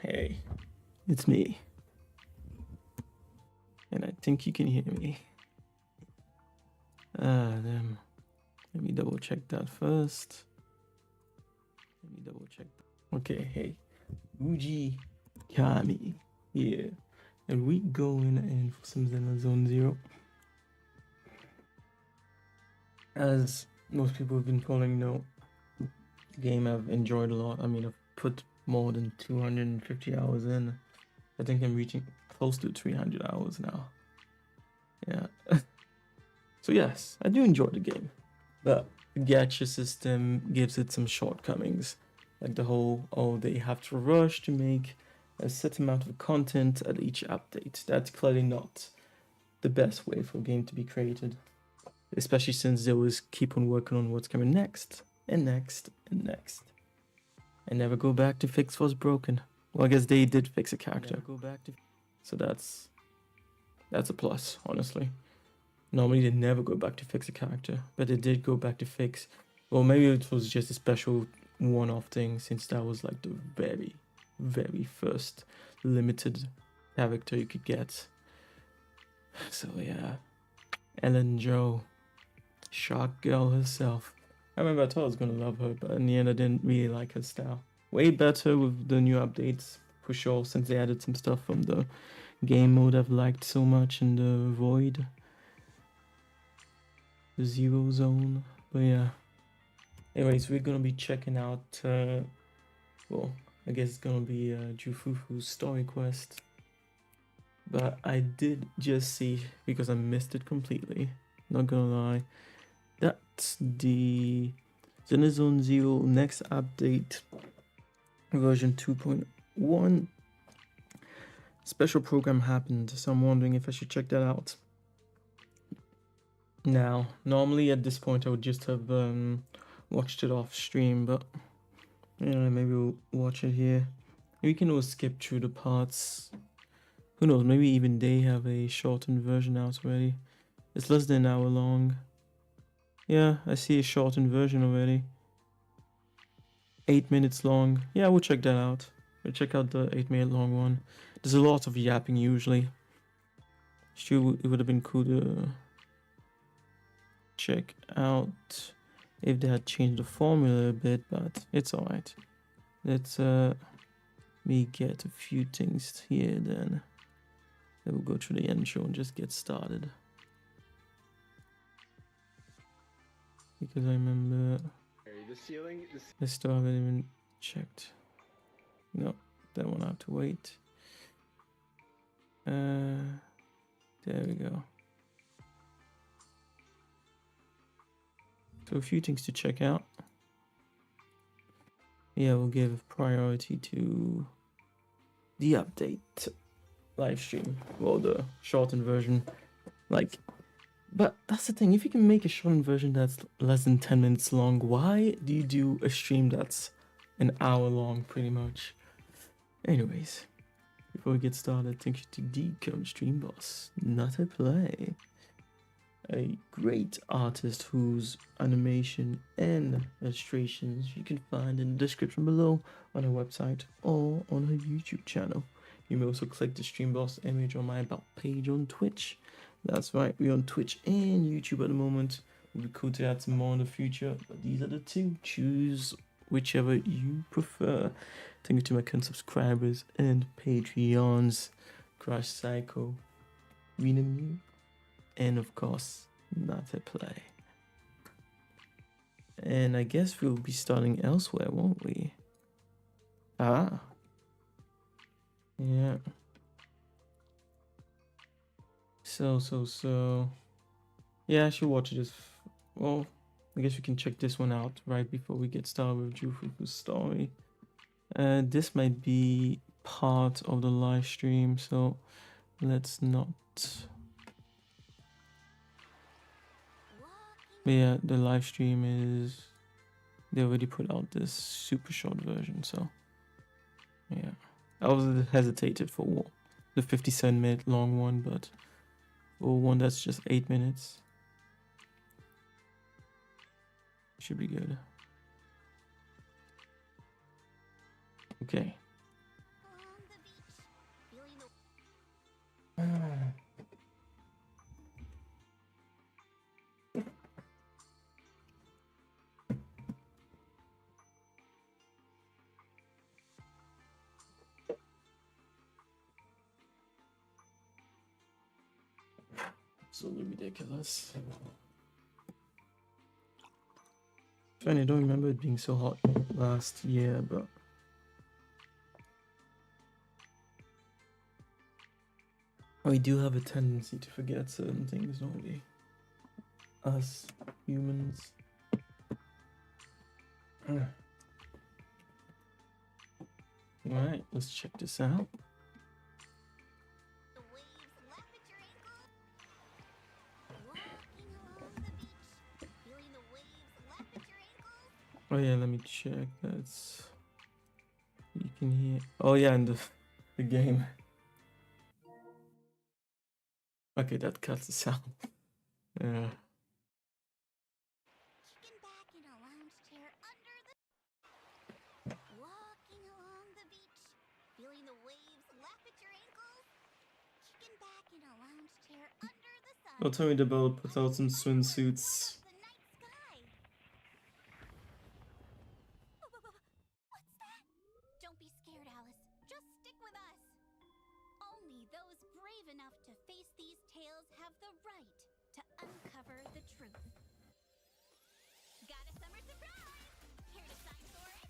Hey, it's me. And I think you can hear me. Damn. Let me double check that first. Okay, hey. Uji Kami here. And we going in for some Zenless Zone Zero. As most people have been calling, game I've enjoyed a lot. I mean, I've put more than 250 hours in. I think I'm reaching close to 300 hours now. Yeah. So yes, I do enjoy the game. But the gacha system gives it some shortcomings. Like the whole, they have to rush to make a set amount of content at each update. That's clearly not the best way for a game to be created. Especially since they always keep on working on what's coming next, and next, and next. And never go back to fix what's broken. Well, I guess they did fix a character. So that's a plus, honestly. Normally they never go back to fix a character, but they did go back to fix. Well, maybe it was just a special one-off thing, since that was like the very, very first limited character you could get. So yeah, Ellen Jo, Shark Girl herself. I remember I thought I was gonna love her, but in the end I didn't really like her style. Way better with the new updates, for sure, since they added some stuff from the game mode I've liked so much in the Void. The Zero Zone. But yeah. Anyways, we're gonna be checking out, well, I guess it's gonna be Jufufu's story quest. But I did just see, because I missed it completely, not gonna lie, that's the Zenless Zone Zero next update, version 2.1. Special program happened, so I'm wondering if I should check that out. Now, normally at this point I would just have watched it off stream, but maybe we'll watch it here. We can always skip through the parts. Who knows, maybe even they have a shortened version out already. It's less than an hour long. Yeah, I see a shortened version already. 8 minutes long. Yeah, we'll check that out. We'll check out the 8-minute long one. There's a lot of yapping usually. Sure, it would have been cool to check out if they had changed the formula a bit, but it's alright. Let's me get a few things here, then we'll go through the intro and just get started. Because I remember I still haven't even checked. No, that one I have to wait. There we go. So a few things to check out. Yeah, we'll give priority to the update live stream, well, the shortened version. But that's the thing, if you can make a shortened version that's less than 10 minutes long, why do you do a stream that's an hour long, pretty much? Anyways, before we get started, thank you to Decode Stream Boss, Nutty Play, a great artist whose animation and illustrations you can find in the description below on her website or on her YouTube channel. You may also click the Stream Boss image on my About page on Twitch. That's right, we're on Twitch and YouTube at the moment. It would be cool to add some more in the future, but these are the two. Choose whichever you prefer. Thank you to my current subscribers and Patreons, Crash Psycho, Rena Mew, and of course, Nutty Play. And I guess we'll be starting elsewhere, won't we? Ah. Yeah. So. Yeah, I should watch this. Well, I guess we can check this one out right before we get started with Jufufu's story. This might be part of the live stream, so let's not. But yeah, the live stream is, they already put out this super short version, so yeah. I was hesitated for the 57-minute long one, but for one that's just 8 minutes, should be good. Okay. absolutely ridiculous. Funny, I don't remember it being so hot last year, but we do have a tendency to forget certain things, don't we? Us humans. Alright, let's check this out. Oh yeah, let me check. That's you can hear. Oh yeah, in the game. Okay, that cuts the sound. Yeah. Don't tell me the boat put out some swimsuits. Don't be scared, Alice. Just stick with us. Only those brave enough to face these tales have the right to uncover the truth. Got a summer surprise! Here to sign for it?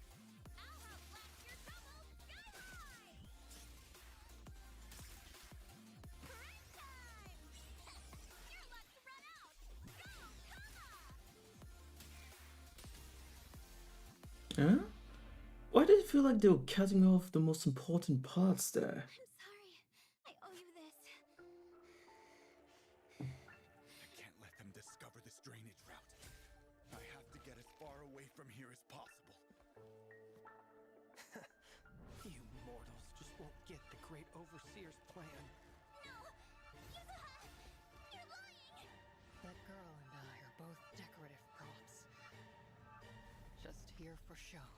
I'll outlast your troubles sky high! Crunch time! Your luck's run out! Go, come on! Huh? Why did it feel like they were cutting off the most important parts there? I'm sorry. I owe you this. I can't let them discover this drainage route. I have to get as far away from here as possible. You mortals just won't get the great overseer's plan. No! Yuzuha! You're lying! That girl and I are both decorative props. Just here for show.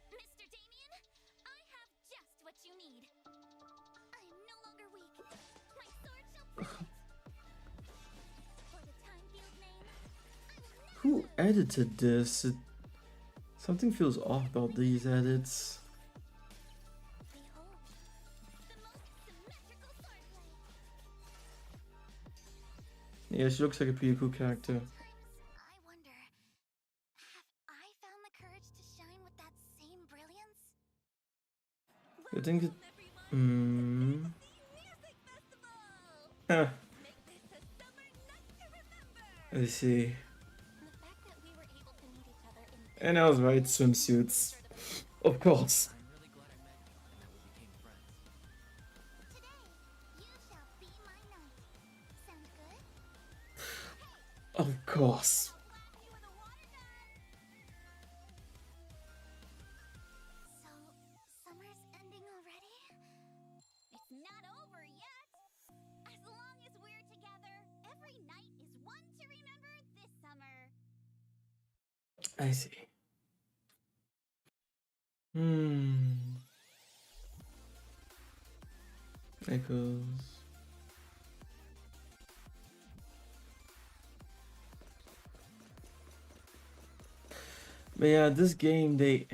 Mr. Damien, I have just what you need. I am no longer weak. My sword shall prove it. For the time-field name, I will never Who lose. edited this? Something feels off about these edits. Behold, the most symmetrical swordplay. Yeah, she looks like a pretty cool character. Sometimes I wonder, have I found the courage to shine with that same brilliance? I think it. Welcome, everyone, to the Music Festival! Huh, Make this a summer night to remember! I see. The fact that we were able to meet each other in And I was right, swimsuits. Of course. I'm really glad I met you and that we became friends. today, you shall be my knight. Sound good? Of course. I'll blast you with a water gun! So, summer's ending already? It's not over yet! As long as we're together, every night is one to remember this summer. I see. Echoes. But yeah, this game, they.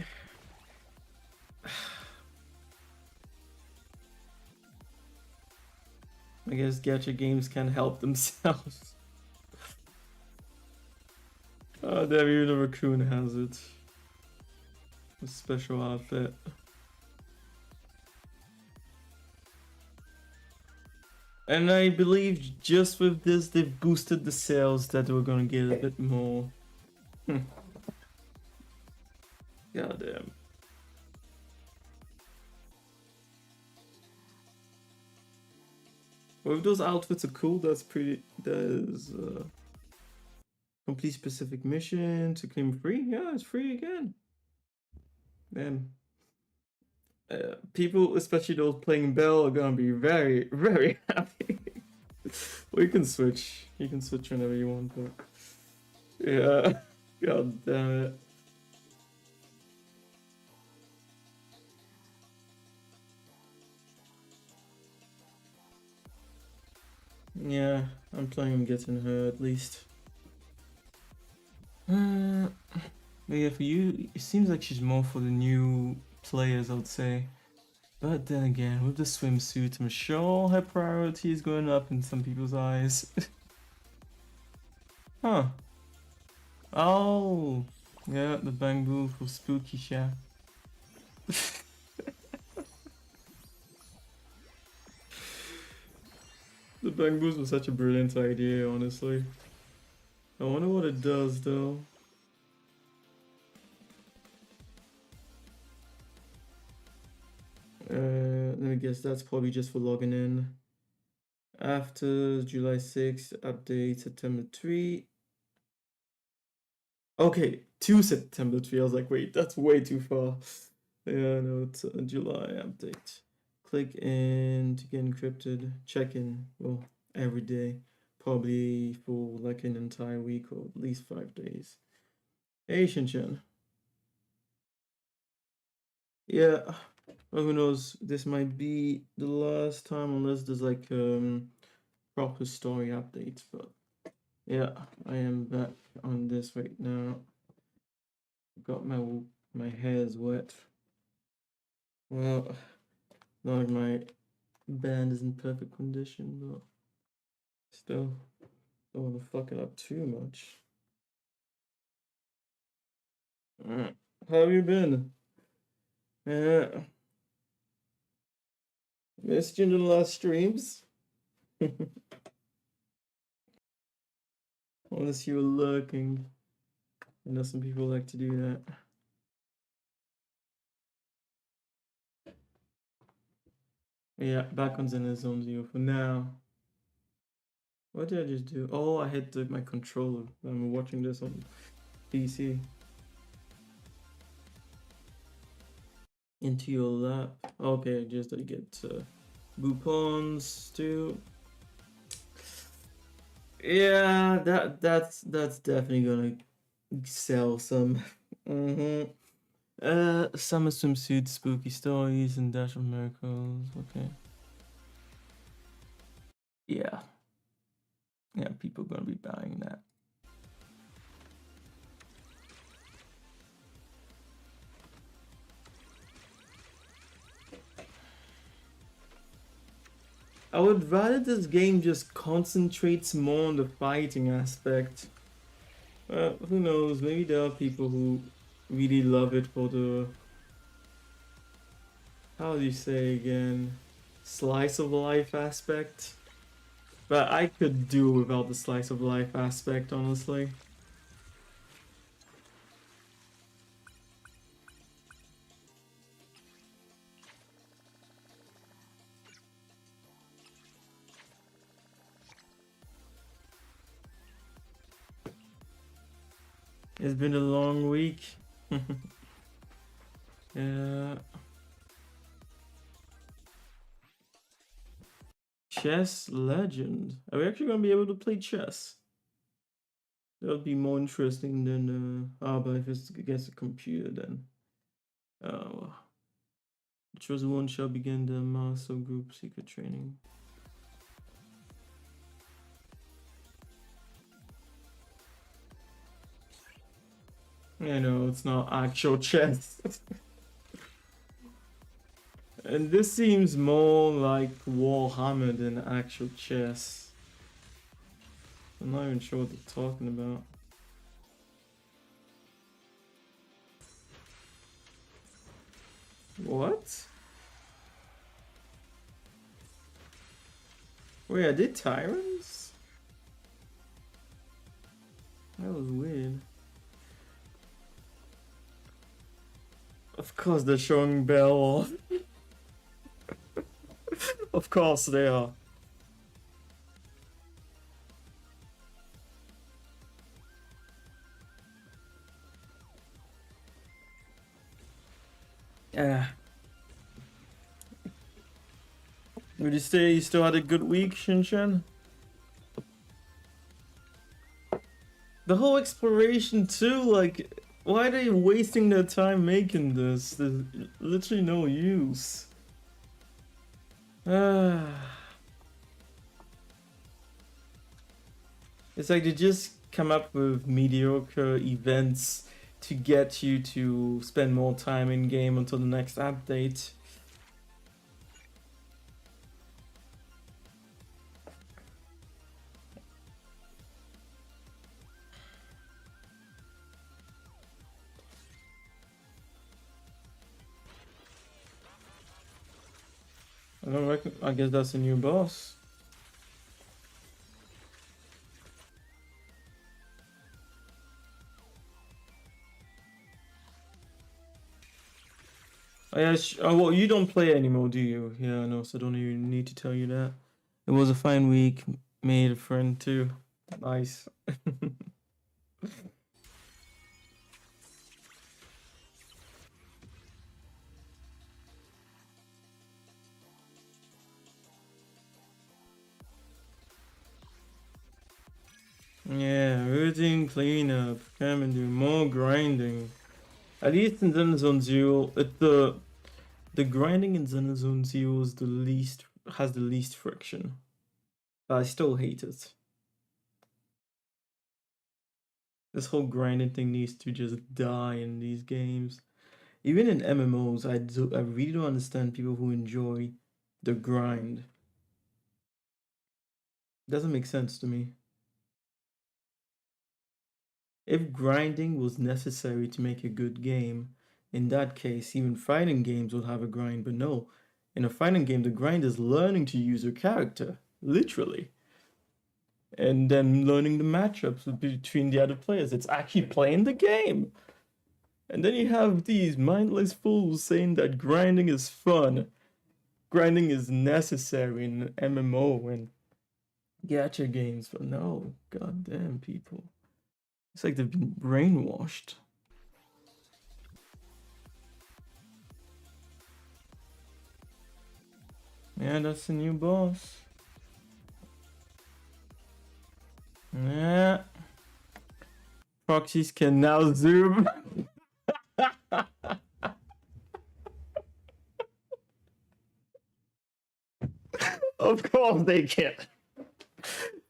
I guess gacha games can't help themselves. Oh, damn, even a raccoon has it. A special outfit. And I believe just with this, they've boosted the sales that we're gonna get a bit more. God damn. Well, if those outfits are cool, that's pretty. That is complete specific mission to claim free. Yeah, it's free again. Man, people, especially those playing Bell, are gonna be very, very happy. Well, you can switch. You can switch whenever you want, but yeah. God damn it. Yeah, I'm planning on getting her at least. But yeah, for you, it seems like she's more for the new players, I would say. But then again, with the swimsuit, I'm sure her priority is going up in some people's eyes. Huh. Oh. Yeah, the bamboo for spooky chef. The bangbus was such a brilliant idea, honestly. I wonder what it does, though. Let me guess, that's probably just for logging in. After July 6th, update September 3. Okay, to September 3. I was like, wait, that's way too far. Yeah, no, it's a July update. Click in to get encrypted. Check in, well, every day. Probably for like an entire week or at least 5 days. Hey, Shinchan. Yeah, well, who knows? This might be the last time unless there's like proper story updates, but yeah, I am back on this right now. Got my hair is wet. Well, not like my band is in perfect condition, but still don't want to fuck it up too much. How have you been? Yeah, missed you in the last streams. Unless you were lurking. I know some people like to do that. Yeah, back on Zenless Zone 0 for now. What did I just do? Oh, I hit my controller. I'm watching this on PC. Into your lap. Okay, just to get Boupons too. Yeah, that's definitely gonna sell some. Summer swimsuit, spooky stories, and dash of miracles. Okay. Yeah. Yeah, people are gonna be buying that. I would rather this game just concentrates more on the fighting aspect. Who knows? Maybe there are people who really love it for the, how do you say again, slice of life aspect. But I could do without the slice of life aspect, honestly. It's been a long week. Yeah. Chess legend. Are we actually gonna be able to play chess? That would be more interesting than but if it's against a computer then. The chosen one shall begin the master group secret training. I know, it's not actual chess. And this seems more like Warhammer than actual chess. I'm not even sure what they're talking about. What? Wait, I did tyrants? That was weird. Of course they're showing Bell off. Of course they are. Yeah. Would you say you still had a good week, Shinshan? The whole exploration too, like, why are they wasting their time making this? There's literally no use. It's like they just come up with mediocre events to get you to spend more time in game until the next update. I don't reckon. I guess that's a new boss. Oh, yeah, oh, well, you don't play anymore, do you? Yeah, I know, so I don't even need to tell you that. It was a fine week. Made a friend too. Nice. Yeah, routine cleanup. Come and do more grinding. At least in Zenless Zero, the grinding in Zenless Zero is has the least friction. But I still hate it. This whole grinding thing needs to just die in these games. Even in MMOs, I really don't understand people who enjoy the grind. Doesn't make sense to me. If grinding was necessary to make a good game, in that case, even fighting games would have a grind, but no. In a fighting game, the grind is learning to use your character, literally. And then learning the matchups between the other players. It's actually playing the game. And then you have these mindless fools saying that grinding is fun. Grinding is necessary in MMO and gacha games, but no, goddamn people. It's like they've been brainwashed. Yeah, that's the new boss. Yeah. Proxies can now zoom. Of course they can.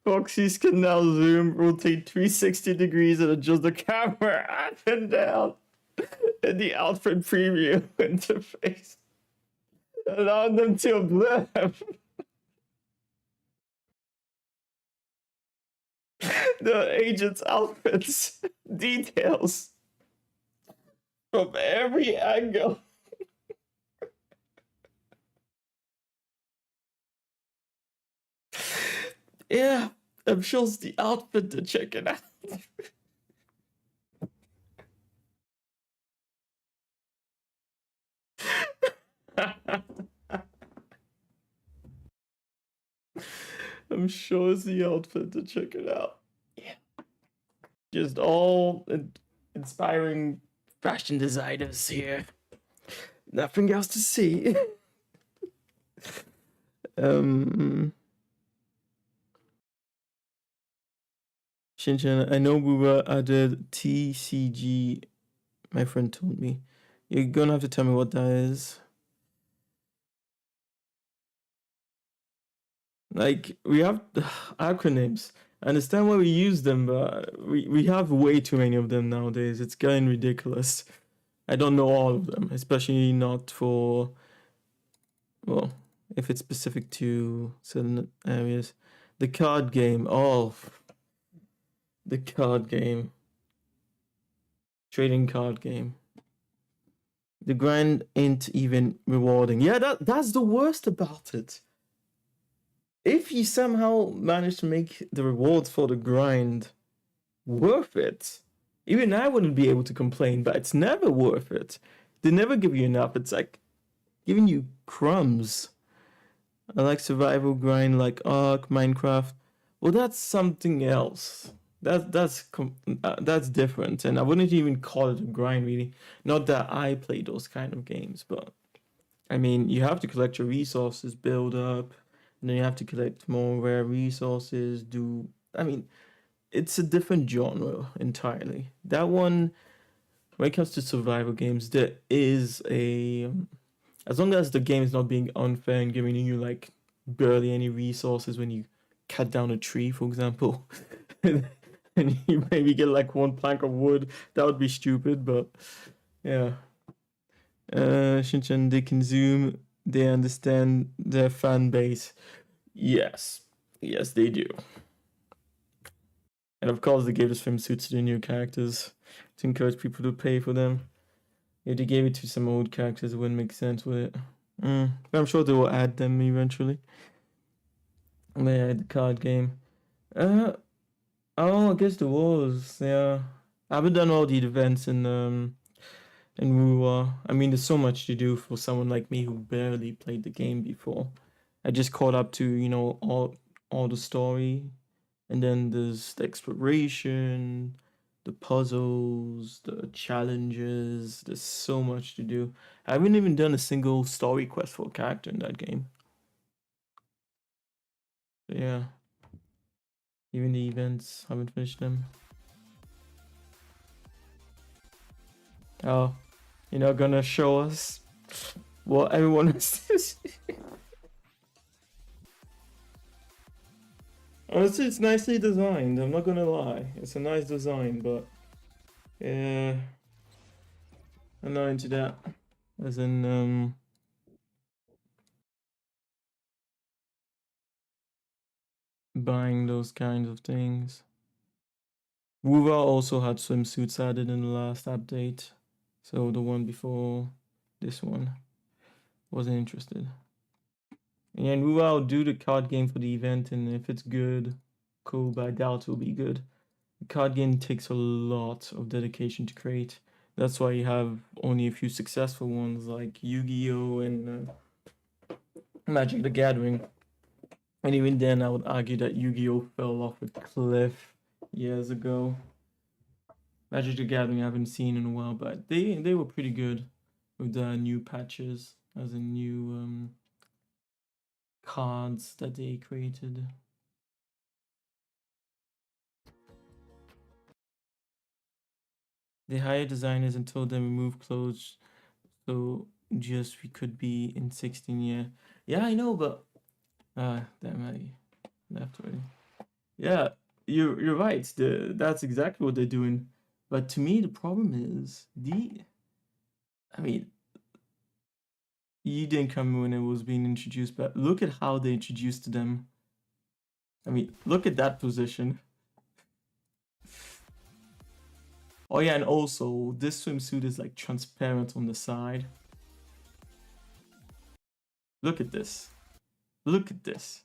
Proxies can now zoom, rotate 360 degrees, and adjust the camera up and down in the outfit preview interface, allowing them to observe the agent's outfits details from every angle. Yeah, I'm sure it's the outfit to check it out. I'm sure it's the outfit to check it out. Yeah. Just all inspiring fashion designers here. Nothing else to see. Shinchan, I know Booba added TCG. My friend told me. You're gonna have to tell me what that is. Like, we have acronyms. I understand why we use them, but we have way too many of them nowadays. It's getting ridiculous. I don't know all of them, especially not for, well, if it's specific to certain areas. The card game. Oh, the card game. Trading card game. The grind ain't even rewarding. Yeah, that's the worst about it. If you somehow manage to make the rewards for the grind worth it, even I wouldn't be able to complain, but it's never worth it. They never give you enough. It's like giving you crumbs. I like survival grind like Ark, Minecraft. Well, that's something else. That's different, and I wouldn't even call it a grind really. Not that I play those kind of games, but I mean, you have to collect your resources, build up, and then you have to collect more rare resources. I mean, it's a different genre entirely. That one, when it comes to survival games, there is as long as the game is not being unfair and giving you like barely any resources when you cut down a tree, for example. And you maybe get like one plank of wood. That would be stupid, but yeah. Shinchan, they can zoom. They understand their fan base. Yes, they do. And of course, they gave the swimsuits to the new characters to encourage people to pay for them. If they gave it to some old characters, it wouldn't make sense with it. I'm sure they will add them eventually. Yeah, the card game. Uh, oh, I guess there was. Yeah, I haven't done all the events in Wuwa. I mean, there's so much to do for someone like me who barely played the game before. I just caught up to all the story, and then there's the exploration, the puzzles, the challenges. There's so much to do. I haven't even done a single story quest for a character in that game. But yeah, even the events, haven't finished them. Oh, you're not gonna show us what everyone is. Honestly, it's nicely designed. I'm not gonna lie. It's a nice design, but yeah, I'm not into that. As in, buying those kinds of things. Wuva also had swimsuits added in the last update, so the one before this one wasn't interested. And Wuva will do the card game for the event, and if it's good, cool. But I doubt it'll be good. The card game takes a lot of dedication to create. That's why you have only a few successful ones like Yu-Gi-Oh and Magic the Gathering. And even then, I would argue that Yu-Gi-Oh fell off a cliff years ago. Magic the Gathering I haven't seen in a while, but they were pretty good with the new patches, as in new cards that they created. They hired designers and told them remove clothes, so just we could be in 16 year. Yeah, I know, but damn, I left already. Yeah, you're right. That's exactly what they're doing. But to me, the problem is I mean, you didn't come when it was being introduced, but look at how they introduced them. I mean, look at that position. Oh yeah, and also this swimsuit is like transparent on the side. Look at this. Look at this.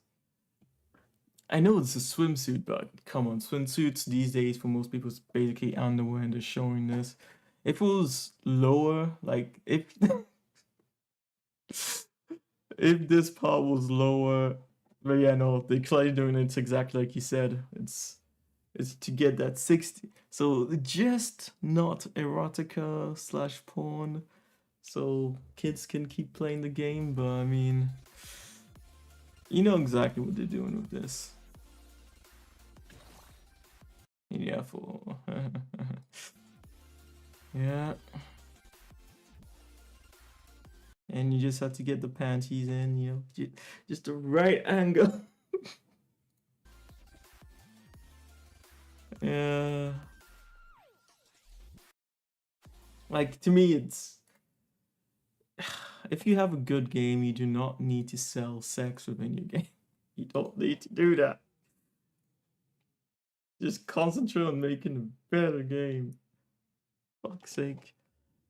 I know it's a swimsuit, but come on, swimsuits these days for most people is basically underwear, and they're showing this. If it was lower, like if if this part was lower, but yeah, no, they clearly doing it exactly like you said. It's to get that 60. So just not erotica slash porn. So kids can keep playing the game, but I mean, you know exactly what they're doing with this. Yeah, for yeah. And you just have to get the panties in, just the right angle. Yeah. Like, to me, it's if you have a good game, you do not need to sell sex within your game. You don't need to do that. Just concentrate on making a better game. Fuck's sake.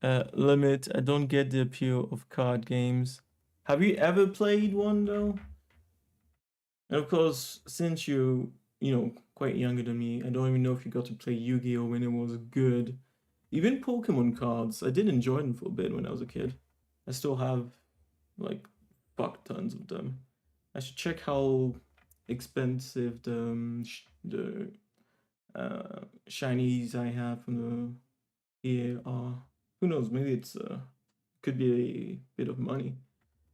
Limit. I don't get the appeal of card games. Have you ever played one though? And of course, since quite younger than me, I don't even know if you got to play Yu-Gi-Oh when it was good. Even Pokemon cards, I did enjoy them for a bit when I was a kid. I still have like fuck tons of them. I should check how expensive the shinies I have from the EA are. Who knows? Maybe it's could be a bit of money.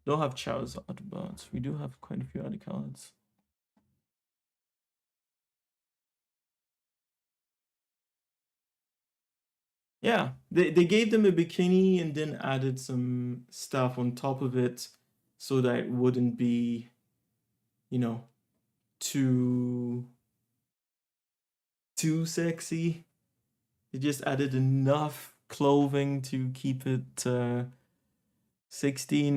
Don't have Charizard, but we do have quite a few other cards. Yeah, they gave them a bikini and then added some stuff on top of it so that it wouldn't be, you know, too sexy. They just added enough clothing to keep it 16.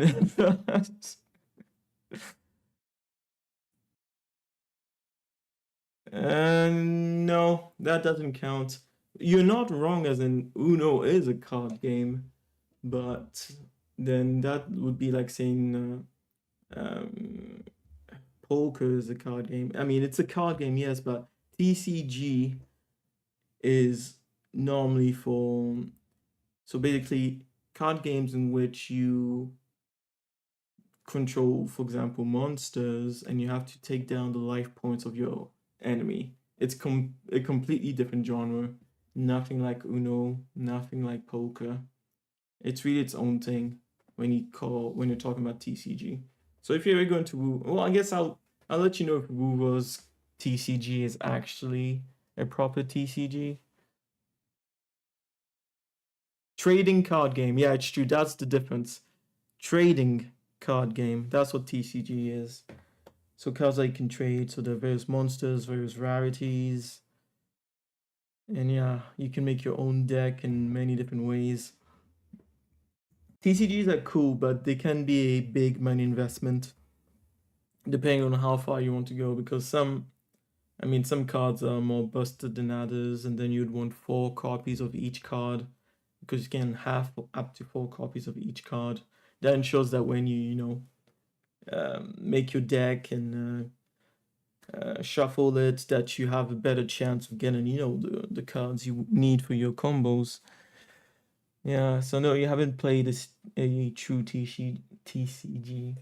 No, that doesn't count. You're not wrong, as in Uno is a card game, but then that would be like saying poker is a card game. I mean, it's a card game, yes, but TCG is normally for, so basically card games in which you control, for example, monsters, and you have to take down the life points of your enemy. It's a completely different genre. Nothing like Uno, nothing like poker. It's really its own thing when you're talking about TCG. So if you're going to Woo, well, I guess I'll let you know if Woo's TCG is actually a proper TCG. Trading card game. Yeah, it's true. That's the difference. Trading card game. That's what TCG is. So cards that you can trade. So there are various monsters, various rarities. And yeah, you can make your own deck in many different ways. TCGs are cool, but they can be a big money investment depending on how far you want to go, because some cards are more busted than others, and then you'd want 4 copies of each card because you can have up to 4 copies of each card. That ensures that when you make your deck and shuffle it, that you have a better chance of getting the cards you need for your combos. Yeah, so no, you haven't played a true TCG.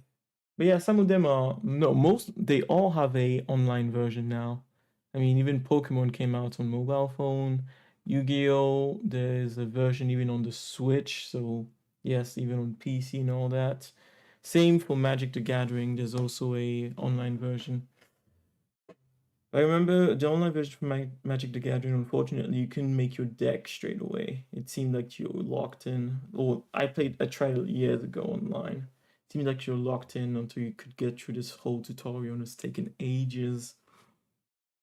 But yeah, some of them are no, most they all have a online version now. I mean, even Pokemon came out on mobile phone. Yu-Gi-Oh! There's a version even on the Switch, so yes, even on PC and all that. Same for Magic the Gathering, there's also a online version. I remember the online version for Magic the Gathering, unfortunately, you couldn't make your deck straight away. It seemed like you were locked in. Or I tried it years ago online. It seemed like you're locked in until you could get through this whole tutorial, and it's taken ages.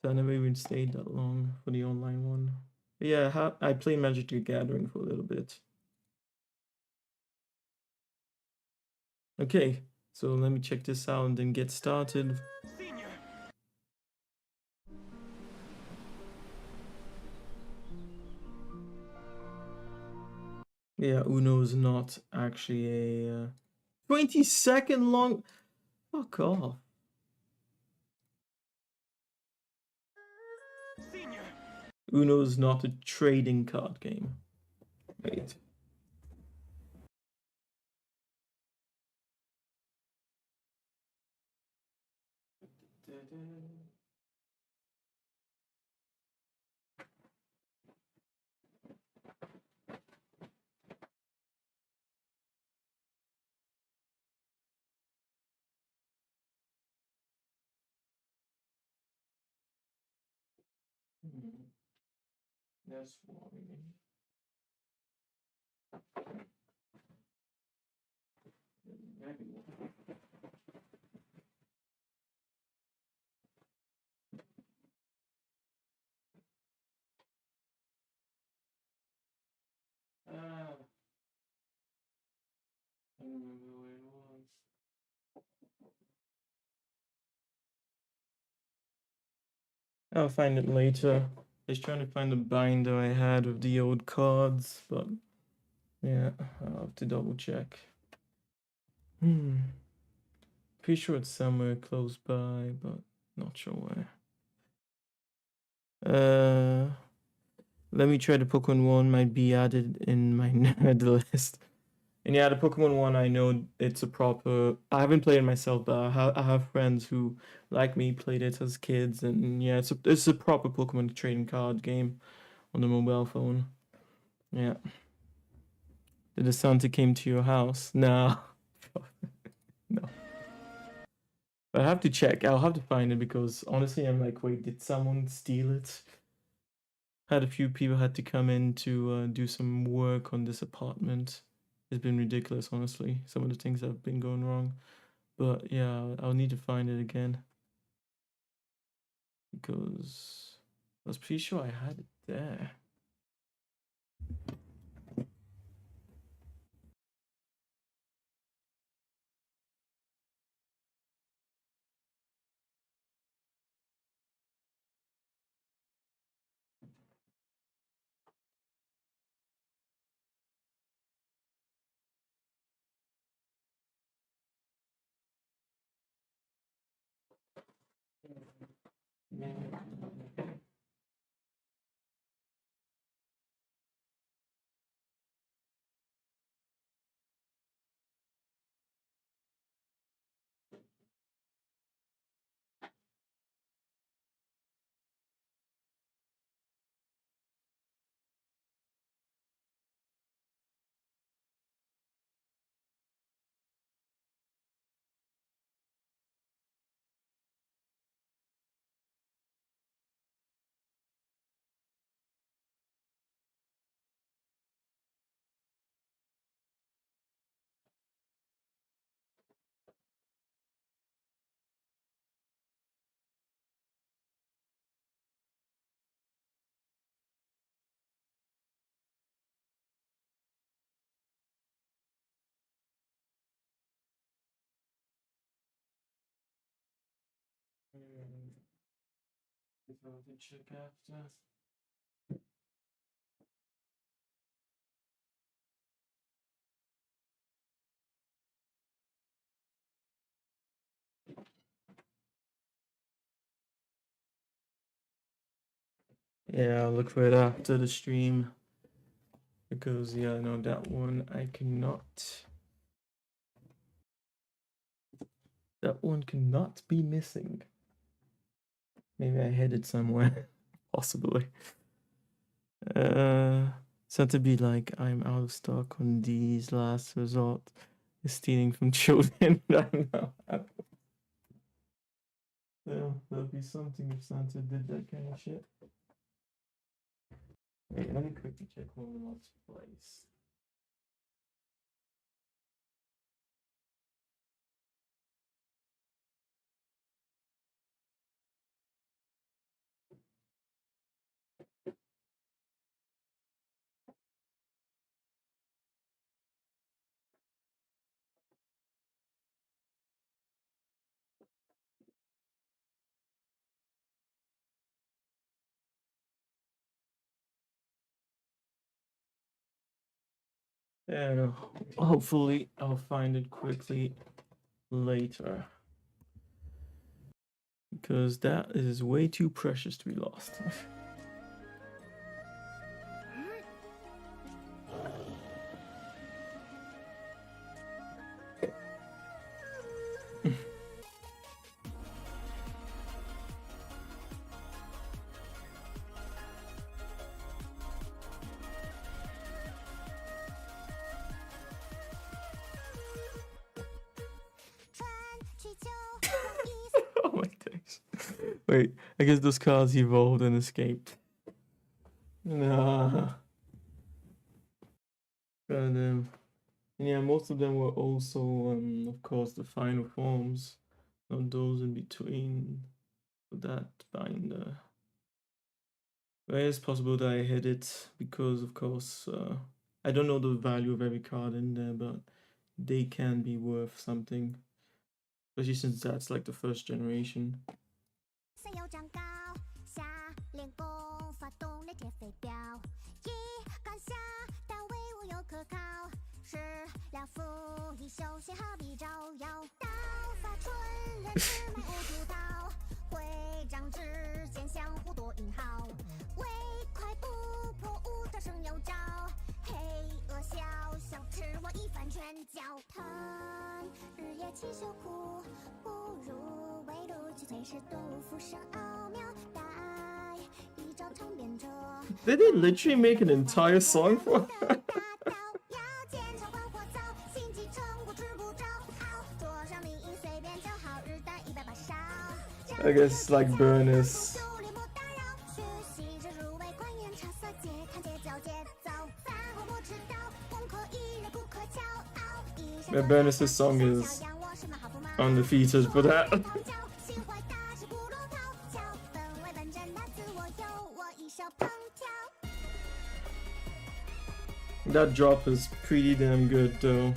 So I never even stayed that long for the online one. But yeah, I played Magic the Gathering for a little bit. Okay, so let me check this out and then get started. Yeah, Uno is not actually a 20-second long. Fuck off. Uno is not a trading card game. Wait. That's why. Ah, I don't remember where it was. I'll find it later. I was trying to find the binder I had of the old cards, but yeah, I'll have to double check. Pretty sure it's somewhere close by, but not sure where. Let me try the Pokemon one. Might be added in my nerd list. And yeah, the Pokemon one, I know it's a proper. I haven't played it myself, but I have friends who, like me, played it as kids, and yeah, it's a proper Pokemon trading card game on the mobile phone. Yeah. Did the Santa came to your house? No. No. But I have to check. I'll have to find it because honestly, I'm like, wait, did someone steal it? Had a few people had to come in to do some work on this apartment. It's been ridiculous, honestly. Some of the things that have been going wrong. But yeah, I'll need to find it again. Because I was pretty sure I had it there. Check after. Yeah, I'll look for it after the stream. Because, yeah, no, that one I cannot. That one cannot be missing. Maybe I hid it somewhere. Possibly. Said to be like, I'm out of stock on these. Last resort is stealing from children. I don't know. There'll be something if Santa did that kind of shit. Wait, let me quickly check what's place. Yeah, no. Hopefully I'll find it quickly later. Because that is way too precious to be lost. Oh my days. Wait, I guess those cars evolved and escaped. Nah. And yeah, most of them were also, of course, the final forms. Not those in between. That binder. Well, it's possible that I hid it because, of course, I don't know the value of every card in there, but they can be worth something. Especially since that's like the first generation. 身有长高，下练功，发动了铁飞镖，一杆下但威武又可靠，是了服一休息好比招摇，刀法纯练只迈无主刀，会长之间相互多引号，唯快不破无招胜有招，黑恶小小吃我一番拳脚疼，日夜勤修苦，不如围炉取材是杜甫生奥妙，待一招尝遍者。Did they literally make an entire song for her? I guess like Burnus. Yeah, Burnus' song is undefeated for that. That drop is pretty damn good though.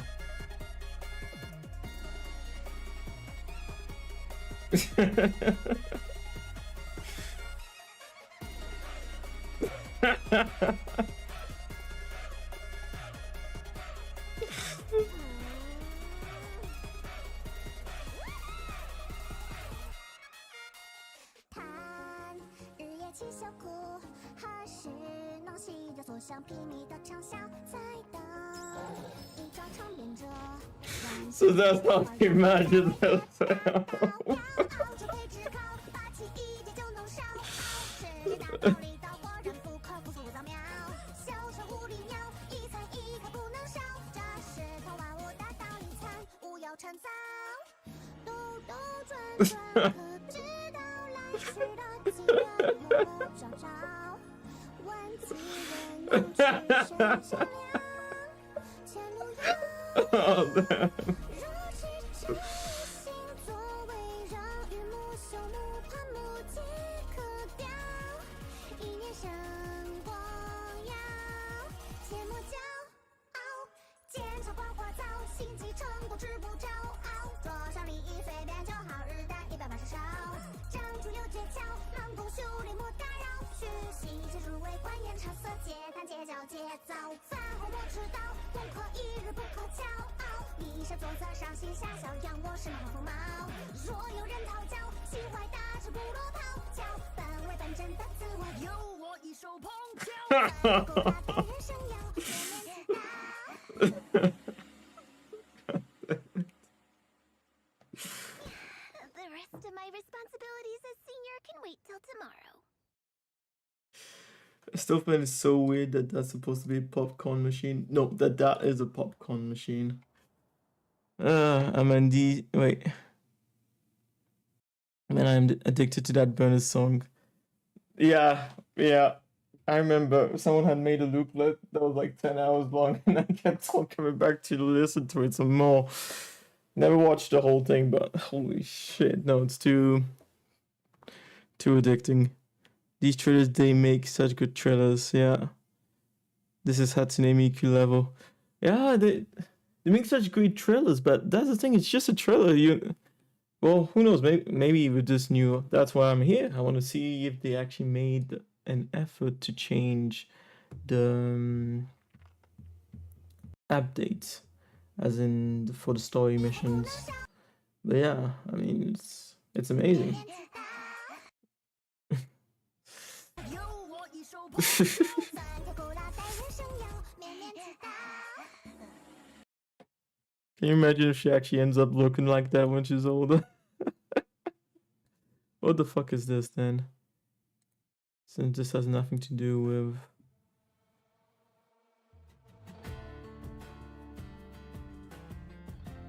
哭，还是能洗掉所想拼命的畅想，再等一场场变着。So that's how he imagines himself. 就可以只靠霸气一击就能上，是大道理到果然不可复苏造喵，小丑无厘鸟，一残一刻不能少，这是童话屋大道理残，勿要趁早，兜兜转转，可知道来时的几人无找找，问几人能去谁善良，前路遥。Oh, damn. The rest of my responsibilities as senior can wait till tomorrow. I still find it so weird that that's supposed to be a popcorn machine. No, that is a popcorn machine. Wait. Man, I'm addicted to that Burners song. Yeah. I remember someone had made a looplet that was like 10 hours long, and I kept on coming back to listen to it some more. Never watched the whole thing, but holy shit, no, it's too addicting. These trailers, they make such good trailers, yeah. This is Hatsune Miku level. Yeah, they make such great trailers, but that's the thing, it's just a trailer. Well, who knows, maybe with this new, that's why I'm here. I want to see if they actually made an effort to change the updates, as in for the story missions. But yeah, I mean, it's amazing. Can you imagine if she actually ends up looking like that when she's older? What the fuck is this then? Since this has nothing to do with...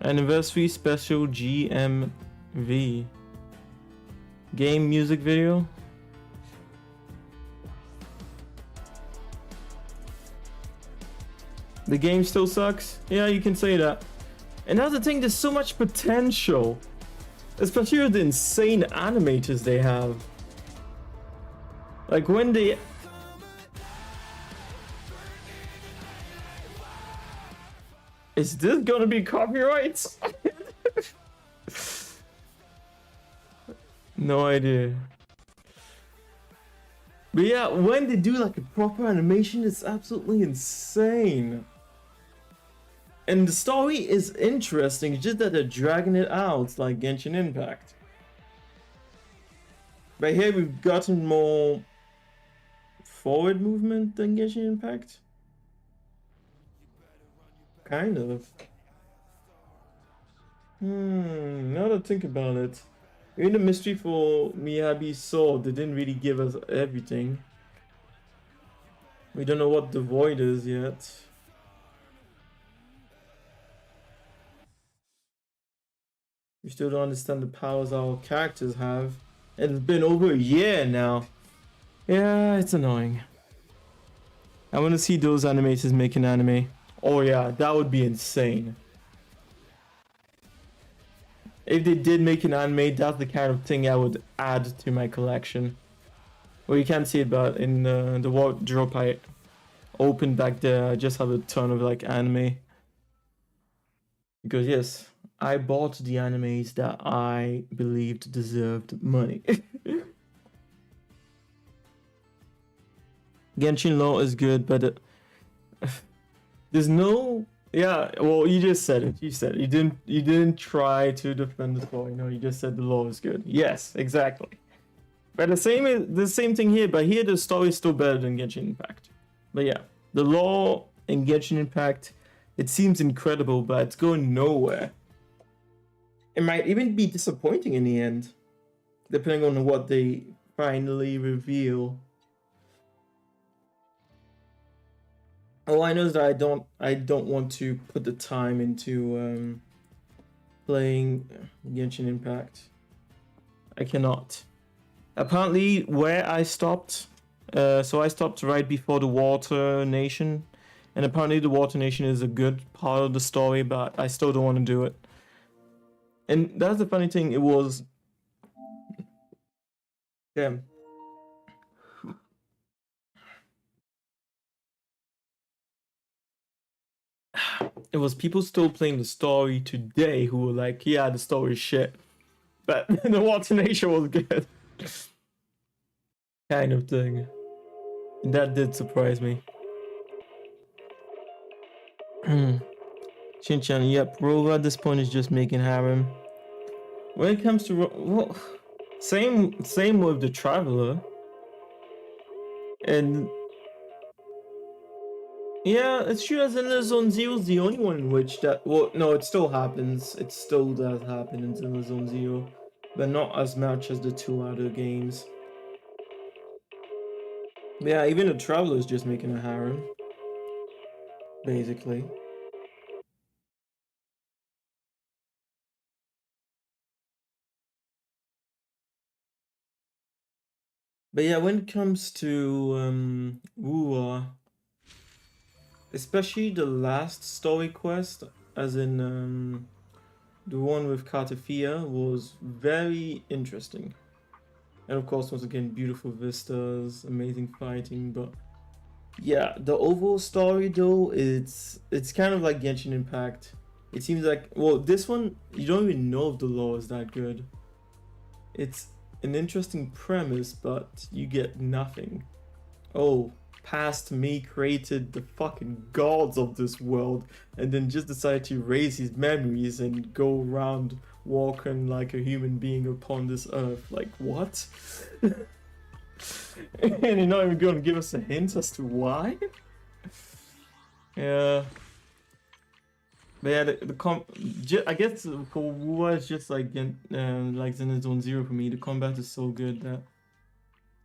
Anniversary Special GMV. Game music video? The game still sucks? Yeah, you can say that. And that's the thing, there's so much potential. Especially with the insane animators they have. Like when they... Is this gonna be copyrights? No idea. But yeah, when they do like a proper animation, it's absolutely insane. And the story is interesting, it's just that they're dragging it out like Genshin Impact. But here we've gotten more forward movement than Genshin Impact. Kind of. Now that I think about it. In the mystery for Miyabi's sword, they didn't really give us everything. We don't know what the void is yet. We still don't understand the powers our characters have. And it's been over a year now. Yeah, it's annoying. I want to see those animators make an anime. Oh yeah, that would be insane. If they did make an anime, that's the kind of thing I would add to my collection. Well, you can't see it, but in the wardrobe I opened back there, I just have a ton of like anime. Because yes, I bought the animes that I believed deserved money. Genshin Law is good, but there's no... Yeah, well, you just said it. You said it. You didn't try to defend the law. You know, you just said the law is good. Yes, exactly. But the same thing here, but here the story is still better than Genshin Impact. But yeah, the lore in Genshin Impact, it seems incredible, but it's going nowhere. It might even be disappointing in the end, depending on what they finally reveal. All I know is that I don't want to put the time into playing Genshin Impact. I cannot. Apparently, where I stopped, so I stopped right before the Water Nation, and apparently the Water Nation is a good part of the story, but I still don't want to do it. And that's the funny thing. It was, damn. It was people still playing the story today who were like, yeah, the story is shit, but the Water Nation was good. Kind of thing. And that did surprise me. Shinchan, yep, Rova at this point is just making harem. When it comes to well, same with the Traveler. And yeah, it's true as in Zone Zero is the only one in which that, well, no, it still happens. It still does happen in Zone Zero, but not as much as the two other games. But yeah, even the Traveler is just making a harem, basically. But yeah, when it comes to Wuwa, especially the last story quest, as in the one with Katafia, was very interesting. And of course, once again, beautiful vistas, amazing fighting. But yeah, the overall story though, it's kind of like Genshin Impact. It seems like, well, this one you don't even know if the lore is that good. It's an interesting premise, but you get nothing. Oh, past me created the fucking gods of this world and then just decided to erase his memories and go around walking like a human being upon this earth. Like, what? And you're not even going to give us a hint as to why? Yeah. But yeah, I guess for Wuwa, it's just like Zenless Zone Zero for me. The combat is so good that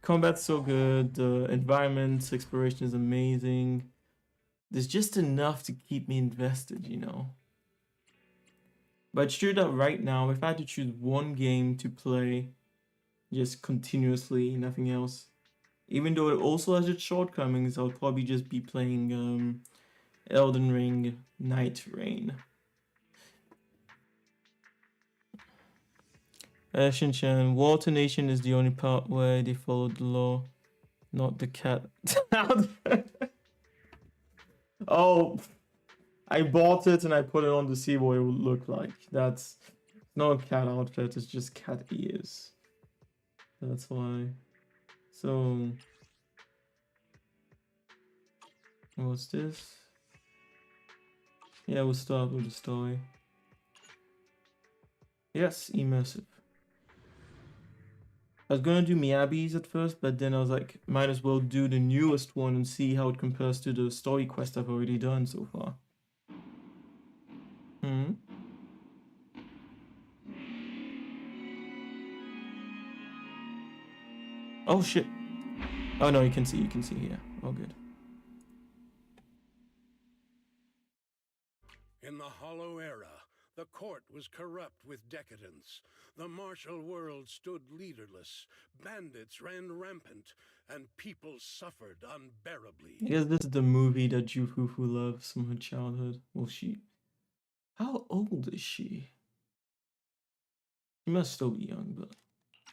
combat's so good. The environment exploration is amazing. There's just enough to keep me invested, you know. But it's true that right now, if I had to choose one game to play, just continuously, nothing else, even though it also has its shortcomings, I'll probably just be playing Elden Ring Night Rain. Shinchan, Water Nation is the only part where they follow the law, not the cat. Oh, I bought it and I put it on to see what it would look like. That's not a cat outfit, it's just cat ears. That's why. So, what's this? Yeah, we'll start with the story. Yes, immersive. I was gonna do Miyabi's at first, but then I was like, might as well do the newest one and see how it compares to the story quest I've already done so far. Oh shit. Oh no, you can see here. Oh good. In the Hollow Era, the court was corrupt with decadence. The martial world stood leaderless. Bandits ran rampant, and people suffered unbearably. I guess this is the movie that Jufufu loves from her childhood. Well, how old is she? She must still be young, but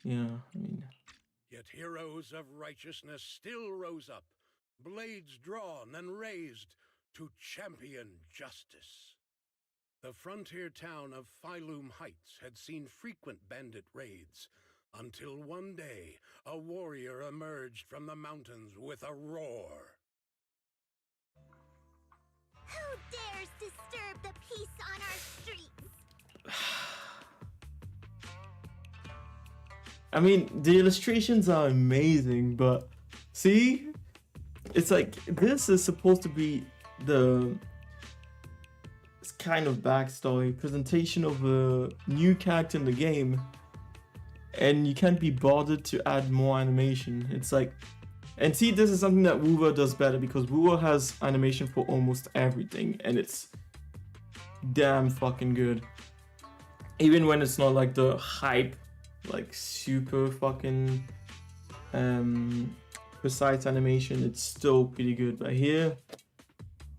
yeah, I mean. Yet heroes of righteousness still rose up, blades drawn and raised to champion justice. The frontier town of Phylum Heights had seen frequent bandit raids, until one day a warrior emerged from the mountains with a roar. Who dares disturb the peace on our streets? I mean, the illustrations are amazing, but see, it's like this is supposed to be the kind of backstory presentation of a new character in the game, and you can't be bothered to add more animation. It's like, and see, this is something that Woowa does better because Woowa has animation for almost everything, and it's damn fucking good. Even when it's not like the hype, like super fucking precise animation, it's still pretty good. But here,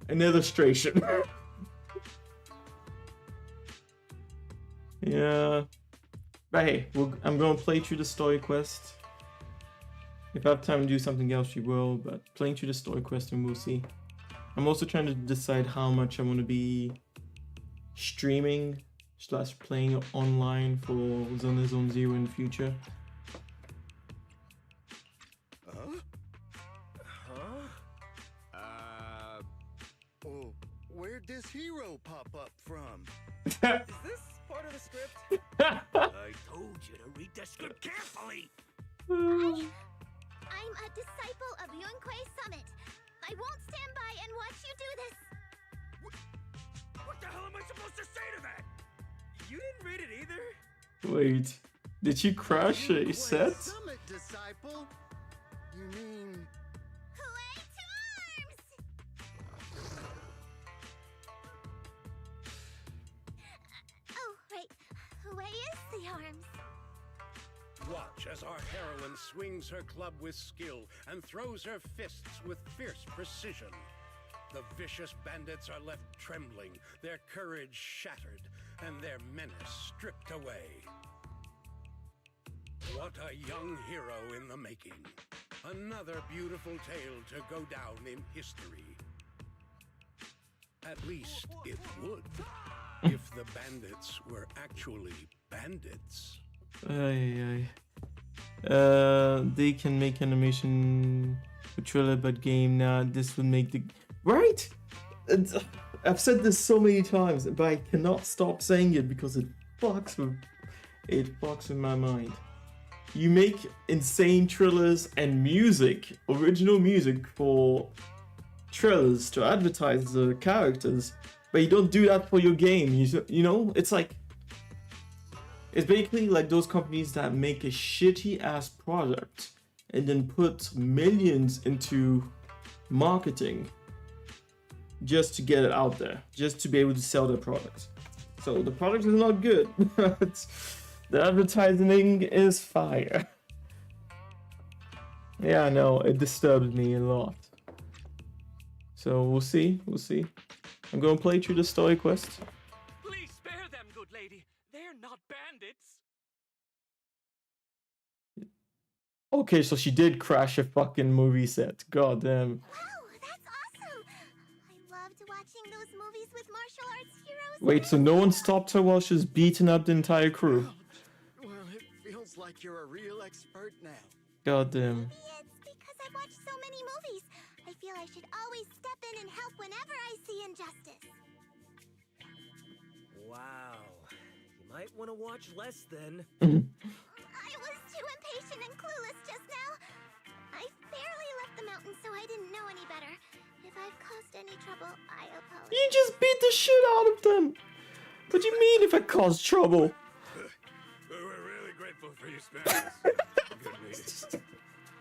an illustration. Yeah. But hey, I'm gonna play through the story quest. If I have time to do something else, we will, but playing through the story quest and we'll see. I'm also trying to decide how much I'm gonna be streaming / playing online for Zenless Zone Zero in the future. Oh, where'd this hero pop up from? Is this part of the script? I told you to read the script carefully. I'm a disciple of Yunquei Summit. I won't stand by and watch you do this. What the hell am I supposed to say to that? You didn't read it either? Wait, did you crash a set? Summit disciple? You mean... Way to arms! Oh, right. Way is the arms. Watch as our heroine swings her club with skill and throws her fists with fierce precision. The vicious bandits are left trembling, their courage shattered, and their menace stripped away. What a young hero in the making. Another beautiful tale to go down in history. At least it would, if the bandits were actually bandits. They can make animation for trailer, but game now. This would make the right. I've said this so many times, but I cannot stop saying it because it fucks with my mind. You make insane trailers and music, original music for trailers to advertise the characters, but you don't do that for your game. You know, it's like. It's basically like those companies that make a shitty ass product and then put millions into marketing just to get it out there, just to be able to sell their product. So the product is not good, but the advertising is fire. Yeah, I know, it disturbs me a lot. So we'll see. I'm gonna play through the story quest. Please spare them, good lady. They're not bandits. Okay, so she did crash a fucking movie set. God damn. Wow, that's awesome! I loved watching those movies with martial arts heroes. Wait, so no one stopped her while she was beating up the entire crew? Well, it feels like you're a real expert now. God damn. Maybe it's because I've watched so many movies. I feel I should always step in and help whenever I see injustice. Wow. You might want to watch less then. I was too impatient and clueless just now. I barely left the mountain, so I didn't know any better. If I've caused any trouble, I apologize. You just beat the shit out of them! What do you mean if I caused trouble? We're really grateful for your spares. Good lady.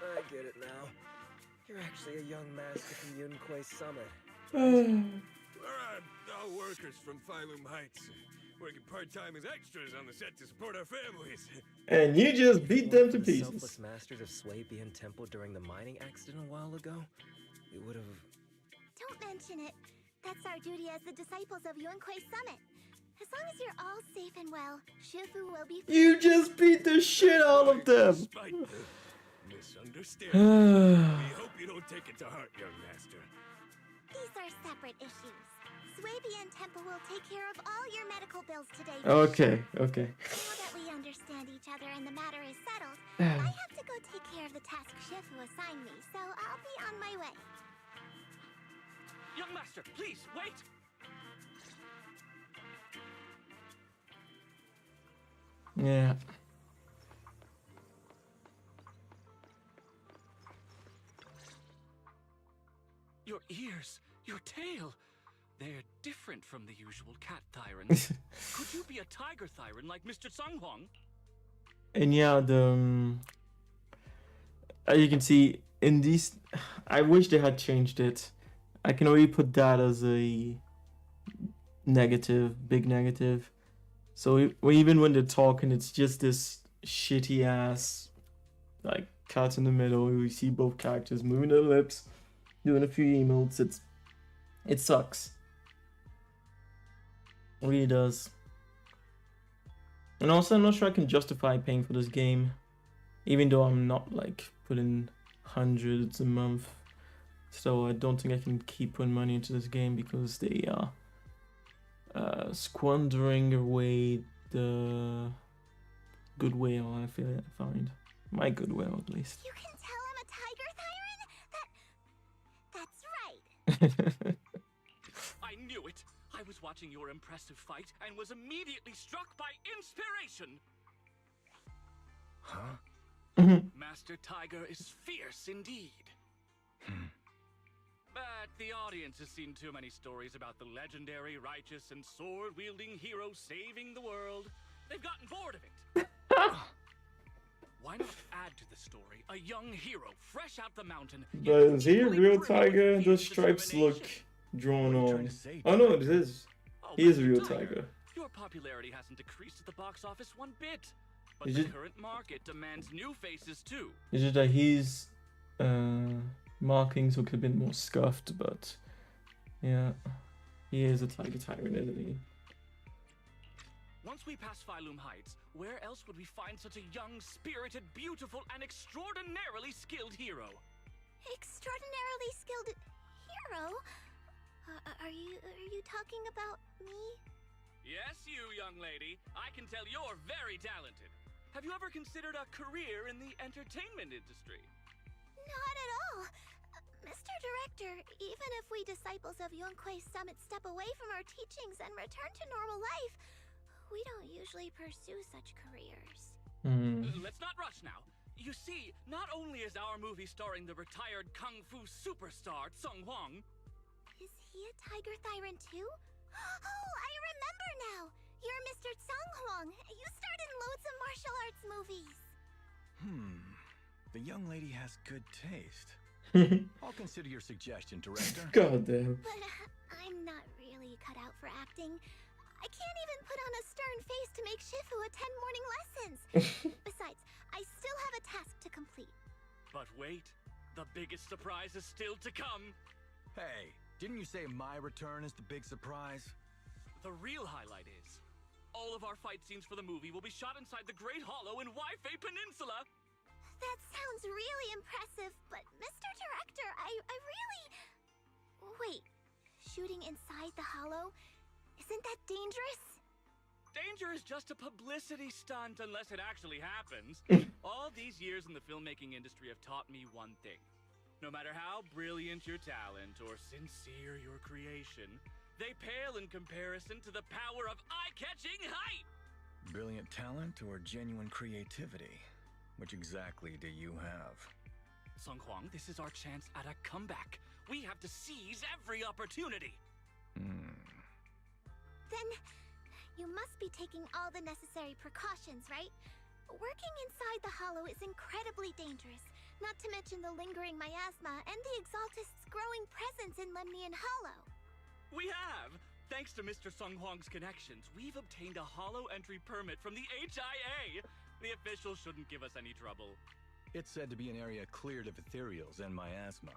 I get it now. You're actually a young master from Yunquei Summit. We're all workers from Phylum Heights, working part-time as extras on the set to support our families. And you just beat them to The pieces. selfless masters of Swabian Temple during the mining accident a while ago, we would have... Don't mention it. That's our duty as the disciples of Yunquei Summit. As long as you're all safe and well, Shifu will be free. You just beat the shit out of them! Despite the misunderstanding, we hope you don't take it to heart, young master. These are separate issues. Swabian Temple will take care of all your medical bills today. Okay. Now that we understand each other and the matter is settled, I have to go take care of the task Shifu assigned me, so I'll be on my way. Young master, please, wait! Yeah. ears, your tail. They're different from the usual cat tyrants. Could you be a tiger tyrant like Mr. Sunghwang? And yeah, as you can see in these, I wish they had changed it. I can already put that as a negative, big negative. So even when they're talking, it's just this shitty ass, like, cut in the middle. We see both characters moving their lips, doing a few emotes. It sucks. It really does. And also, I'm not sure I can justify paying for this game, even though I'm not like putting hundreds a month. So I don't think I can keep putting money into this game because they are squandering away the goodwill I find. My goodwill, at least. You can tell I'm a tiger tyrant? That's right. I knew it! I was watching your impressive fight and was immediately struck by inspiration! Huh? Master Tiger is fierce indeed. But the audience has seen too many stories about the legendary, righteous, and sword-wielding hero saving the world. They've gotten bored of it. Why not add to the story a young hero fresh out the mountain? But is he a real tiger? Those stripes look drawn on. Oh no, it is. He is a real tiger. Your popularity hasn't decreased at the box office one bit. But Is the it- current market demands new faces too. It's just that his markings look a bit more scuffed, but yeah, he is a tiger tyrant, isn't he? Once we pass Phylum Heights, where else would we find such a young, spirited, beautiful, and extraordinarily skilled hero? Extraordinarily skilled hero? Are you talking about me? Yes, you, young lady. I can tell you're very talented. Have you ever considered a career in the entertainment industry? Not at all. Mr. Director, even if we disciples of Yunque's Summit step away from our teachings and return to normal life, we don't usually pursue such careers. Let's not rush now. You see, not only is our movie starring the retired kung fu superstar Tsung Hwang. Is he a tiger tyrant too? Oh, I remember now! You're Mr. Tsung Hwang. You starred in loads of martial arts movies. The young lady has good taste. I'll consider your suggestion, Director. God damn. But I'm not really cut out for acting. I can't even put on a stern face to make Shifu attend morning lessons. Besides, I still have a task to complete. But wait, the biggest surprise is still to come. Hey, didn't you say my return is the big surprise? The real highlight is, all of our fight scenes for the movie will be shot inside the Great Hollow in Waifei Peninsula. That sounds really impressive, but Mr. Director, I really... Wait, shooting inside the hollow? Isn't that dangerous? Danger is just a publicity stunt unless it actually happens. All these years in the filmmaking industry have taught me one thing. No matter how brilliant your talent or sincere your creation, they pale in comparison to the power of eye-catching height! Brilliant talent or genuine creativity? Which exactly do you have? Sung Hwang, this is our chance at a comeback. We have to seize every opportunity. Then, you must be taking all the necessary precautions, right? Working inside the hollow is incredibly dangerous, not to mention the lingering miasma and the Exaltist's growing presence in Lemnian Hollow. We have! Thanks to Mr. Sung Hwang's connections, we've obtained a hollow entry permit from the HIA! The officials shouldn't give us any trouble. It's said to be an area cleared of ethereals and miasma.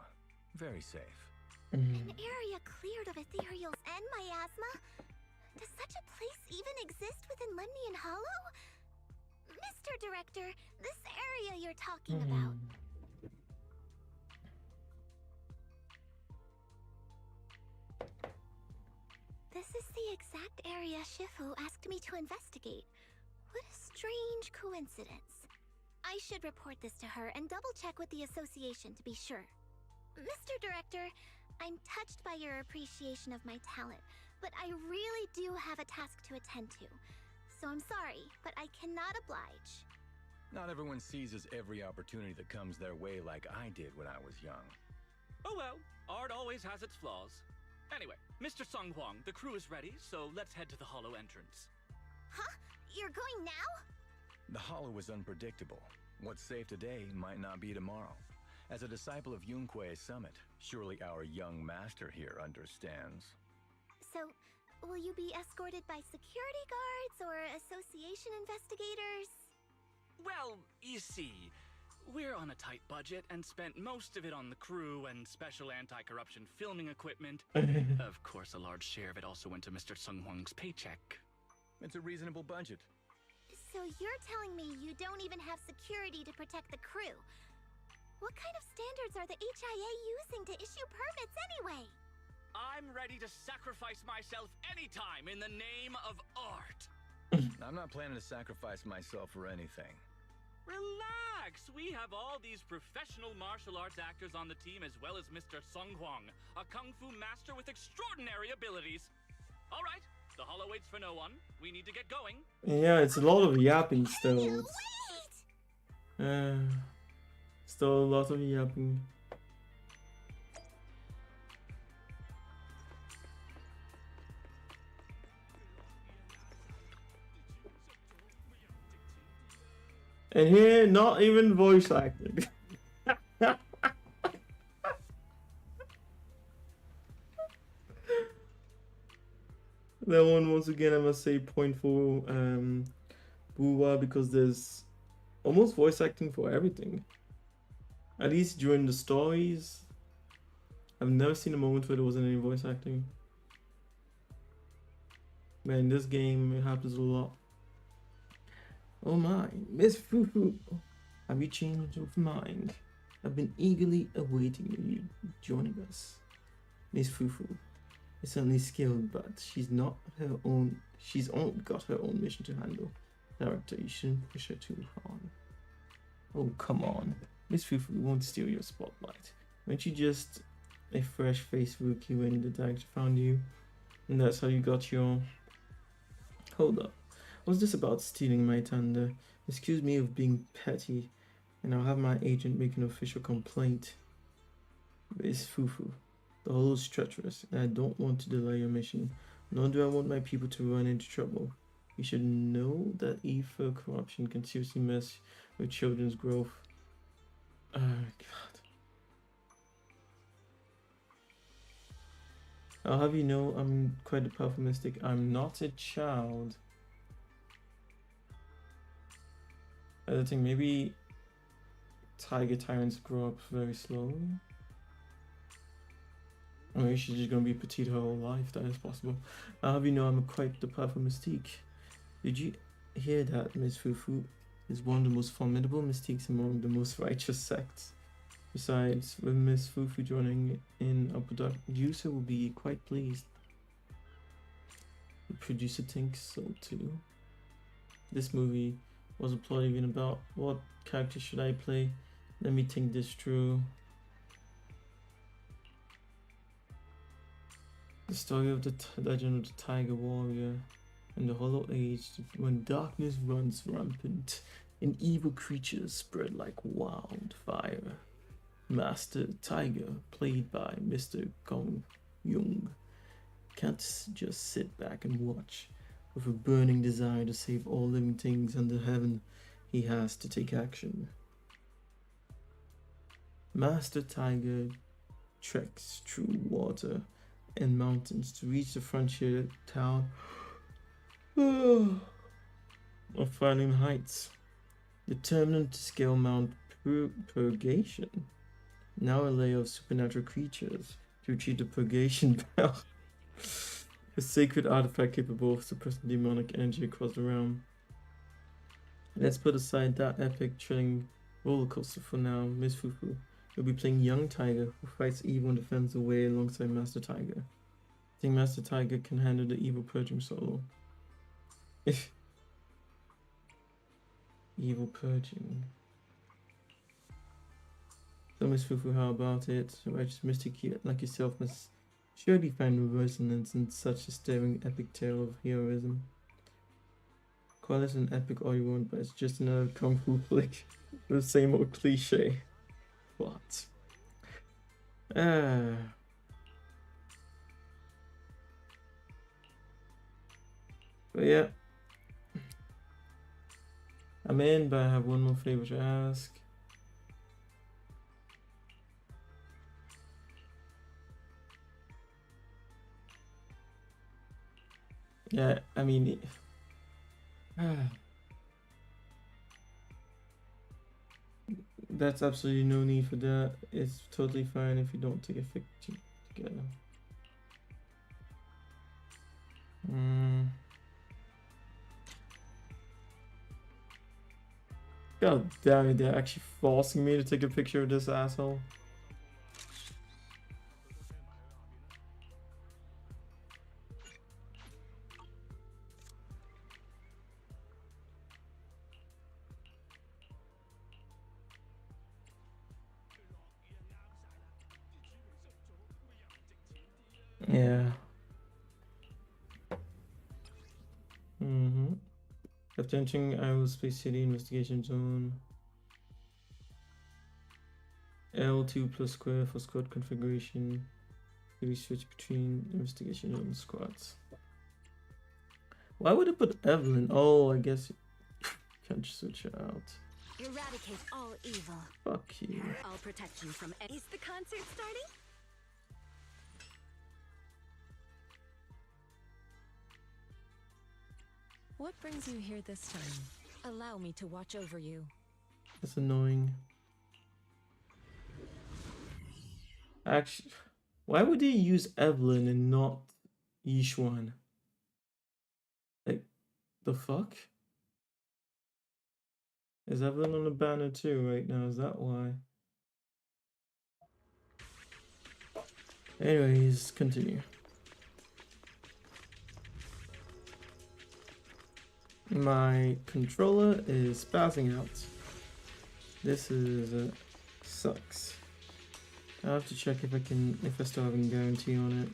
Very safe. An area cleared of ethereals and miasma? Does such a place even exist within Lemnian Hollow? Mr. Director, this area you're talking about. This is the exact area Shifu asked me to investigate. What a strange coincidence. I should report this to her and double-check with the association to be sure. Mr. Director, I'm touched by your appreciation of my talent, but I really do have a task to attend to. So I'm sorry, but I cannot oblige. Not everyone seizes every opportunity that comes their way like I did when I was young. Oh well, art always has its flaws. Anyway, Mr. Sung Hwang, the crew is ready, so let's head to the hollow entrance. Huh? You're going now? The hollow is unpredictable. What's safe today might not be tomorrow. As a disciple of Yunque's summit, surely our young master here understands. So, will you be escorted by security guards or association investigators? Well, you see, we're on a tight budget and spent most of it on the crew and special anti-corruption filming equipment. Of course, a large share of it also went to Mr. Sung Hwang's paycheck. It's a reasonable budget. So you're telling me you don't even have security to protect the crew? What kind of standards are the HIA using to issue permits anyway? I'm ready to sacrifice myself anytime in the name of art. I'm not planning to sacrifice myself for anything. Relax! We have all these professional martial arts actors on the team, as well as Mr. Sung Hwang, a kung fu master with extraordinary abilities. All right, the hollow waits for no one. We need to get going. Yeah, it's a lot of yapping still. Wait! Still a lot of yapping. And here, not even voice acting. That one, once again, I must say, point for Buwa, because there's almost voice acting for everything. At least during the stories, I've never seen a moment where there wasn't any voice acting. Man, in this game, it happens a lot. Oh my, Miss Fufu, have you changed your mind? I've been eagerly awaiting you joining us. Miss Fufu is certainly skilled, but she's not her own. She's got her own mission to handle. Director, you shouldn't push her too hard. Oh, come on. Miss Fufu won't steal your spotlight. Weren't you just a fresh-faced rookie when the director found you? And that's how you got your... Hold up. What's this about stealing my thunder? Excuse me of being petty, and I'll have my agent make an official complaint. Miss Fufu, the hollow is treacherous, and I don't want to delay your mission, nor do I want my people to run into trouble. You should know that evil corruption can seriously mess with children's growth. Oh God. I'll have you know I'm quite a powerful mystic. I'm not a child. I think maybe tiger tyrants grow up very slowly. Or maybe she's just gonna be petite her whole life. That is possible. I'll have you know I'm quite the powerful mystique. Did you hear that, Miss Fufu is one of the most formidable mystiques among the most righteous sects? Besides, with Miss Fufu joining in, our producer will be quite pleased. The producer thinks so too. This movie was a plot even about what character should I play? Let me think this through. The story of the legend of the Tiger Warrior in the Hollow Age, when darkness runs rampant and evil creatures spread like wildfire. Master Tiger, played by Mr. Gong Yung, can't just sit back and watch. With a burning desire to save all living things under heaven, he has to take action. Master Tiger treks through water and mountains to reach the frontier town of Falling Heights, determined to scale Mount Purgation, now a layer of supernatural creatures, to retrieve the Purgation Bell, a sacred artifact capable of suppressing demonic energy across the realm. Let's put aside that epic, thrilling roller coaster for now. Miss Fufu, you'll be playing young Tiger, who fights evil and defends the way alongside Master Tiger. I think Master Tiger can handle the evil purging solo. Evil purging. So Miss Fufu, how about it? A righteous mystic like yourself must surely find resonance in such a stirring epic tale of heroism. Call it an epic all you want, but it's just another kung fu flick. The same old cliche. What? Uh, but yeah. I'm in, but I have one more favor to ask. Yeah, I mean, that's absolutely no need for that. It's totally fine if you don't take a picture together. God damn it, they're actually forcing me to take a picture of this asshole. Yeah. After entering Aerospace City Investigation Zone. L2 plus square for squad configuration. We switch between investigation zone squads. Why would it put Evelyn? Oh, I guess you can't switch her out. Eradicate all evil. Fuck you. I'll protect you from. Is the concert starting? What brings you here this time? Allow me to watch over you. That's annoying. Actually, why would they use Evelyn and not Yishuan? Like, the fuck? Is Evelyn on the banner too right now? Is that why? Anyways, continue. My controller is passing out. This is sucks. I have to check if I still have a guarantee on it.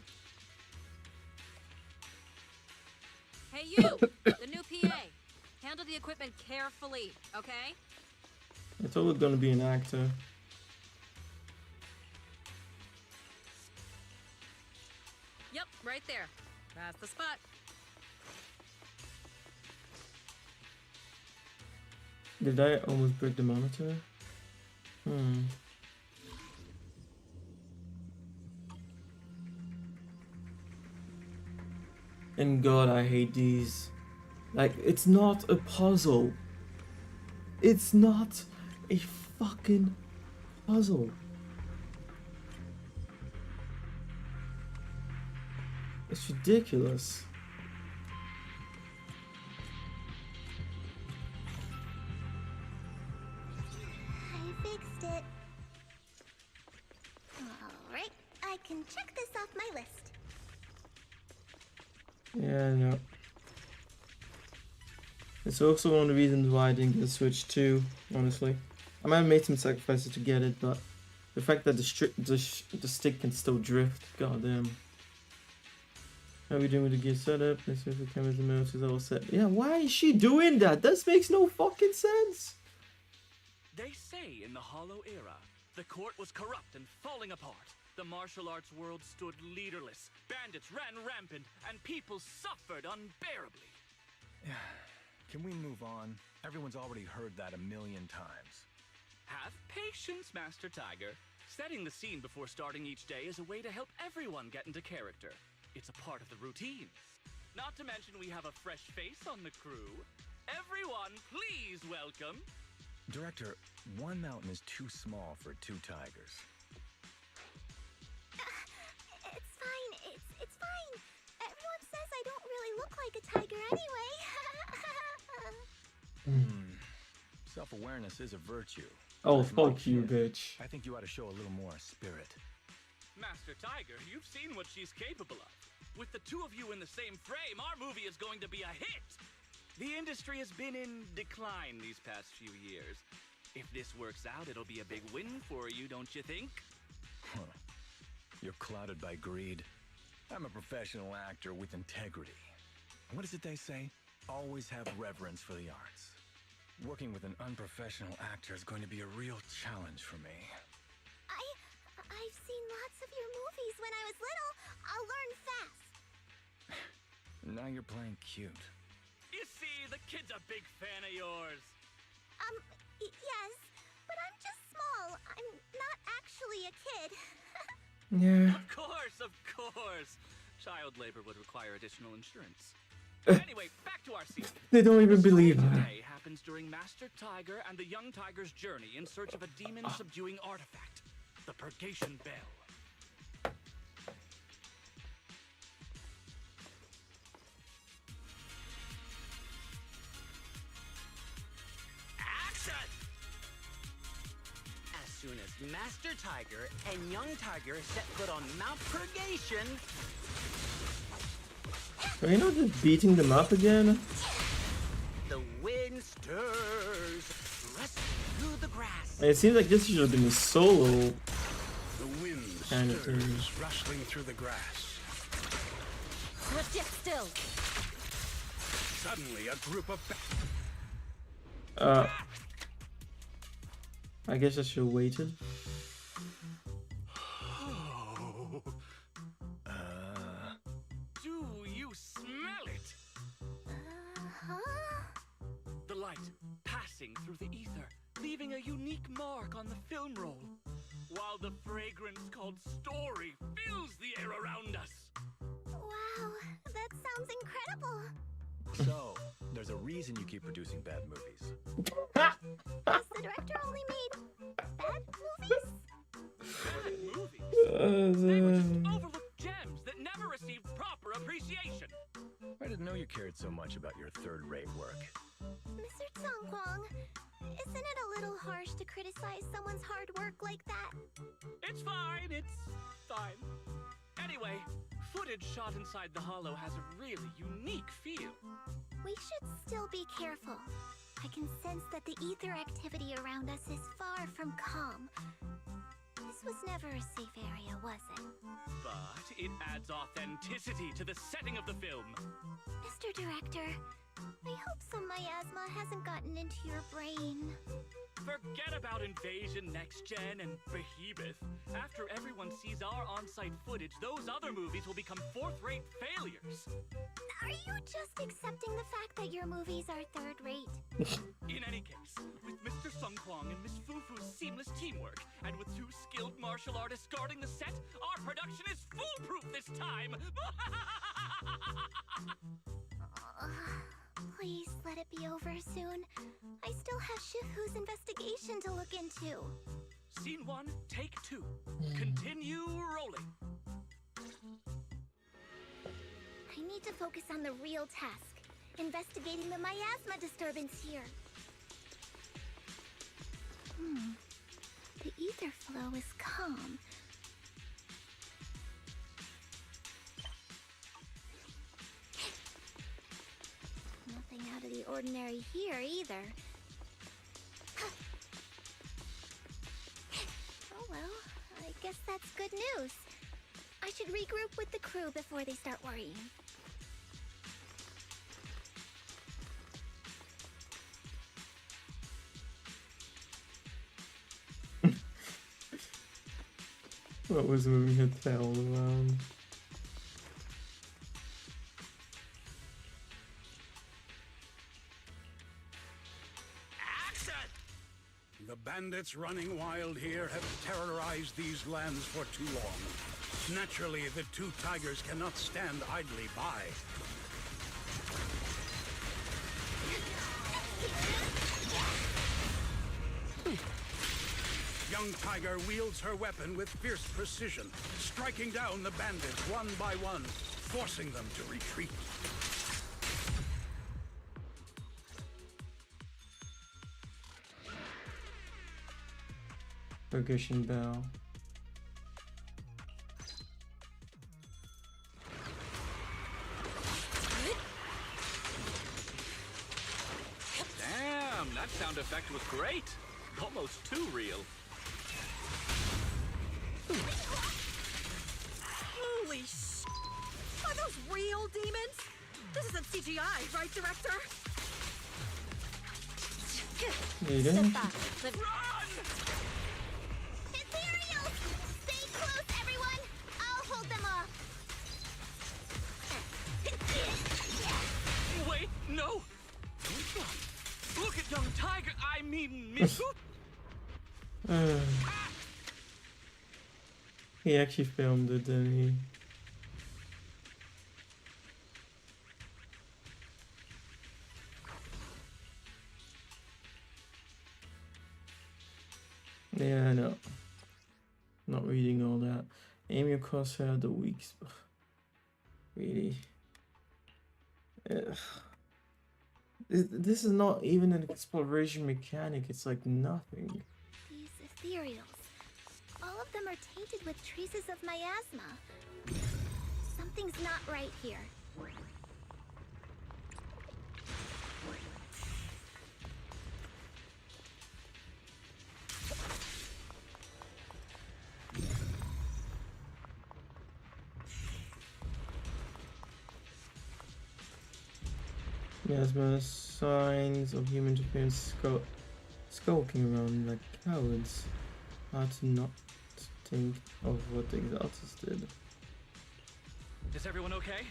Hey you, the new PA. Handle the equipment carefully, okay? I thought it was gonna be an actor. Yep, right there. That's the spot. Did I almost break the monitor? And God, I hate these. Like, it's not a puzzle. It's not a fucking puzzle. It's ridiculous. I fixed it. Alright, I can check this off my list. Yeah, I know. It's also one of the reasons why I didn't get a Switch 2, honestly. I might have made some sacrifices to get it, but the fact that the stick can still drift, goddamn. How are we doing with the gear setup? Let's see if the cameras and mouse is all set. Yeah, why is she doing that? This makes no fucking sense. They say in the Hollow Era, the court was corrupt and falling apart. The martial arts world stood leaderless. Bandits ran rampant, and people suffered unbearably. Can we move on? Everyone's already heard that a million times. Have patience, Master Tiger. Setting the scene before starting each day is a way to help everyone get into character. It's a part of the routine. Not to mention we have a fresh face on the crew. Everyone, please welcome... Director, one mountain is too small for two tigers. It's fine, it's fine. Everyone says I don't really look like a tiger anyway. Self-awareness is a virtue. Oh, As my fuck you, kid, bitch. I think you ought to show a little more spirit. Master Tiger, you've seen what she's capable of. With the two of you in the same frame, our movie is going to be a hit! The industry has been in decline these past few years. If this works out, it'll be a big win for you, don't you think? You're clouded by greed. I'm a professional actor with integrity. What is it they say? Always have reverence for the arts. Working with an unprofessional actor is going to be a real challenge for me. I I've seen lots of your movies when I was little. I'll learn fast. Now you're playing cute. You see, the kid's a big fan of yours. Yes, but I'm just small. I'm not actually a kid. Yeah. Of course. Child labor would require additional insurance. Anyway, back to our scene. They don't even The story believe her. today happens during Master Tiger and the young tiger's journey in search of a demon-subduing artifact, the Purgation Bell. Action! As soon as Master Tiger and Young Tiger set foot on Mount Purgation, Are you not just beating them up again? the wind stirs, rustling through the grass. It seems like this should have been a solo. The wind Kind of stirs, thing. rustling through the grass. Let's get still. Suddenly, a group of I guess I should have waited. Do you smell it? Huh? The light passing through the ether, leaving a unique mark on the film roll, while the fragrance called story fills the air around us. Wow, that sounds incredible. So, there's a reason you keep producing bad movies. Has the director only made bad movies? Movies? They were just overlooked gems that never received proper appreciation. I didn't know you cared so much about your third-rate work. Mr. Tsongkwang, isn't it a little harsh to criticize someone's hard work like that? It's fine. Anyway, footage shot inside the hollow has a really unique feel. We should still be careful. I can sense that the ether activity around us is far from calm. This was never a safe area, was it? But it adds authenticity to the setting of the film. Mr. Director, I hope some miasma hasn't gotten into your brain. Forget about Invasion Next Gen and Behemoth. After everyone sees our on-site footage, those other movies will become fourth-rate failures. Are you just accepting the fact that your movies are third-rate? In any case, with Mr. Sung Kwang and Miss Fufu's seamless teamwork, and with 2 skilled martial artists guarding the set, our production is foolproof this time! Please let it be over soon. I still have Shifu's investigation to look into. Scene 1, take 2. Continue rolling. I need to focus on the real task, investigating the miasma disturbance here. The ether flow is calm. Nothing out of the ordinary here either. Oh well, I guess that's good news. I should regroup with the crew before they start worrying. What was moving her tail around? action! The bandits running wild here have terrorized these lands for too long. Naturally, the 2 tigers cannot stand idly by. Young Tiger wields her weapon with fierce precision, striking down the bandits one by one, forcing them to retreat. Purgation Bell. Damn, that sound effect was great. Almost too real. Holy sh! Are those real demons? This isn't CGI, right, director? There you go. Step back. Ethereal! Stay close, everyone! I'll hold them off! Wait, no! Look at young Tiger, I mean, Miss He actually filmed it, didn't he? Yeah, I know. Not reading all that. Aim your crosshair at the weeks. Really? Ugh. This is not even an exploration mechanic. It's like nothing. These ethereals. All of them are tainted with traces of miasma. Something's not right here. Miasma, signs of human interference skulking around like cowards. Hard to not think of what the Exaltus did. Is everyone okay?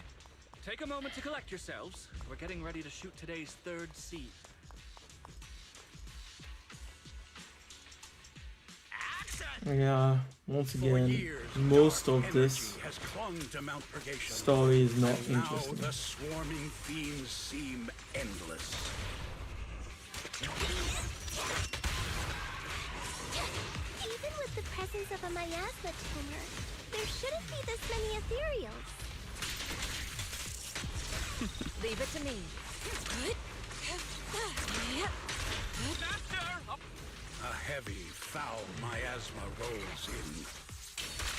Take a moment to collect yourselves. We're getting ready to shoot today's third scene. Yeah, once again, most of this story is not interesting. Now the swarming fiends seem endless. Even with the presence of a miasma tumor, there shouldn't be this many ethereals. Leave it to me. A heavy, foul miasma rolls in.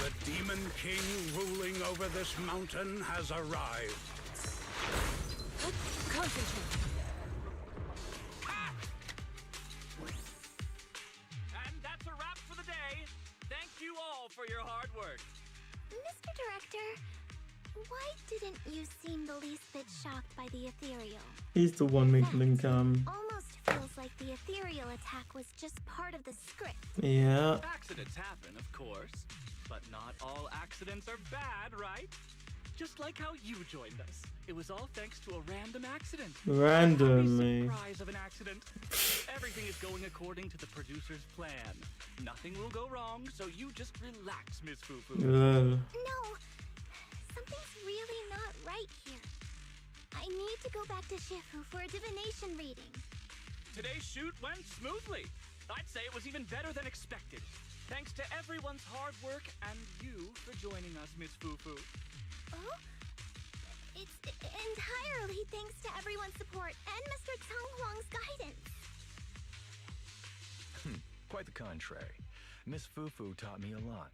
The Demon King ruling over this mountain has arrived. Concentrate. And that's a wrap for the day. Thank you all for your hard work. Mr. Director, why didn't you seem the least bit shocked by the ethereal? He's the one making them come. Almost feels like the ethereal attack was just part of the script. Yeah. Accidents happen, of course. But not all accidents are bad, right? Just like how you joined us. It was all thanks to a random accident. Randomly. Surprise of an accident. Everything is going according to the producer's plan. Nothing will go wrong, so you just relax, Miss Fufu. No, something's really not right here. I need to go back to Shifu for a divination reading. Today's shoot went smoothly. I'd say it was even better than expected. Thanks to everyone's hard work and you for joining us, Miss Fufu. Oh? It's entirely thanks to everyone's support and Mr. Tang Huang's guidance. Quite the contrary. Miss Fufu taught me a lot.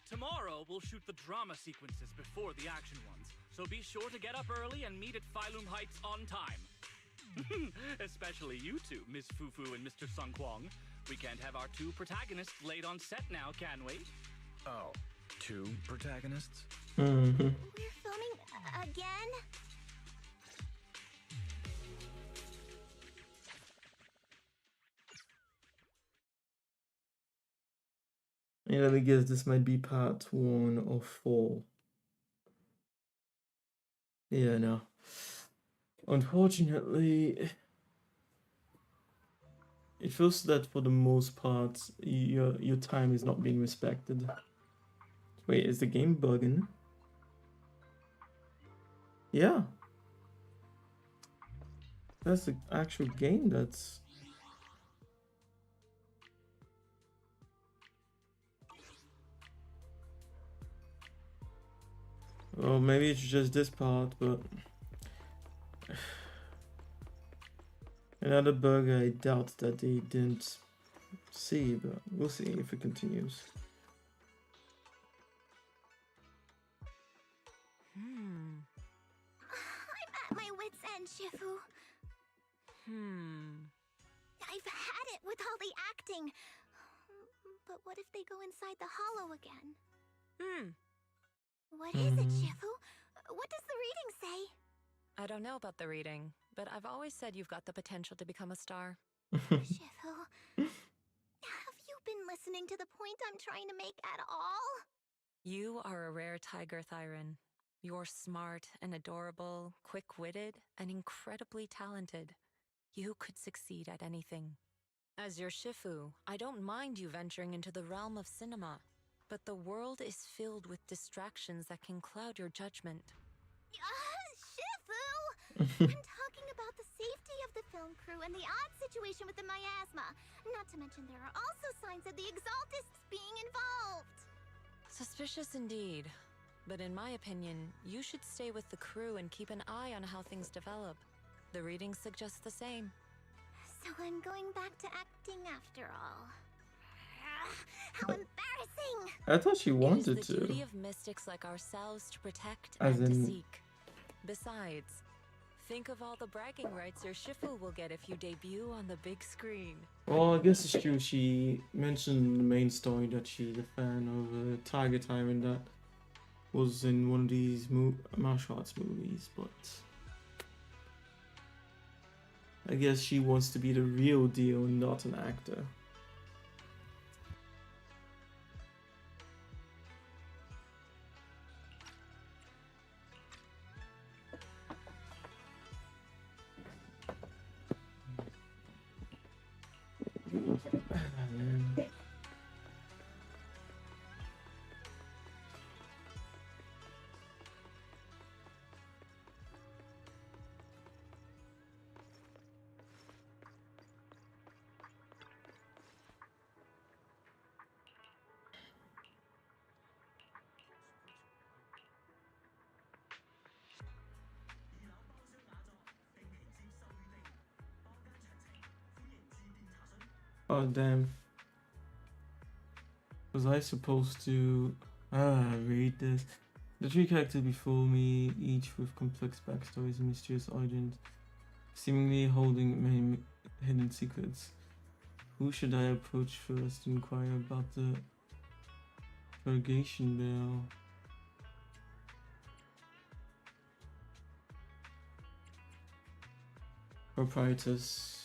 Tomorrow, we'll shoot the drama sequences before the action ones, so be sure to get up early and meet at Phylum Heights on time. Especially you two, Miss Fufu and Mr. Sung Kwong. We can't have our two protagonists late on set now, can we? Oh, two protagonists? Mm-hmm. We're filming again? Yeah, let me guess, this might be part 1 of 4. Yeah, no. Unfortunately, it feels that for the most part, your time is not being respected. Wait, is the game bugging? Yeah. That's the actual game that's... Well, maybe it's just this part, but... Another bug I doubt that they didn't see, but we'll see if it continues. I'm at my wit's end, Shifu. I've had it with all the acting. But what if they go inside the hollow again? What is it, Shifu? What does the reading say? I don't know about the reading, but I've always said you've got the potential to become a star. Shifu, have you been listening to the point I'm trying to make at all? You are a rare tiger, Thyron. You're smart and adorable, quick-witted, and incredibly talented. You could succeed at anything. As your Shifu, I don't mind you venturing into the realm of cinema, but the world is filled with distractions that can cloud your judgment. Shifu! I'm talking about the safety of the film crew and the odd situation with the miasma. Not to mention there are also signs of the Exaltists being involved. Suspicious indeed. But in my opinion, you should stay with the crew and keep an eye on how things develop. The readings suggest the same. So I'm going back to acting after all. How embarrassing! I thought she wanted It is the to. duty of mystics like ourselves to protect As and to in- seek. Besides, think of all the bragging rights your Shifu will get if you debut on the big screen. Well, I guess it's true. She mentioned in the main story that she's a fan of Tiger Tyrant that was in one of these martial arts movies, but I guess she wants to be the real deal, not an actor. Oh damn. Was I supposed to read this? The three characters before me, each with complex backstories and mysterious origins, seemingly holding many hidden secrets. Who should I approach first to inquire about the purgation bell? Proprietors.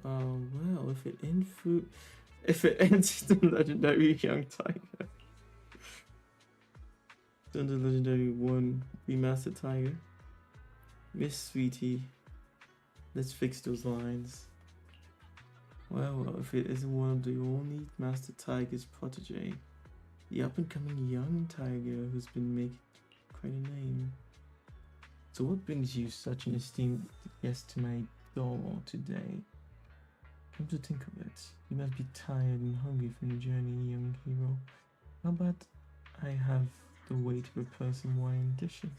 Well, if it ends the legendary young tiger, then the legendary one remastered tiger. Miss Sweetie, let's fix those lines. Well, if it isn't one of the only Master Tiger's protege, the up-and-coming young tiger who's been making quite a name. So what brings you such an esteemed guest to my door today? Come to think of it, you must be tired and hungry from the journey, young hero. How about I have the way to prepare some wine dishes?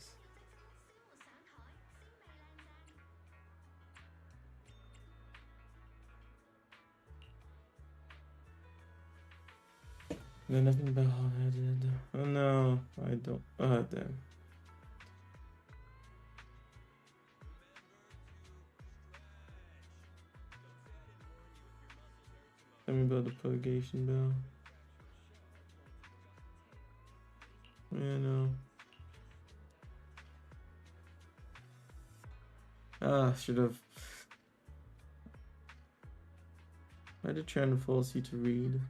I got nothing but hard-headed. Oh no, I don't. Oh damn. Tell me about the purgation bell. Yeah, no. Should have. I did try to force you to read.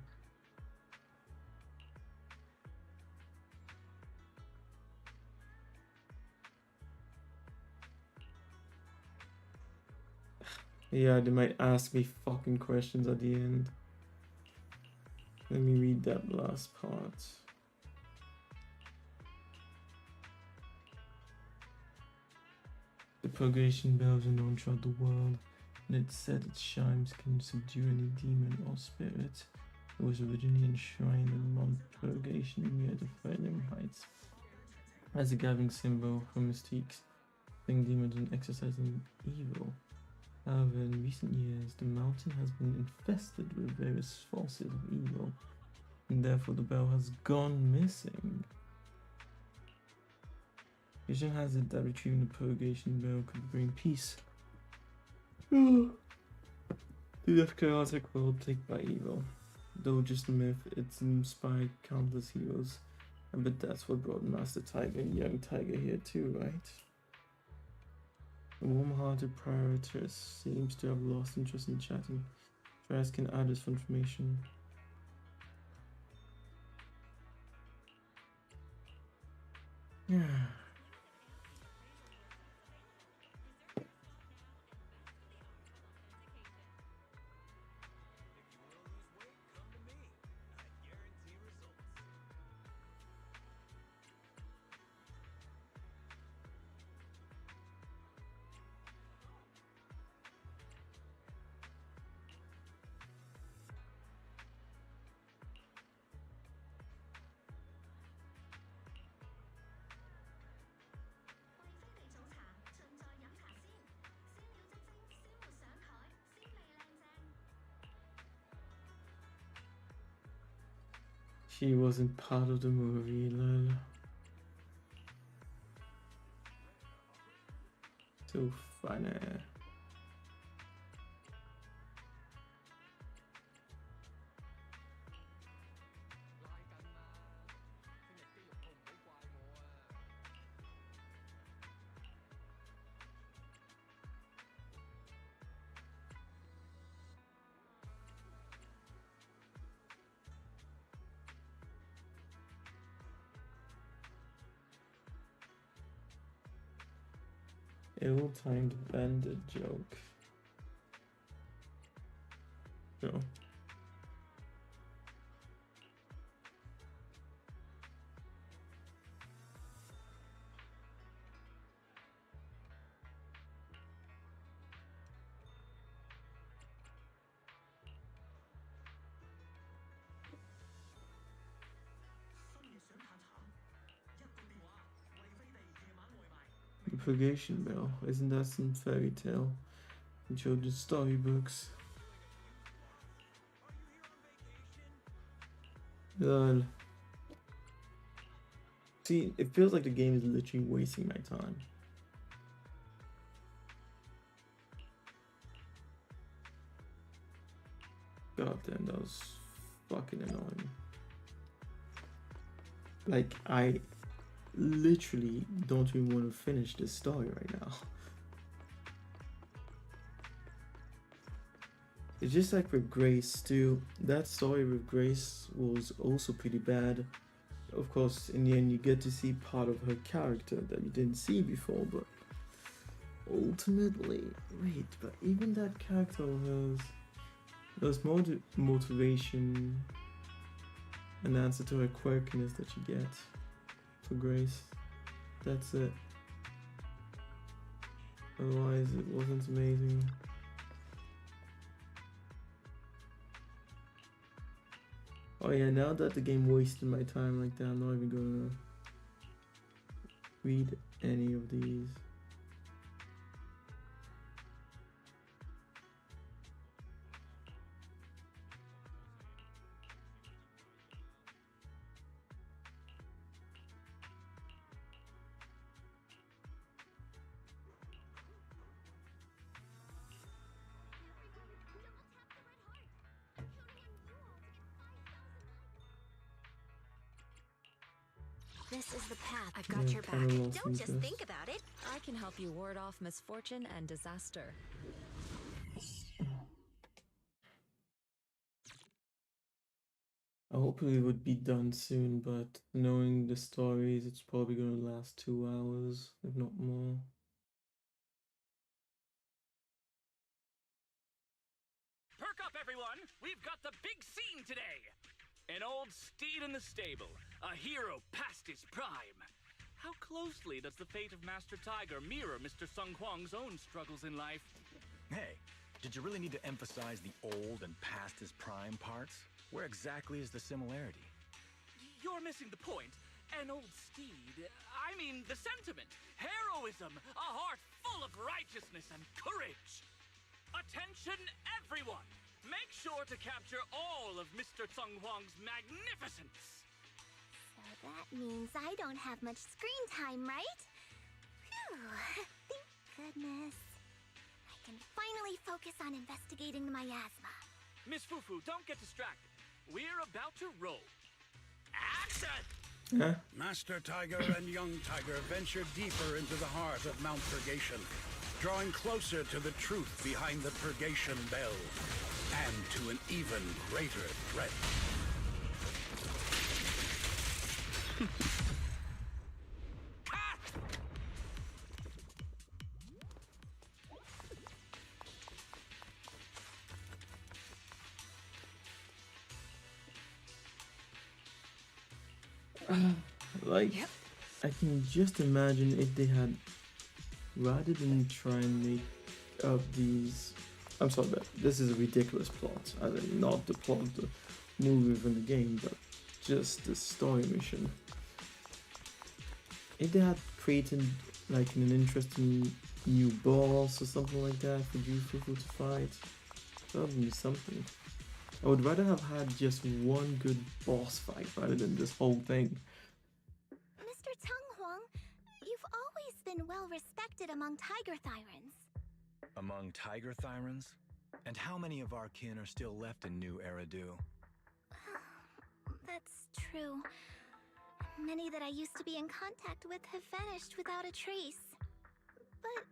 Yeah, they might ask me fucking questions at the end. Let me read that last part. The purgation bells are known throughout the world, and it's said its chimes can subdue any demon or spirit. It was originally enshrined in Mount Purgation near the Fairlem Heights as a gathering symbol for mystiques, thing demons and exorcising evil. However, in recent years, the mountain has been infested with various forces of evil, and therefore the bell has gone missing. Vision has it that retrieving the purgation bell could bring peace to this chaotic world plagued by evil. Though just a myth, it's inspired countless heroes. I bet that's what brought Master Tiger and Young Tiger here too, right? The warm-hearted proprietress seems to have lost interest in chatting Trash can add this information. Yeah. She wasn't part of the movie, lol. So funny. Ill-timed bandit joke. No. The Purgation Bell. Isn't that some fairy tale in children's storybooks? Lol. See, it feels like the game is literally wasting my time. God damn, that was fucking annoying. Like, I literally don't even want to finish this story right now. It's just like with Grace too. That story with Grace was also pretty bad. Of course, in the end, you get to see part of her character that you didn't see before, but ultimately, wait, but even that character has more motivation, an answer to her quirkiness that you get for Grace. That's it. Otherwise, it wasn't amazing. Oh yeah, now that the game wasted my time like that, I'm not even gonna read any of these. This is the path. I've got your back. Don't just think about it. I can help you ward off misfortune and disaster. I hope it would be done soon, but knowing the stories, it's probably gonna last 2 hours, if not more. Perk up, everyone! We've got the big scene today! An old steed in the stable, a hero past his prime. How closely does the fate of Master Tiger mirror Mr. Sung Huang's own struggles in life? Hey, did you really need to emphasize the old and past his prime parts? Where exactly is the similarity? You're missing the point. An old steed, I mean the sentiment, heroism, a heart full of righteousness and courage. Attention, everyone! Make sure to capture all of Mr. Sung Huang's magnificence! So that means I don't have much screen time, right? Phew, thank goodness. I can finally focus on investigating the miasma. Miss Fufu, don't get distracted. We're about to roll. Action! Yeah. Master Tiger and young Tiger venture deeper into the heart of Mount Purgation, drawing closer to the truth behind the Purgation Bell. and to an even greater threat. Like, I can just imagine if they had, rather than try and make up these, I'm sorry, but this is a ridiculous plot. I mean, not the plot of the movie from the game, but just the story mission. If they had created like an interesting new boss or something like that for Yufufu to fight, that would be something. I would rather have had just one good boss fight rather than this whole thing. Mr. Tenghuang, you've always been well respected among Tiger Thyrans. Among Tiger Thyrans? And how many of our kin are still left in New Eridu? That's true. Many that I used to be in contact with have vanished without a trace. But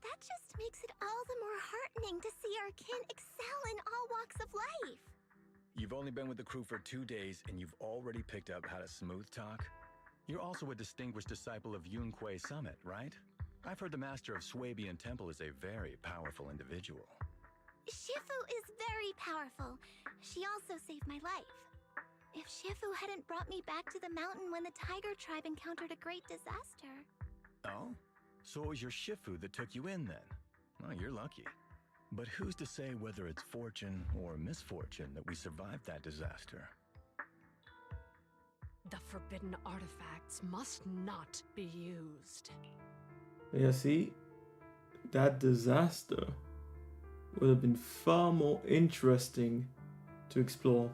that just makes it all the more heartening to see our kin excel in all walks of life. You've only been with the crew for 2 days and you've already picked up how to smooth talk? You're also a distinguished disciple of Yunquei Summit, right? I've heard the master of Swabian Temple is a very powerful individual. Shifu is very powerful. She also saved my life. If Shifu hadn't brought me back to the mountain when the Tiger tribe encountered a great disaster... Oh? So it was your Shifu that took you in then? Well, you're lucky. But who's to say whether it's fortune or misfortune that we survived that disaster? The forbidden artifacts must not be used. Yeah, see? That disaster would have been far more interesting to explore.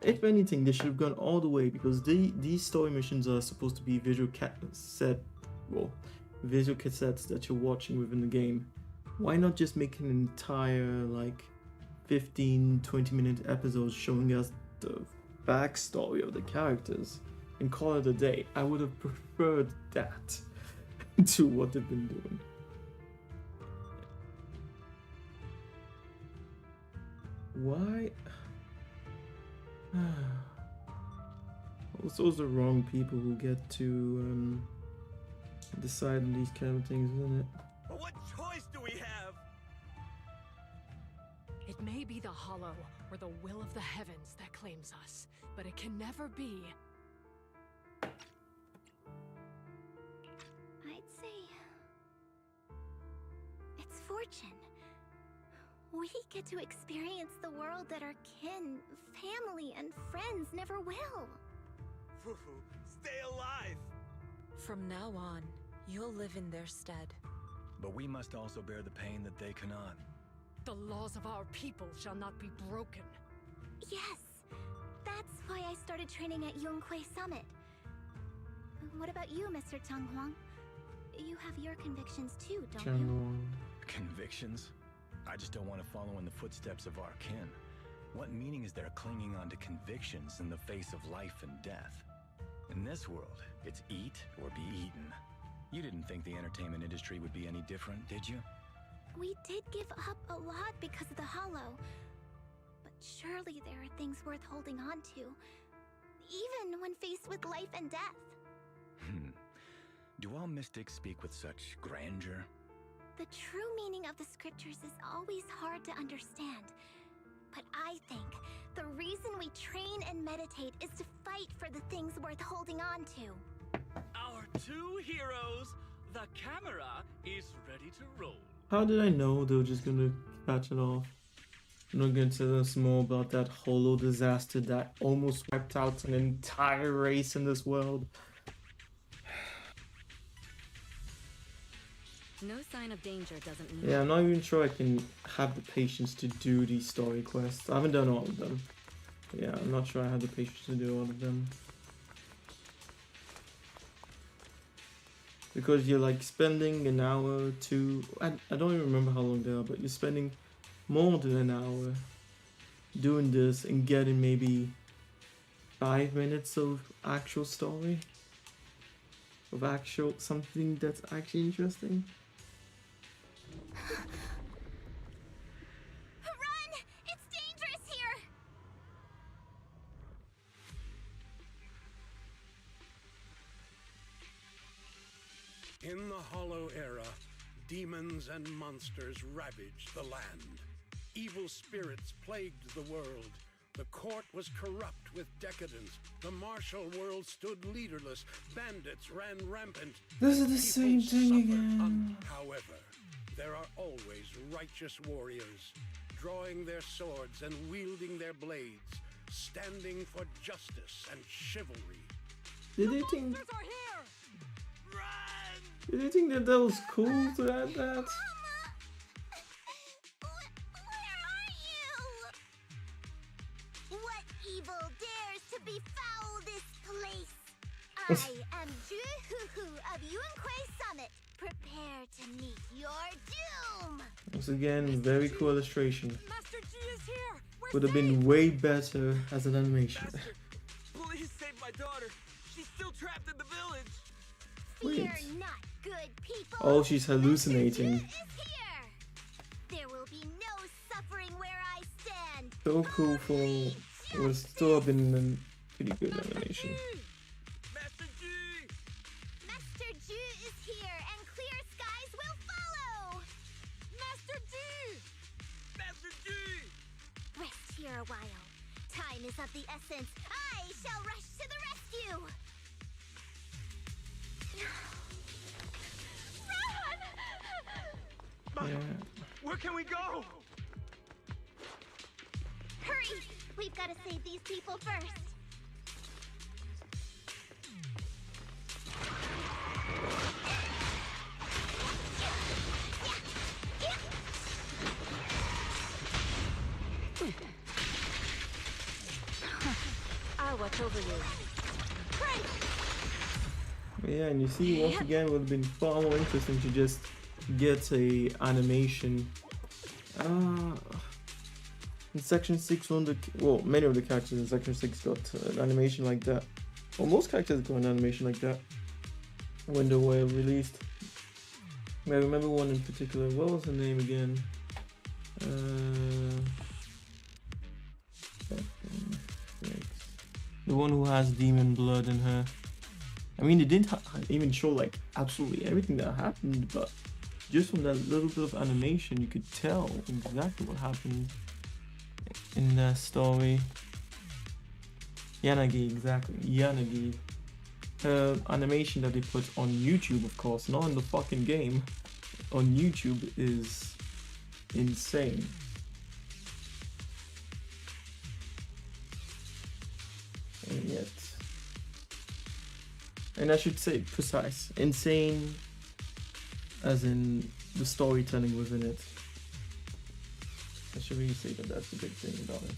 If anything, they should have gone all the way, because these story missions are supposed to be visual cassettes that you're watching within the game. Why not just make an entire like 15-20 minute episodes showing us the backstory of the characters and call it a day? I would have preferred that to what they've been doing. Why? Also, the wrong people who get to decide on these kind of things, isn't it? But what choice do we have? It may be the Hollow or the will of the heavens that claims us, but it can never be. I'd say... it's fortune. We get to experience the world that our kin, family, and friends never will. Fufu, stay alive! From now on, you'll live in their stead. But we must also bear the pain that they cannot. The laws of our people shall not be broken. Yes, that's why I started training at Yunquei Summit. What about you, Mr. Tenghuang? You have your convictions too, don't you? Convictions? I just don't want to follow in the footsteps of our kin. What meaning is there clinging on to convictions in the face of life and death? In this world, it's eat or be eaten. You didn't think the entertainment industry would be any different, did you? We did give up a lot because of the Hollow. But surely there are things worth holding on to, even when faced with life and death. Do all mystics speak with such grandeur? The true meaning of the scriptures is always hard to understand. But I think the reason we train and meditate is to fight for the things worth holding on to. Our two heroes, the camera is ready to roll. How did I know they were just gonna catch it off? I'm not gonna tell us more about that Hollow disaster that almost wiped out an entire race in this world. No sign of danger doesn't mean... Yeah, I'm not even sure I can have the patience to do these story quests. I haven't done all of them. But yeah, I'm not sure I have the patience to do all of them. Because you're like spending an hour or two, I don't even remember how long they are, but you're spending more than an hour doing this and getting maybe 5 minutes of actual story. Of actual, something that's actually interesting. Run! It's Hollow era, demons and monsters ravaged the land. Evil spirits plagued the world. The court was corrupt with decadence. The martial world stood leaderless. Bandits ran rampant. This is the People same thing suffered again. However, there are always righteous warriors, drawing their swords and wielding their blades, standing for justice and chivalry. Did they think? Monsters are here! Did they think that was cool to add that? Where are you? What evil dares to befoul this place? I am Ju of Yuanquai Summit. Prepare to meet your doom. Once again, very cool illustration. Master G is here! We're Would have been way better as an animation. Master, please save my daughter. She's still trapped in the village. Fear Wait. not, good people. Oh, she's hallucinating. Is here. There will be no suffering where I stand. So cool for would still have been a pretty good animation. Master G! Master Ju is here, and clear skies will follow. Master G! Master G! Rest here a while. Time is of the essence. I shall rush to the rescue. Run! Yeah. Where can we go? Hurry! We've got to save these people first. I'll watch over you. Yeah, and you see, once again, it would have been far more interesting to just get a animation. In Section 6, many of the characters in Section 6 got an animation like that. Well, most characters got an animation like that when they were released. I remember one in particular. What was her name again? The one who has demon blood in her. I mean, they didn't even show like absolutely everything that happened, but just from that little bit of animation, you could tell exactly what happened in that story. Yanagi, exactly. Yanagi. Her animation that they put on YouTube, of course, not in the fucking game, on YouTube is insane. And yet, and I should say precise, insane, as in the storytelling within it. I should really say that that's the big thing about it.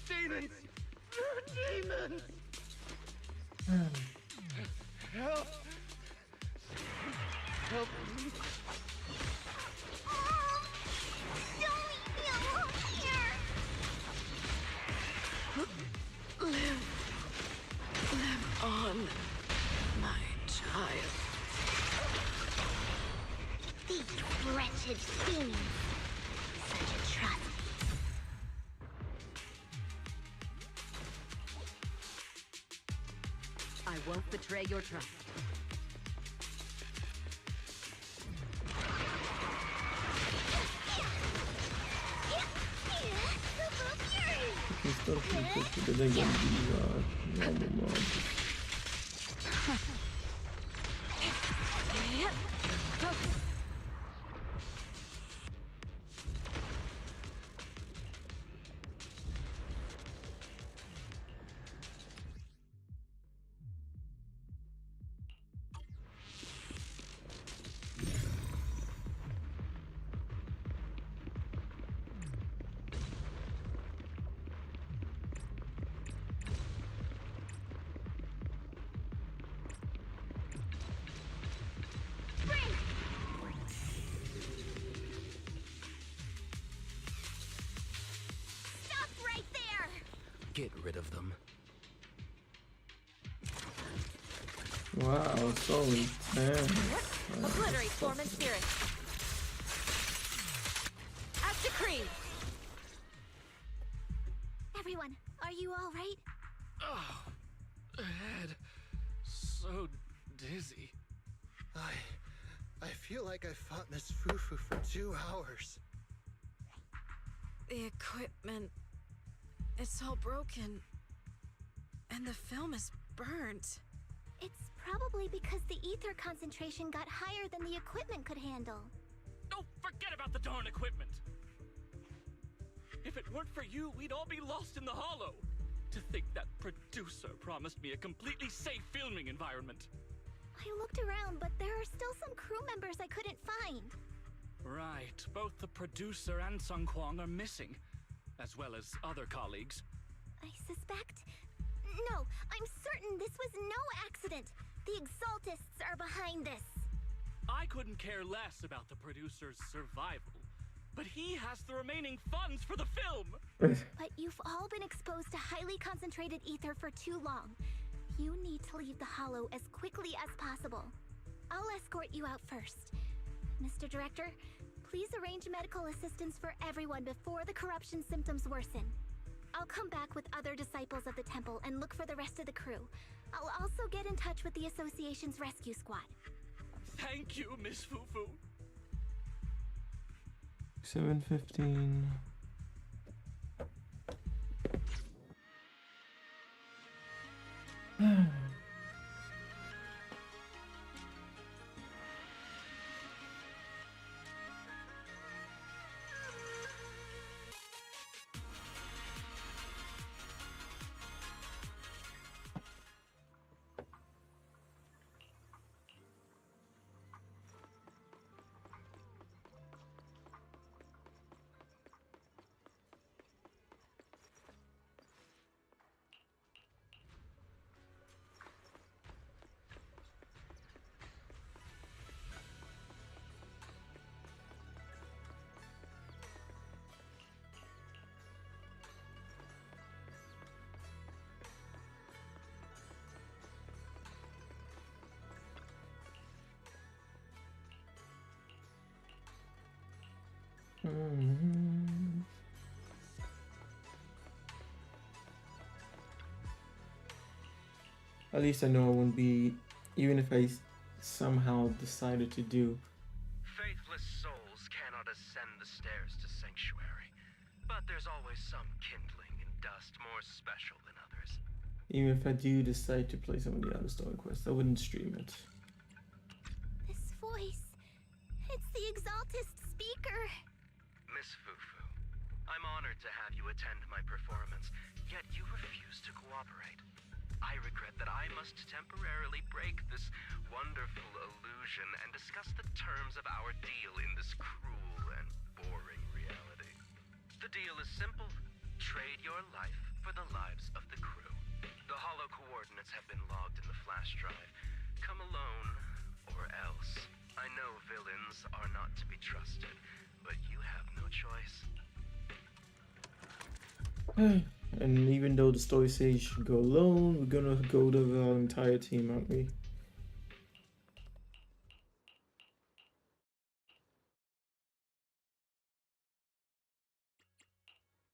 Demons! Demons! Help! Help me! Don't leave me alone here. Live on, my child. These wretched fiends. Such atrocities. I won't betray your trust. You still think that they're gonna be normal mobs. Stop right there. Get rid of them. Wow, so intense. Obliterate form and spirit. As decreed. Everyone, are you all right? Oh, is he? I feel like I fought Miss Fufu for 2 hours. The equipment... it's all broken. And the film is burnt. It's probably because the ether concentration got higher than the equipment could handle. Oh, forget about the darn equipment! If it weren't for you, we'd all be lost in the hollow. To think that producer promised me a completely safe filming environment. I looked around, but there are still some crew members I couldn't find. Right, both the producer and Sung Kwang are missing, as well as other colleagues. I suspect... No, I'm certain this was no accident. The Exaltists are behind this. I couldn't care less about the producer's survival, but he has the remaining funds for the film! But you've all been exposed to highly concentrated ether for too long. You need to leave the hollow as quickly as possible. I'll escort you out first. Mr. Director, please arrange medical assistance for everyone before the corruption symptoms worsen. I'll come back with other disciples of the temple and look for the rest of the crew. I'll also get in touch with the association's rescue squad. Thank you, Miss Fufu. 7:15. At least I know I wouldn't be, even if I somehow decided to do. Faithless souls cannot ascend the stairs to sanctuary, but there's always some kindling in dust more special than others. Even if I do decide to play some of the other story quests, I wouldn't stream it. This voice... it's the Exaltist speaker. Miss Fufu, I'm honored to have you attend my performance, yet you refuse to cooperate. I regret that I must temporarily break this wonderful illusion and discuss the terms of our deal in this cruel and boring reality. The deal is simple. Trade your life for the lives of the crew. The hollow coordinates have been logged in the flash drive. Come alone, or else. I know villains are not to be trusted, but you have no choice. And even though the story says you should go alone, we're gonna go with our entire team, aren't we?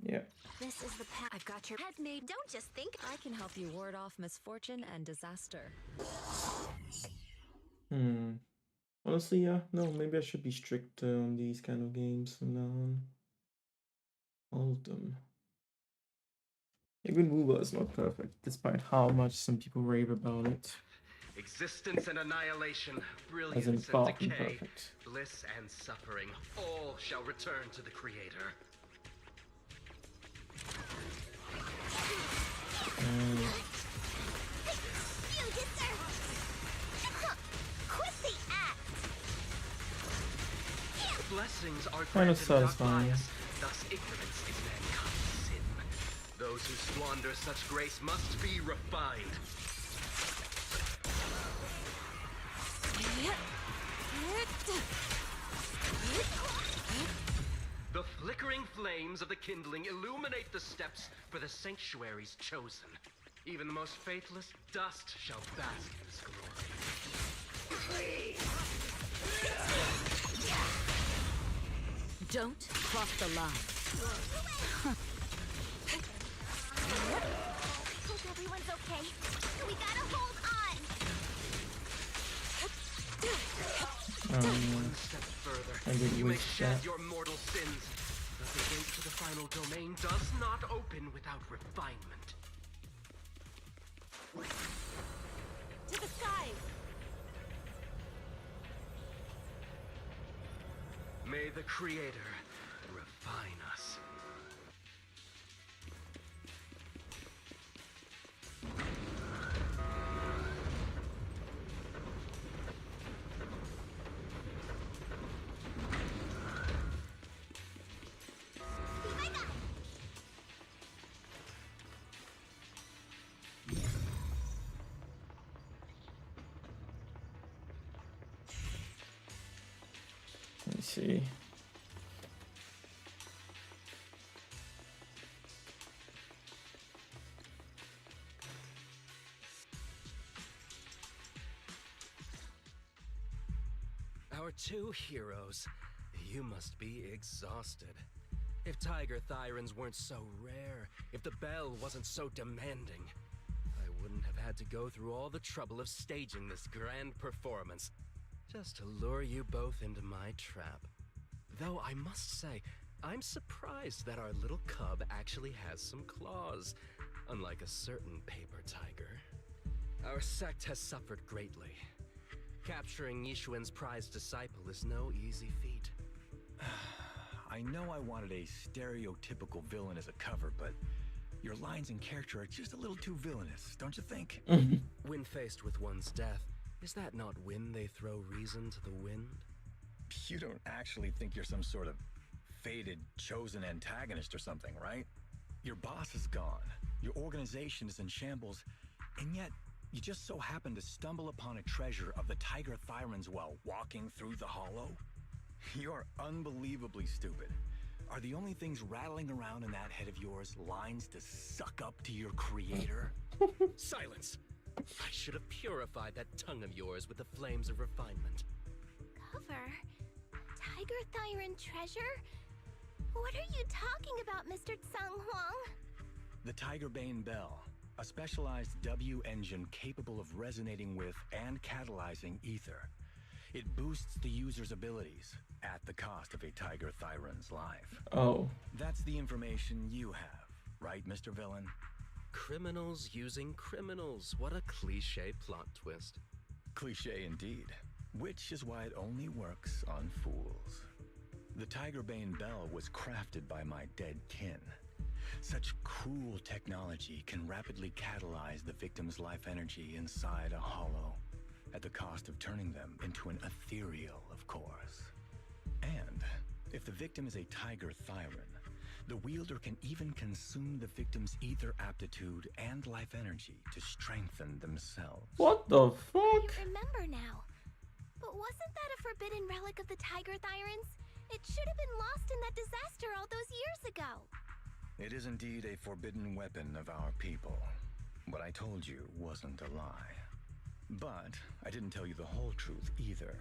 Yeah. This is the path. I've got your head made. Don't just think. I can help you ward off misfortune and disaster. Honestly, yeah. No, maybe I should be strict on these kind of games from now on. All of them. Even Wooba is not perfect, despite how much some people rave about it. Existence and annihilation, brilliance As in and far from decay, perfect. bliss and suffering, all shall return to the Creator. You deserve... Quit the act! Blessings are Kind of granted not by satisfying. us, thus ignorance is mankind's sin. Those who squander such grace must be refined. The flickering flames of the kindling illuminate the steps for the sanctuary's chosen. Even the most faithless dust shall bask in this glory. Don't cross the line. Hope everyone's okay. We gotta hold on. One step further, I did you may wish shed that. your mortal sins, but the gate to the final domain does not open without refinement. To the skies! May the Creator refine us. Be my guide! Let me see. Our two heroes. You must be exhausted. If Tiger Thyrans weren't so rare, if the bell wasn't so demanding, I wouldn't have had to go through all the trouble of staging this grand performance just to lure you both into my trap. Though I must say, I'm surprised that our little cub actually has some claws, unlike a certain paper tiger. Our sect has suffered greatly. Capturing Yishuan's prized disciple is no easy feat. I know I wanted a stereotypical villain as a cover, but your lines and character are just a little too villainous, don't you think? When faced with one's death, is that not when they throw reason to the wind? You don't actually think you're some sort of fated, chosen antagonist or something, right? Your boss is gone, your organization is in shambles, and yet you just so happen to stumble upon a treasure of the Tiger Thyrans while walking through the hollow? You're unbelievably stupid. Are the only things rattling around in that head of yours lines to suck up to your creator? Silence! I should have purified that tongue of yours with the flames of refinement. Cover? Tiger Thyran treasure? What are you talking about, Mr. Tsang Huang? The Tigerbane Bell, a specialized W engine capable of resonating with and catalyzing ether. It boosts the user's abilities at the cost of a Tiger Thyran's life. Oh. That's the information you have, right, Mr. Villain? Criminals using criminals. What a cliche plot twist. Cliche indeed, which is why it only works on fools. The Tigerbane Bell was crafted by my dead kin. Such cruel technology can rapidly catalyze the victim's life energy inside a hollow, at the cost of turning them into an ethereal, of course. And if the victim is a Tiger Thyran, the wielder can even consume the victim's ether aptitude and life energy to strengthen themselves. What the fuck? I remember now. But wasn't that a forbidden relic of the Tiger Thyrans? It should have been lost in that disaster all those years ago. It is indeed a forbidden weapon of our people. What I told you wasn't a lie. But I didn't tell you the whole truth either.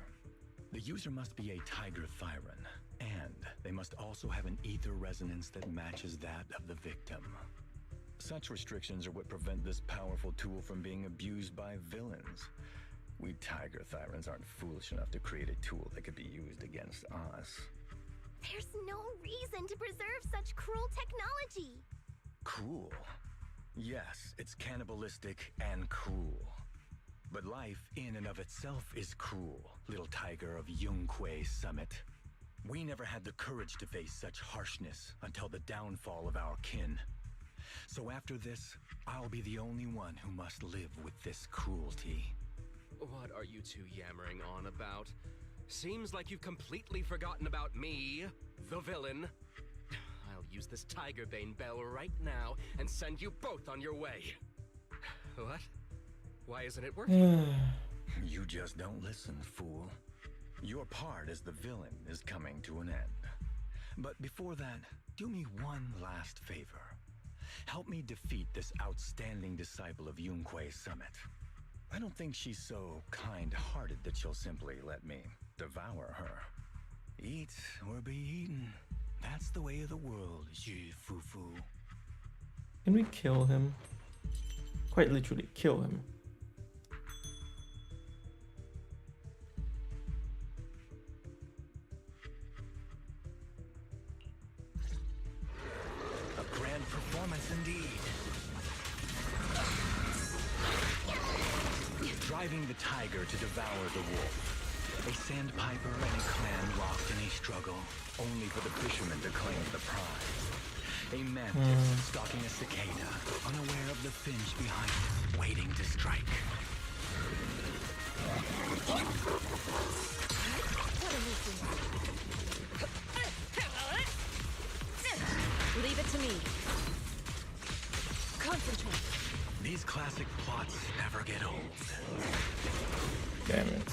The user must be a Tiger Thyran, and they must also have an ether resonance that matches that of the victim. Such restrictions are what prevent this powerful tool from being abused by villains. We Tiger Thyrans aren't foolish enough to create a tool that could be used against us. There's no reason to preserve such cruel technology. Cruel? Yes, it's cannibalistic and cruel. But life in and of itself is cruel, little tiger of Yunque Summit. We never had the courage to face such harshness until the downfall of our kin. So after this, I'll be the only one who must live with this cruelty. What are you two yammering on about? Seems like you've completely forgotten about me, the villain. I'll use this Tigerbane Bell right now and send you both on your way. What? Why isn't it working? You just don't listen, fool. Your part as the villain is coming to an end. But before that, do me one last favor. Help me defeat this outstanding disciple of Yunque Summit. I don't think she's so kind-hearted that she'll simply let me devour her. Eat or be eaten. That's the way of the world, Zhu Fufu. Can we kill him? Quite literally, kill him. driving the tiger to devour the wolf. A sandpiper and a clan locked in a struggle, only for the fishermen to claim the prize. A mantis stalking a cicada, unaware of the finch behind it, waiting to strike. Leave it to me. Concentrate. These classic plots never get old. Damn it.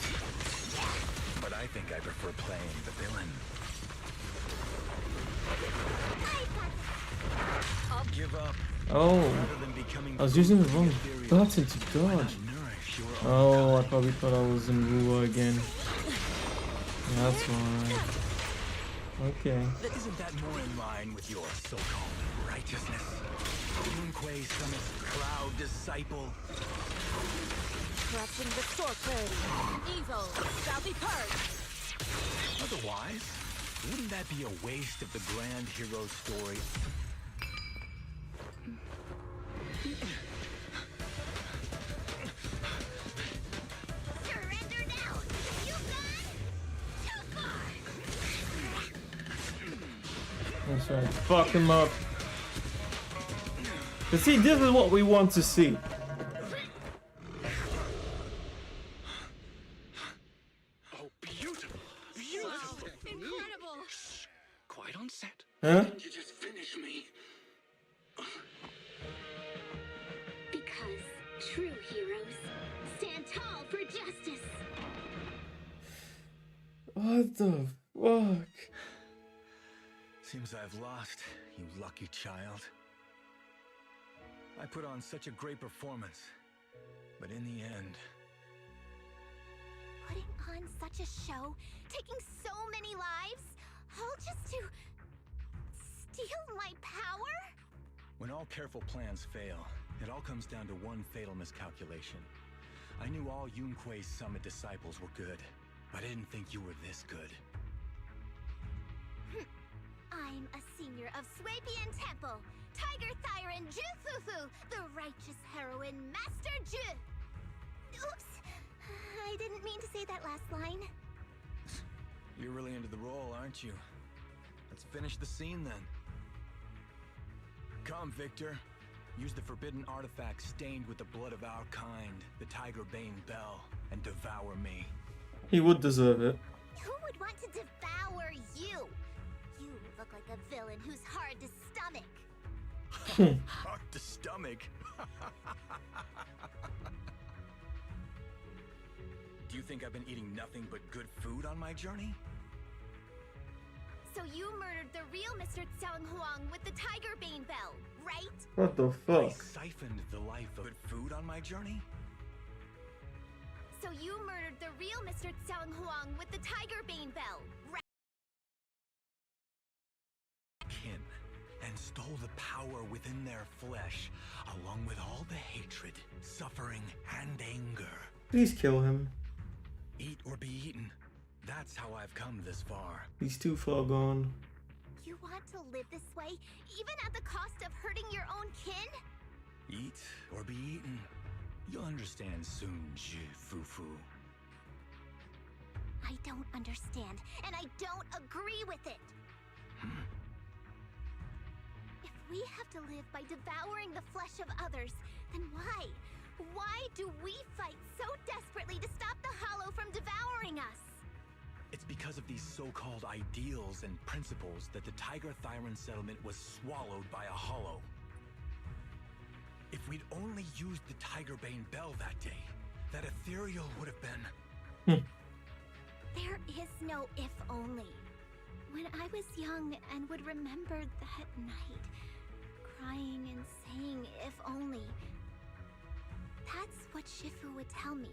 But I think I prefer playing the villain. I'll give up. Oh, I was using the wrong button to dodge. Oh, I probably thought I was in Rua again. That's why. Okay. Isn't that more in line with your so-called righteousness? Yunquei Summit's proud disciple. Corruption restore clarity. Evil shall be purged. Otherwise, wouldn't that be a waste of the grand hero story? Surrender now! You've gone too far! That's right. Fuck him up. But see, this is what we want to see. Oh, beautiful. Beautiful. Incredible. Quite on set. Huh? You just finish me. Because true heroes stand tall for justice. What the fuck? Seems I've lost, you lucky child. I put on such a great performance, but in the end... Putting on such a show, taking so many lives, all just to steal my power? When all careful plans fail, it all comes down to one fatal miscalculation. I knew all Yunquei Summit disciples were good, but I didn't think you were this good. I'm a senior of Swapian Temple, Tiger Thyron Jufufu, the righteous heroine Master Ju. Oops, I didn't mean to say that last line. You're really into the role, aren't you? Let's finish the scene then. Come, Victor. Use the forbidden artifact stained with the blood of our kind, the Tiger Bane Bell, and devour me. He would deserve it. Who would want to devour you? You look like a villain who's hard to stomach. Hard to stomach? Do you think I've been eating nothing but good food on my journey? So you murdered the real Mr. Xiang Huang with the Tiger Bane Bell, right? What the I fuck? siphoned the life of good food on my journey? So you murdered the real Mr. Xiang Huang with the Tiger Bane Bell, right? Kin, and stole the power within their flesh, along with all the hatred, suffering, and anger. Please kill him. Eat or be eaten. That's how I've come this far. He's too far gone. You want to live this way, even at the cost of hurting your own kin? Eat or be eaten. You'll understand soon, Fufu. I don't understand, and I don't agree with it. If we have to live by devouring the flesh of others, then why? Why do we fight so desperately to stop the Hollow from devouring us? It's because of these so-called ideals and principles that the Tiger Thyron settlement was swallowed by a Hollow. If we'd only used the Tiger Bane Bell that day, that ethereal would have been... There is no if only. When I was young and would remember that night, crying and saying if only, that's what Shifu would tell me.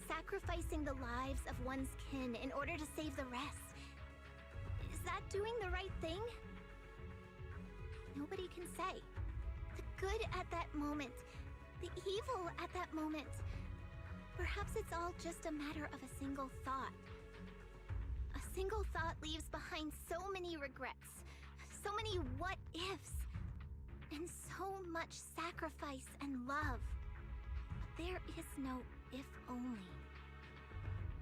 Sacrificing the lives of one's kin in order to save the rest. Is that doing the right thing? Nobody can say. The good at that moment, the evil at that moment. Perhaps it's all just a matter of a single thought. A single thought leaves behind so many regrets, so many what-ifs, and so much sacrifice and love. But there is no If only.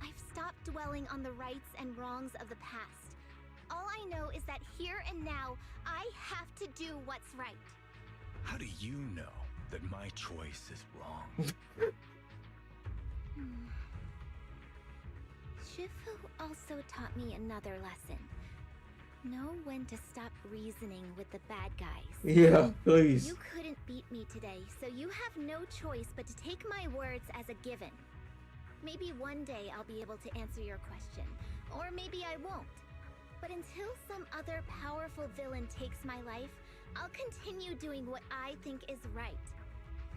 I've stopped dwelling on the rights and wrongs of the past. All I know is that here and now, I have to do what's right. How do you know that my choice is wrong? Shifu also taught me another lesson. Know when to stop reasoning with the bad guys. Yeah, please. You couldn't beat me today, so you have no choice but to take my words as a given. Maybe one day I'll be able to answer your question, or maybe I won't. But until some other powerful villain takes my life, I'll continue doing what I think is right.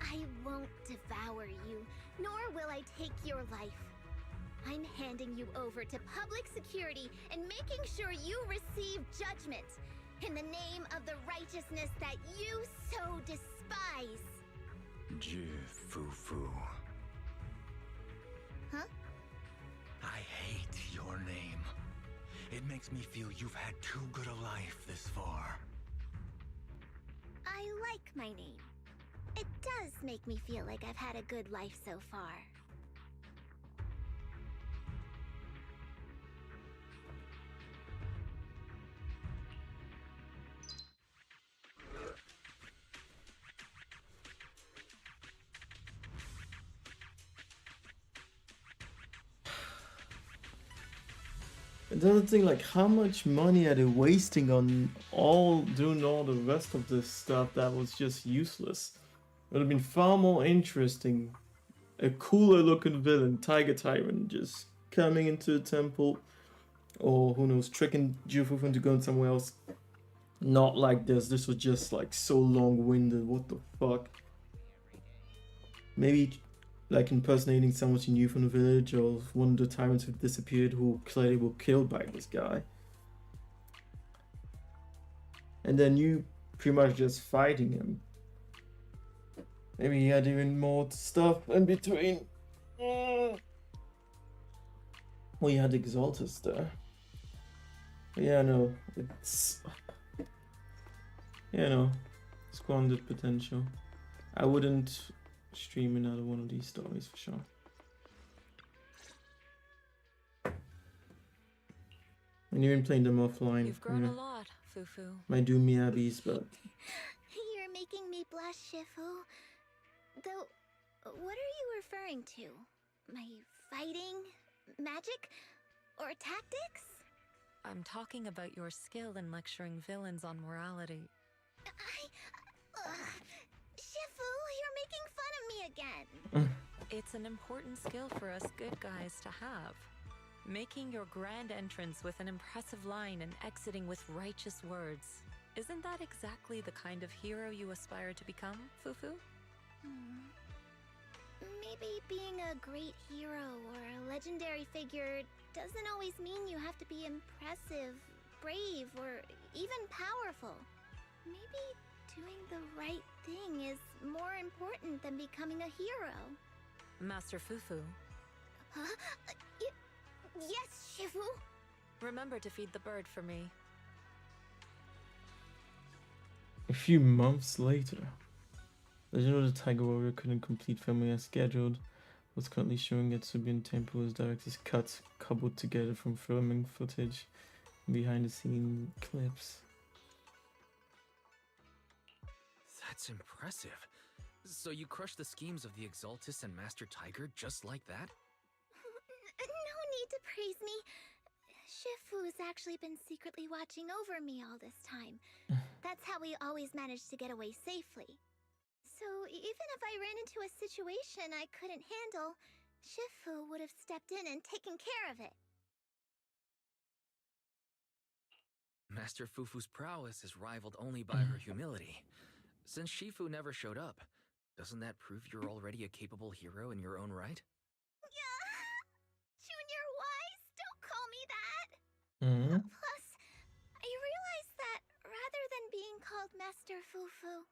I won't devour you, nor will I take your life. I'm handing you over to public security and making sure you receive judgment in the name of the righteousness that you so despise. Fufu. Huh? I hate your name. It makes me feel you've had too good a life this far. I like my name. It does make me feel like I've had a good life so far. Another thing, like, how much money are they wasting on doing all the rest of this stuff that was just useless? It would have been far more interesting. A cooler looking villain, Tiger Tyrant, just coming into the temple, or who knows, tricking Jufu into going somewhere else. Not like this. This was just like so long-winded. What the fuck? Maybe like impersonating someone you knew from the village, or one of the tyrants who disappeared who clearly were killed by this guy. And then you pretty much just fighting him. Maybe he had even more stuff in between. Well, you had Exaltus there. But yeah, no, it's... Yeah, no, squandered potential. I wouldn't stream another one of these stories for sure. And even playing them offline. You've grown a lot, Fufu. Might do Miyabi's, but... You're making me blush, Shifu. Though, what are you referring to? My fighting? Magic? Or tactics? I'm talking about your skill in lecturing villains on morality. Shifu, you're making fun of me again. It's an important skill for us good guys to have. Making your grand entrance with an impressive line and exiting with righteous words. Isn't that exactly the kind of hero you aspire to become, Fufu? Maybe being a great hero or a legendary figure doesn't always mean you have to be impressive, brave, or even powerful. Maybe doing the right thing is more important than becoming a hero. Master Fufu. Huh? Yes, Shifu. Remember to feed the bird for me. A few months later, Legend of the Tiger Warrior couldn't complete filming as scheduled. Was currently showing at Subian Temple as director's cuts cobbled together from filming footage and behind the scene clips. That's impressive. So you crushed the schemes of the Exaltus and Master Tiger just like that? No need to praise me. Shifu's actually been secretly watching over me all this time. That's how we always managed to get away safely. So even if I ran into a situation I couldn't handle, Shifu would have stepped in and taken care of it. Master Fufu's prowess is rivaled only by her humility. Since Shifu never showed up, doesn't that prove you're already a capable hero in your own right? Junior Wise, don't call me that! Plus, I realized that rather than being called Master Fufu,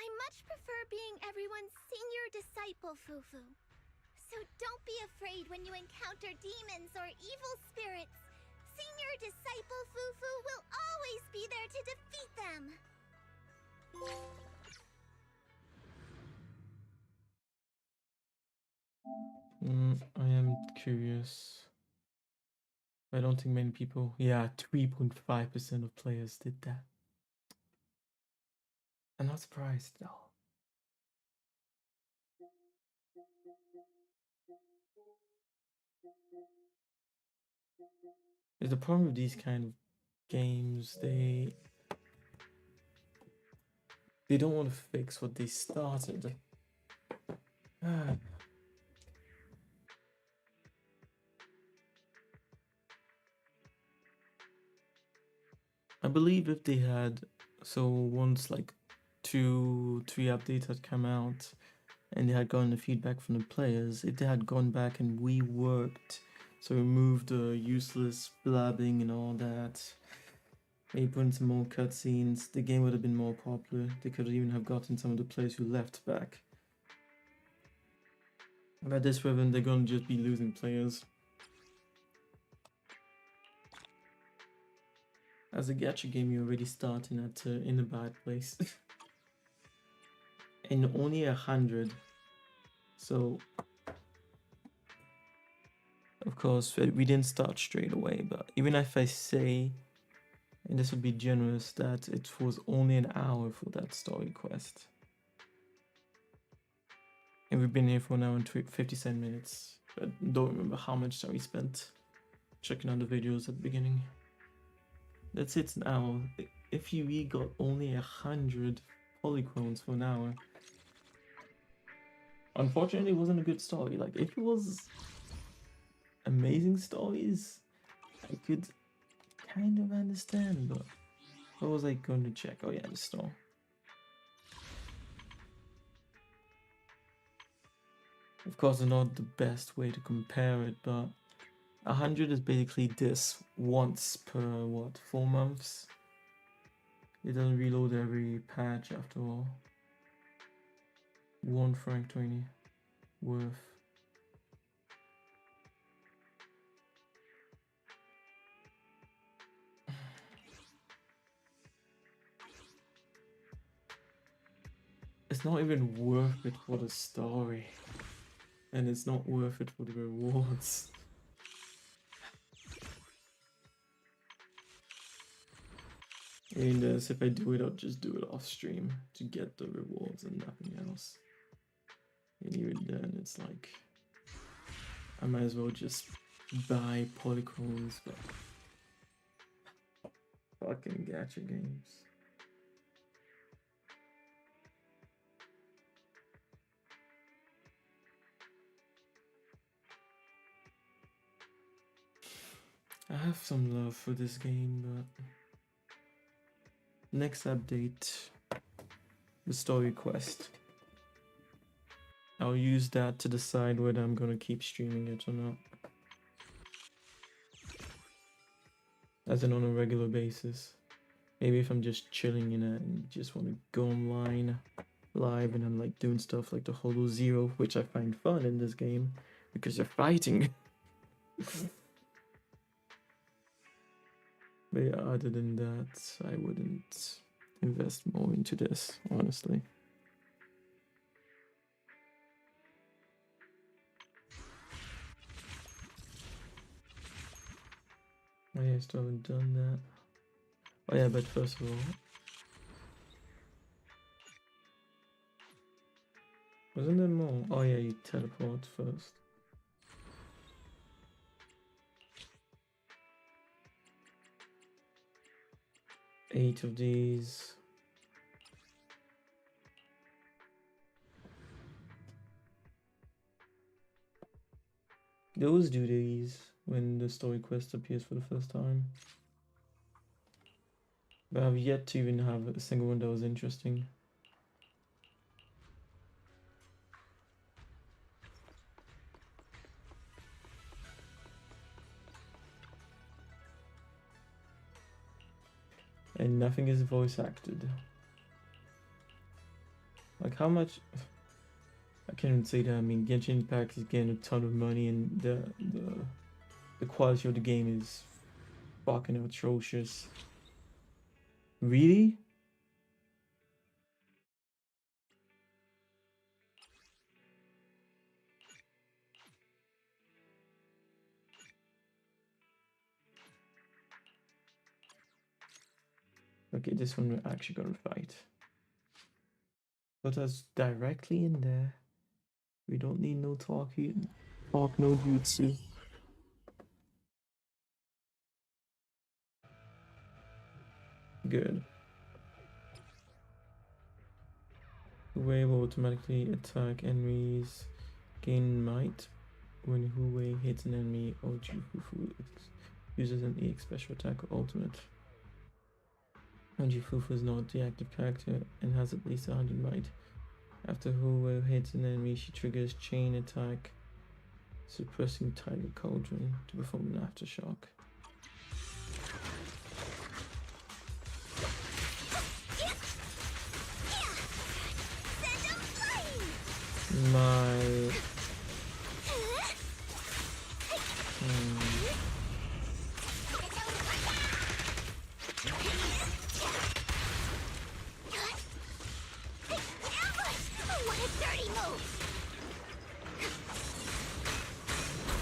I much prefer being everyone's senior disciple Fufu. So don't be afraid when you encounter demons or evil spirits. Senior disciple Fufu will always be there to defeat them. I am curious. I don't think many people. Yeah, 3.5% of players did that. I'm not surprised though. There's the problem with these kind of games. They don't want to fix what they started. I believe if they had, so once like 2-3 updates had come out and they had gotten the feedback from the players, if they had gone back and reworked, so removed the useless blabbing and all that, maybe put in some more cutscenes, the game would have been more popular. They could even have gotten some of the players who left back. But this rhythm, they're gonna just be losing players. As a gacha game, you're already starting at in a bad place. And only 100. So, of course, we didn't start straight away, but even if I say, and this would be generous, that it was only an hour for that story quest. And we've been here for an hour and 57 minutes. But don't remember how much time we spent checking out the videos at the beginning. That's it, an hour. If you got only 100 polychromes for an hour, unfortunately, it wasn't a good story. Like, if it was amazing stories, I could kind of understand, but what was I going to check? Oh yeah, the store. Of course, it's not the best way to compare it, but 100 is basically this once per, what, 4 months? It doesn't reload every patch after all. 1 franc 20 worth. It's not even worth it for the story. And it's not worth it for the rewards. And if I do it, I'll just do it off stream to get the rewards and nothing else. And even then, it's like, I might as well just buy polychromes, but fucking gacha games. I have some love for this game, but next update, the story quest. I'll use that to decide whether I'm gonna keep streaming it or not. As in on a regular basis. Maybe if I'm just chilling in it and just want to go online live and I'm like doing stuff like the Holo Zero, which I find fun in this game because you're fighting. But yeah, other than that, I wouldn't invest more into this, honestly. Oh yeah, I still haven't done that. Oh yeah, but first of all, wasn't there more? Oh yeah, you teleport first. Eight of these. They always do these when the story quest appears for the first time. But I've yet to even have a single one that was interesting. And nothing is voice acted. Like how much? I can't even say that. I mean, Genshin Impact is getting a ton of money, and the quality of the game is fucking atrocious. Really? Okay, this one we're actually gonna fight. Put us directly in there. We don't need no talk no jutsu. Good. Hui will automatically attack enemies, gain might when Hui hits an enemy or Jifufu uses an EX special attack or ultimate. And Jifufu is not the active character and has at least 100 might. After Hui hits an enemy, she triggers chain attack, suppressing Tiger Cauldron to perform an aftershock. My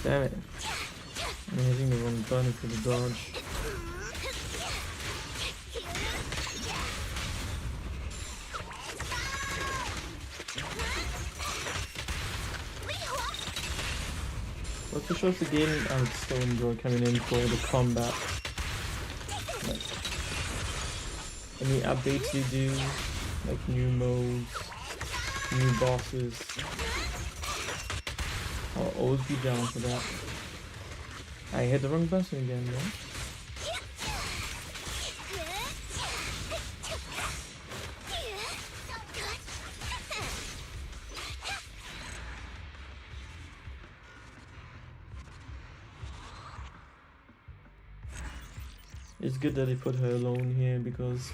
damn it. I'm hitting the wrong button for the dodge. But for sure the game I would still enjoy coming in for the combat. Like, any updates they do, like new modes, new bosses. I'll always be down for that. I hit the wrong button again, though. It's good that they put her alone here because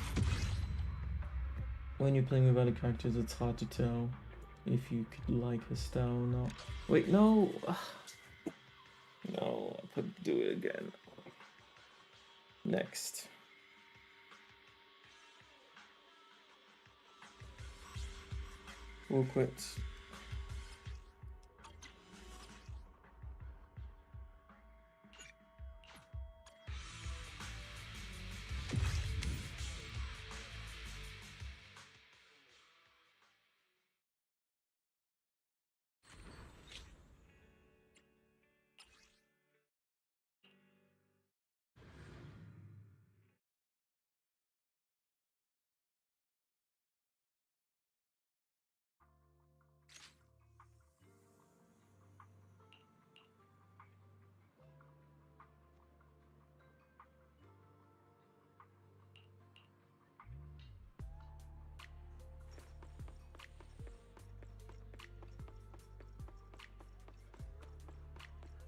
when you're playing with other characters, it's hard to tell if you could like her style or not. Wait, no! No, I could do it again. Next. We'll quit.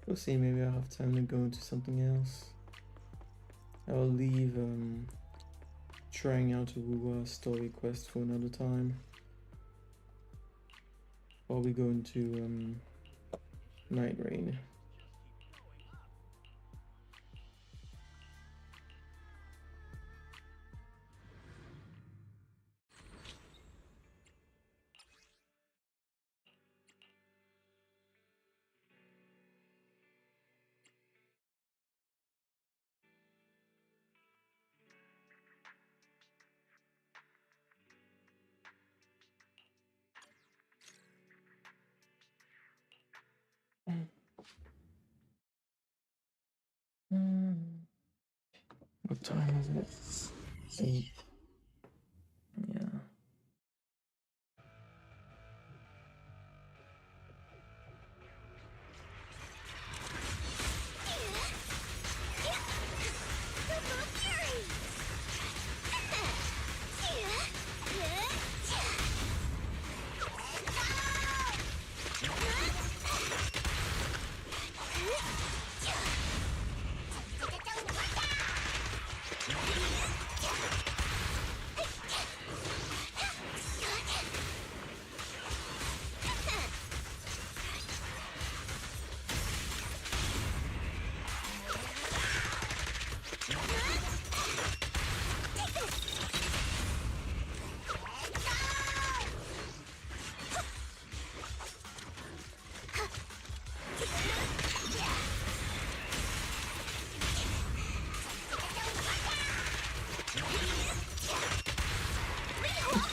We'll see, maybe I'll have time to go into something else. I'll leave trying out a Wuwa story quest for another time. While we go into Night Rain. What time is it? 8. Yeah.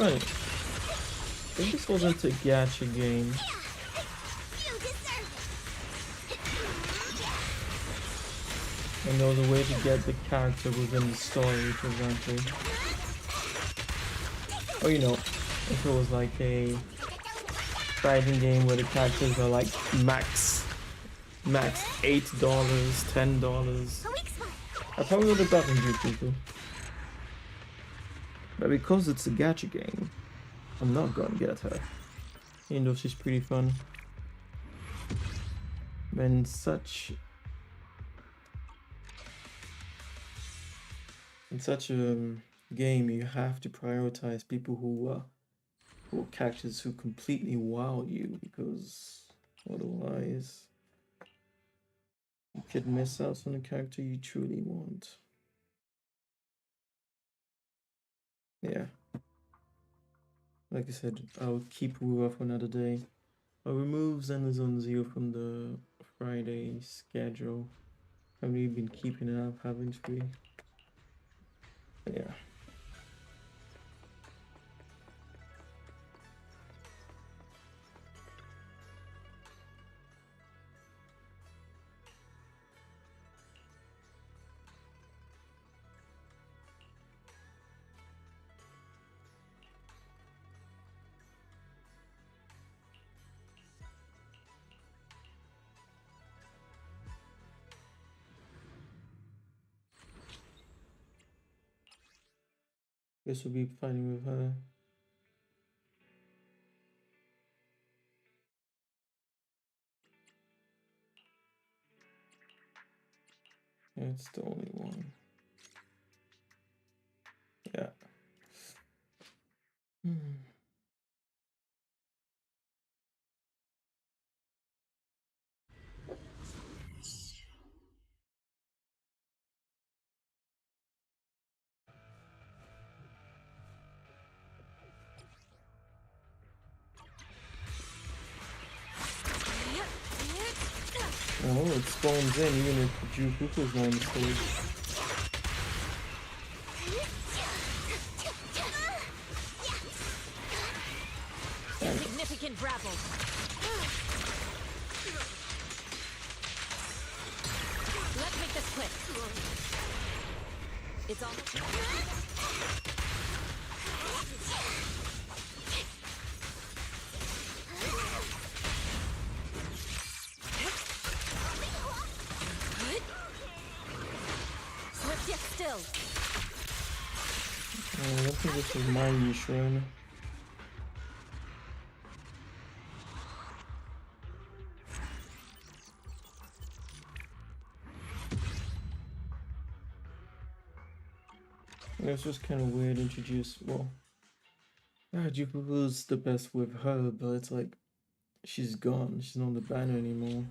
funny. If this wasn't a gacha game, and there was a way to get the character within the story, for example. Or, you know, if it was like a fighting game where the characters are like max $8, $10. I probably would have gotten you people. But because it's a gacha game, I'm not gonna get her. Even though she's pretty fun. When in such a game, you have to prioritize people who are characters who completely wow you, because otherwise you could miss out on the character you truly want. Yeah. Like I said, I'll keep Rua for another day. I'll remove Zenless on Zero from the Friday schedule. I've really been keeping it up, having to be. Yeah. Guess we'll be fighting with her. Yeah, it's the only one. Yeah. Oh, it spawns in even if Jufuku's on the stage. Significant grapple. Let's make this quick. It's almost. Swift yet still. I don't think this is my Yishuren. It's just kind of weird introduce. Well, Jufuku's the best with her, but it's like she's gone. She's not on the banner anymore.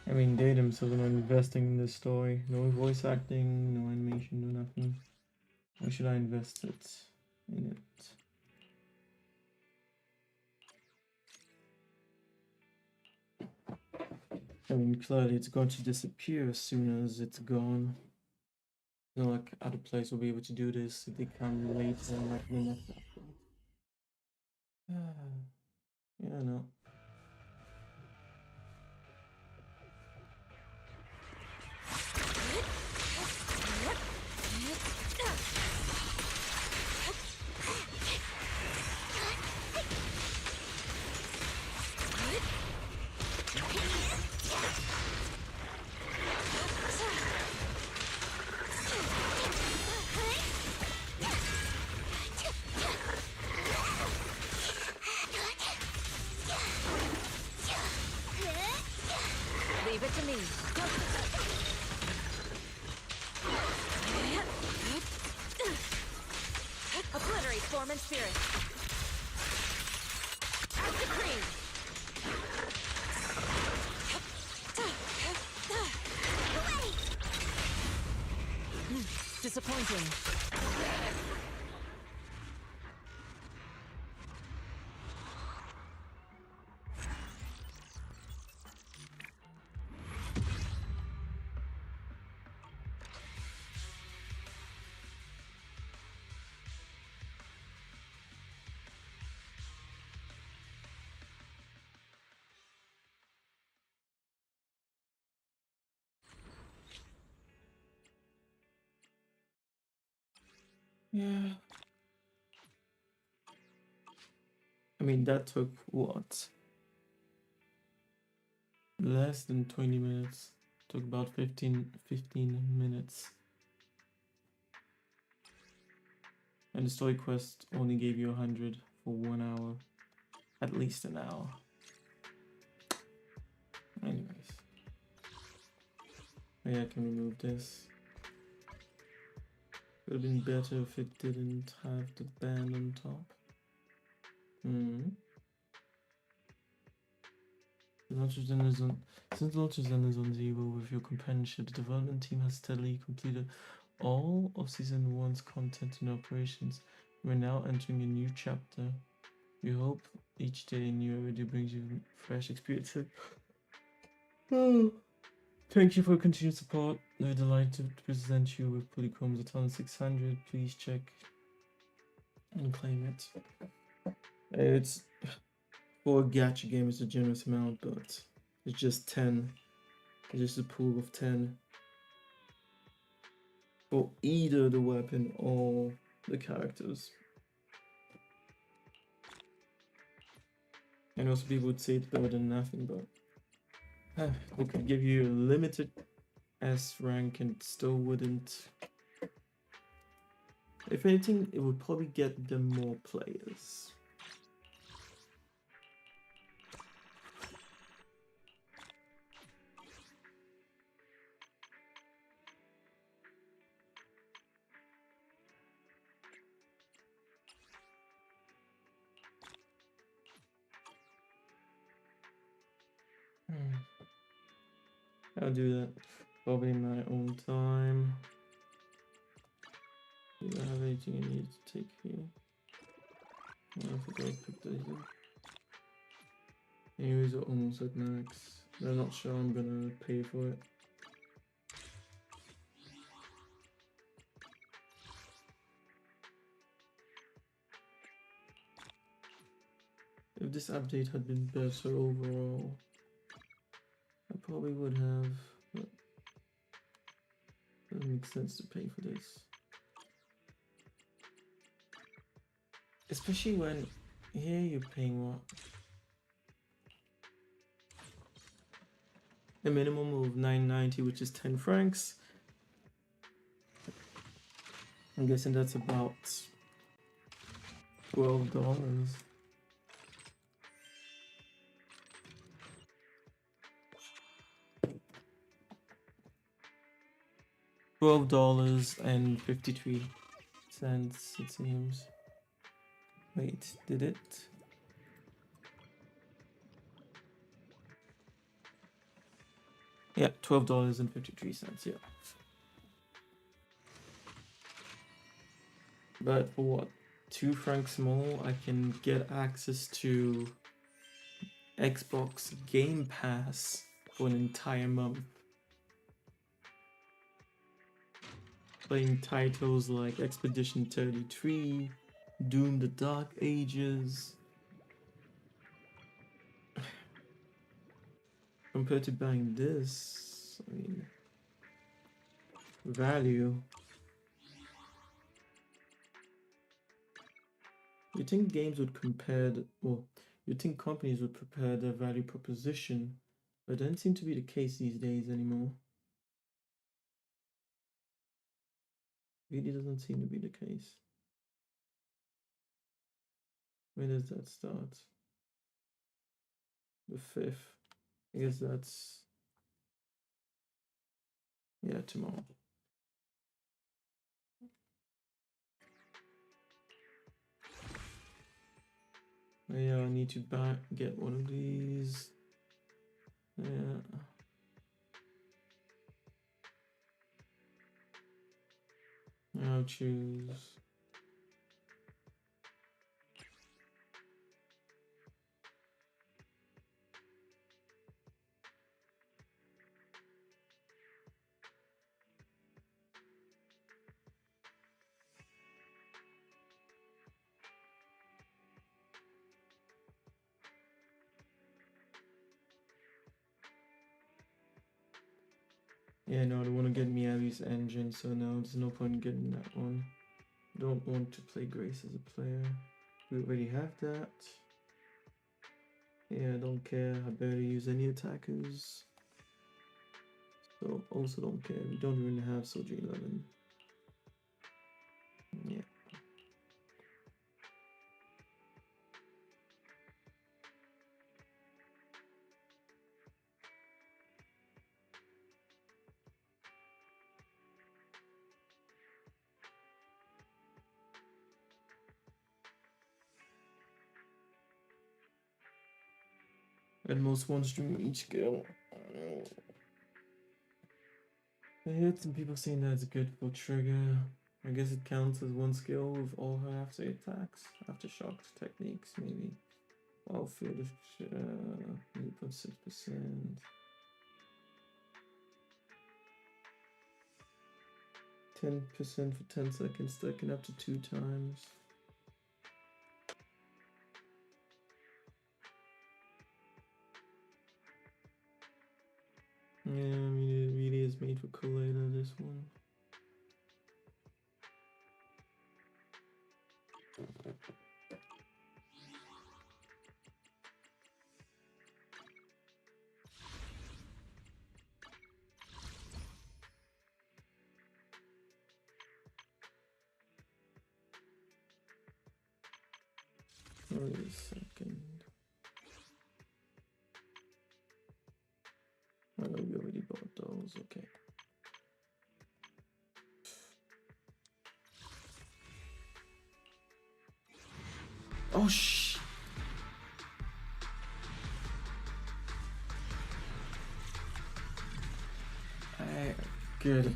I mean, they themselves are not investing in this story. No voice acting, no animation, no nothing. Why should I invest it in it? I mean, clearly it's going to disappear as soon as it's gone. You know, like other players will be able to do this if they come later, like the next update. Yeah, no. Leave it to me. Obliterate form and spirit. As decreed. Disappointing. Yeah. I mean, that took what? Less than 20 minutes. Took about 15 minutes. And the story quest only gave you 100 for 1 hour. At least an hour. Anyways. Yeah, I can remove this. Would have been better if it didn't have the band on top. Since launch of Zenless on Zero with your companionship, the development team has steadily completed all of Season 1's content and operations. We're now entering a new chapter. We hope each day a new already brings you fresh experiences. Thank you for your continued support. We're delighted to present you with Polychrome's Aton 600. Please check and claim it. It's for a gacha game, it's a generous amount, but it's just 10. It's just a pool of 10 for either the weapon or the characters. And also people would say it's better than nothing, but they could give you a limited S rank and still wouldn't. If anything, it would probably get them more players. I'll do that probably in my own time. Do I have anything I need to take here? I forgot to put these in. Anyways, we're almost at max. I'm not sure I'm gonna pay for it. If this update had been better overall, I probably would have, but it doesn't make sense to pay for this. Especially when here you're paying what? A minimum of $9.90, which is 10 francs. I'm guessing that's about $12. $12.53, it seems. Wait, did it? Yeah, $12.53, yeah. But for what? 2 francs more, I can get access to Xbox Game Pass for an entire month. Playing titles like Expedition 33, Doom the Dark Ages, compared to buying this, I mean, value. You think games would compare, well, you think companies would prepare their value proposition, but it doesn't seem to be the case these days anymore. Really doesn't seem to be the case. When does that start? The 5th. I guess that's, yeah, tomorrow. Yeah, I need to get one of these. Yeah. I'll choose. Yeah, no, I don't want to get Miyabi's engine, so no, there's no point in getting that one. Don't want to play Grace as a player. We already have that. Yeah, I don't care. I barely use any attackers. So also don't care. We don't even have Soldier 11. Yeah. At most one stream each skill. I heard some people saying that's good for trigger. I guess it counts as one skill with all her after attacks, aftershock techniques, maybe. I'll feel the 8.6%. 10% for 10 seconds, stacking up to 2 times. Yeah, I mean, it really is made for Kool-Aid, this one. Wait a second. I know we already bought those, okay. Oh, shh. Good.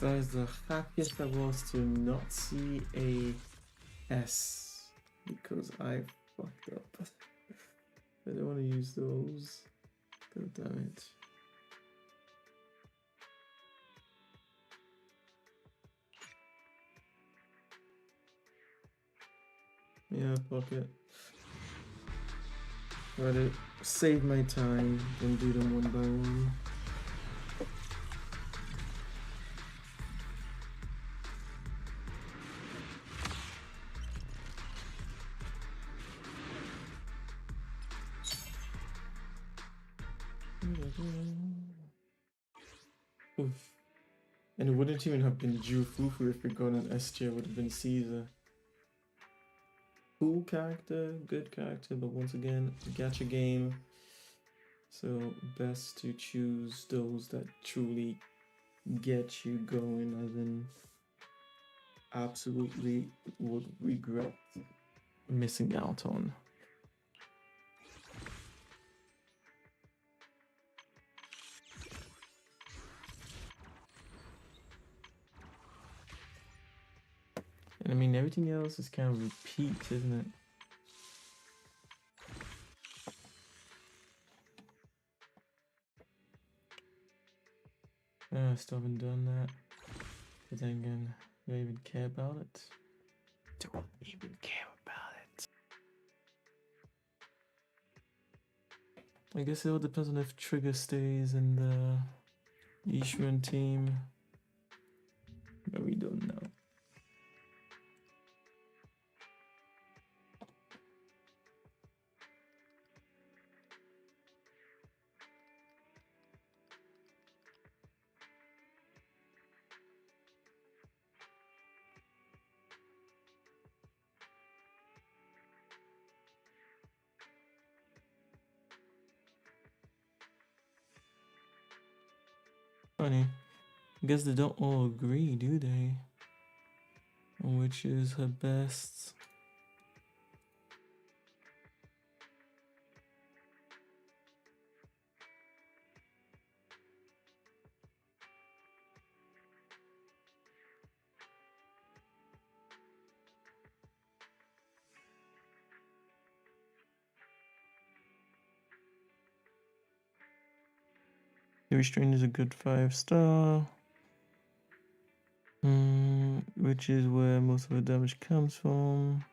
That is the happiest I was to not see a S because I fucked up. I don't want to use those. God damn it. Yeah, fuck it. Rather save my time and do them one by one. Oof. And it wouldn't even have been Ju Fufu if we got an S tier, it would have been Caesar. Cool character, good character, but once again, gacha game. So best to choose those that truly get you going, as in absolutely would regret missing out on. And I mean, everything else is kind of repeat, isn't it? I still haven't done that. But then again, do I even care about it? Don't even care about it. I guess it all depends on if Trigger stays in the Yishuan team. But we don't know. Funny. I guess they don't all agree, do they? On which is her best. The restraint is a good 5-star. Which is where most of the damage comes from.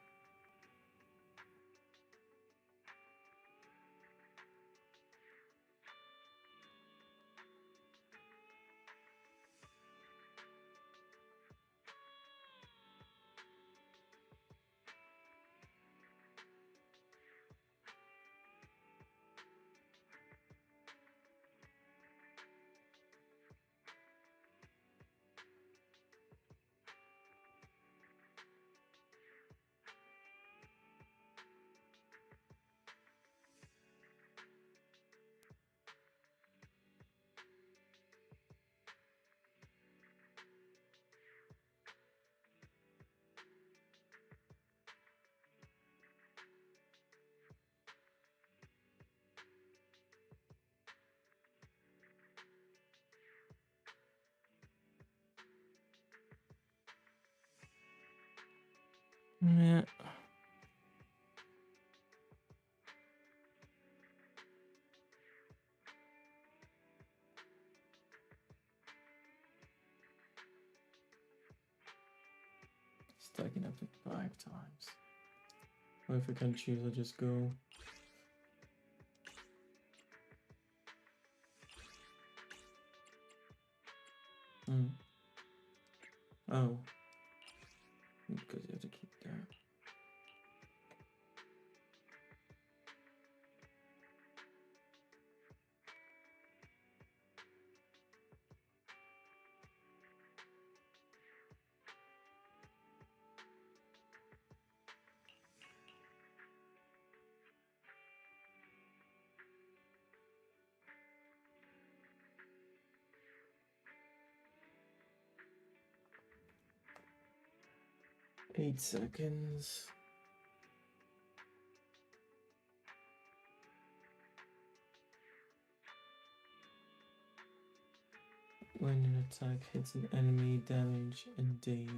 Yeah. Stacking up to 5 times. Or if I can choose, I'll just go. Oh. Because you have to keep that. Eight seconds. When an attack hits an enemy, damage and daze.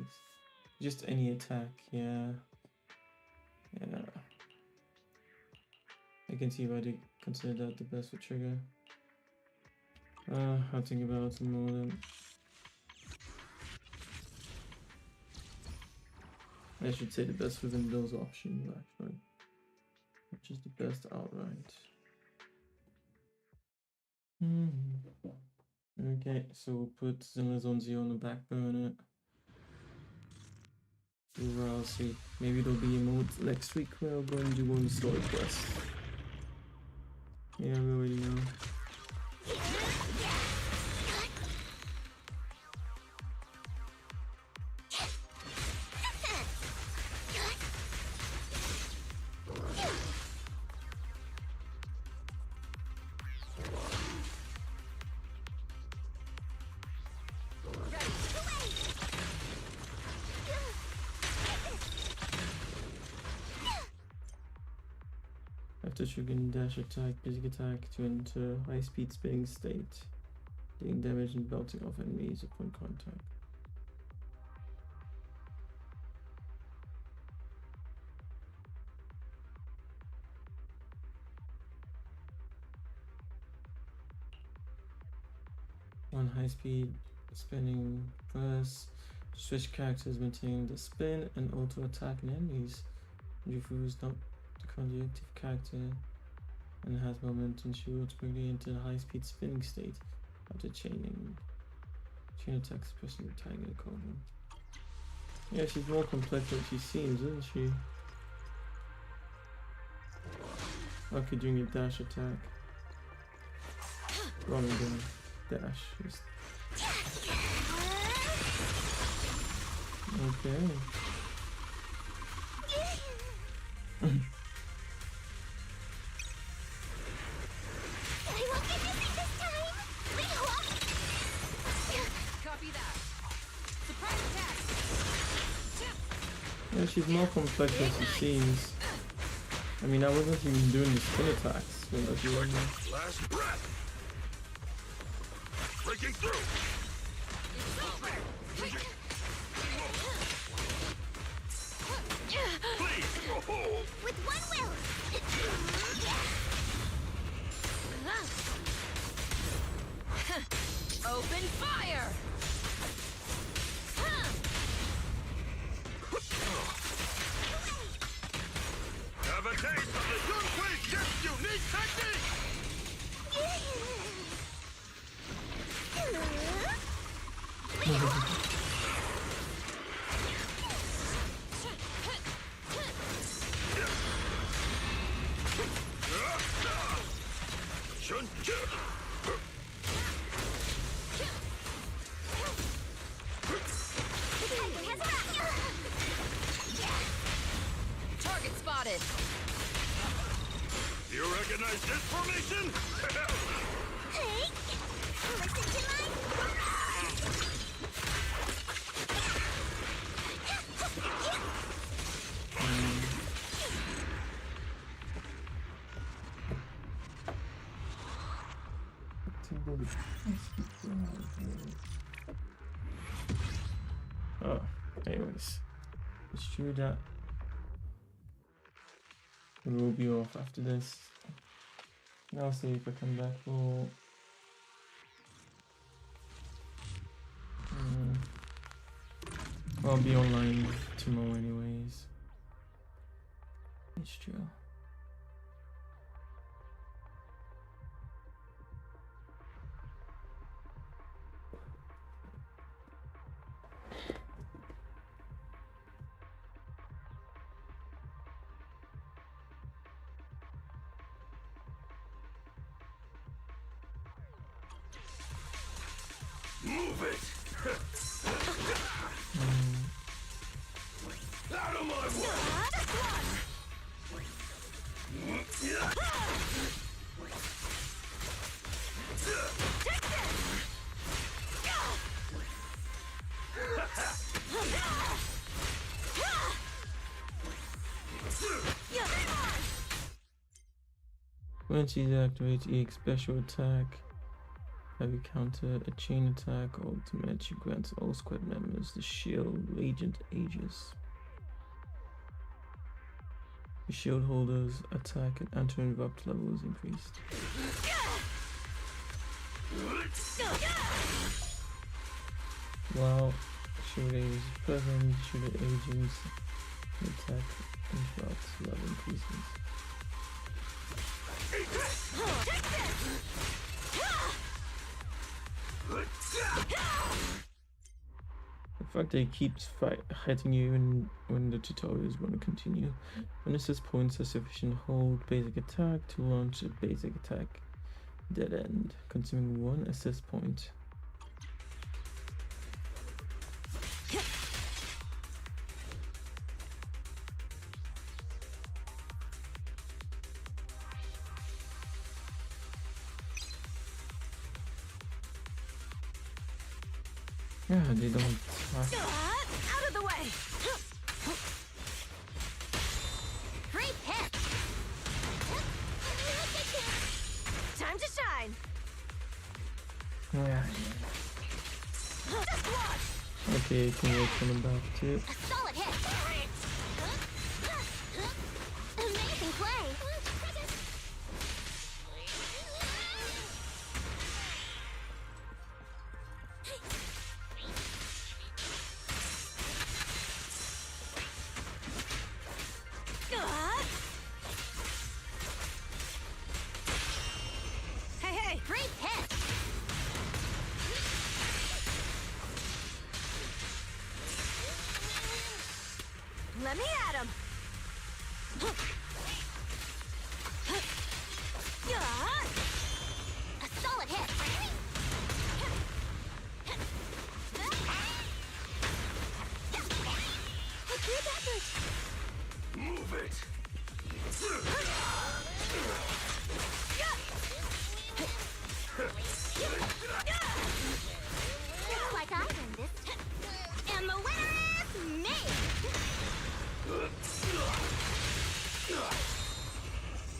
Just any attack, yeah. Yeah. I can see why they consider that the best for Trigger. I'll think about it more then. I should say the best within those options, actually. Which is the best outright. Okay, so we'll put Zenless on 0 on the back burner. We'll see. Maybe there'll be a mode next week where I'll go and do one story quest. Yeah, we already know. After triggering dash attack, basic attack to enter high speed spinning state, dealing damage and bouncing off enemies upon contact. On high speed spinning press, switch characters maintaining the spin and auto attack enemies. Jufu is not the currently active character. and has momentum. She rolls quickly into a high-speed spinning state after chaining. Chain attacks, pressing the tiger column. Yeah, she's more complex than she seems, isn't she? Okay, doing a dash attack. Wrong again. Dash. Okay. Copy that. Surprise attack. Yeah, she's more complex than she seems. I mean, I wasn't even doing the spin attacks when I was doing them. Last breath. Breaking through. It's over. Please. Oh. With one will. Open fire. Have a taste of the Yunquei's just unique technique. Target spotted. You recognize this formation? Hey, listen to my. Oh, anyways, it's true that we will be off after this. And I'll see if I come back for I'll be online tomorrow anyways. It's true. Move it! Out of my way! When she activates EX special attack, heavy counter, a chain attack, ultimate, she grants all squad members the shield Radiant Aegis. The shield holders attack and anti-erupt level is increased. While shooting is present, shooter agents attack interrupt level increases. The fact that it keeps hitting you even when the tutorial is going to continue. When assist points are sufficient, hold basic attack to launch a basic attack dead end, consuming 1 assist point. Yeah, they don't attack. Out of the way. Free hit. Time to shine. Yeah. Just watch. Okay, can you coming back to it? A solid hit. Amazing play. Let me at him. A solid hit. A group effort. Move it! Looks like I win this time. And the winner is me!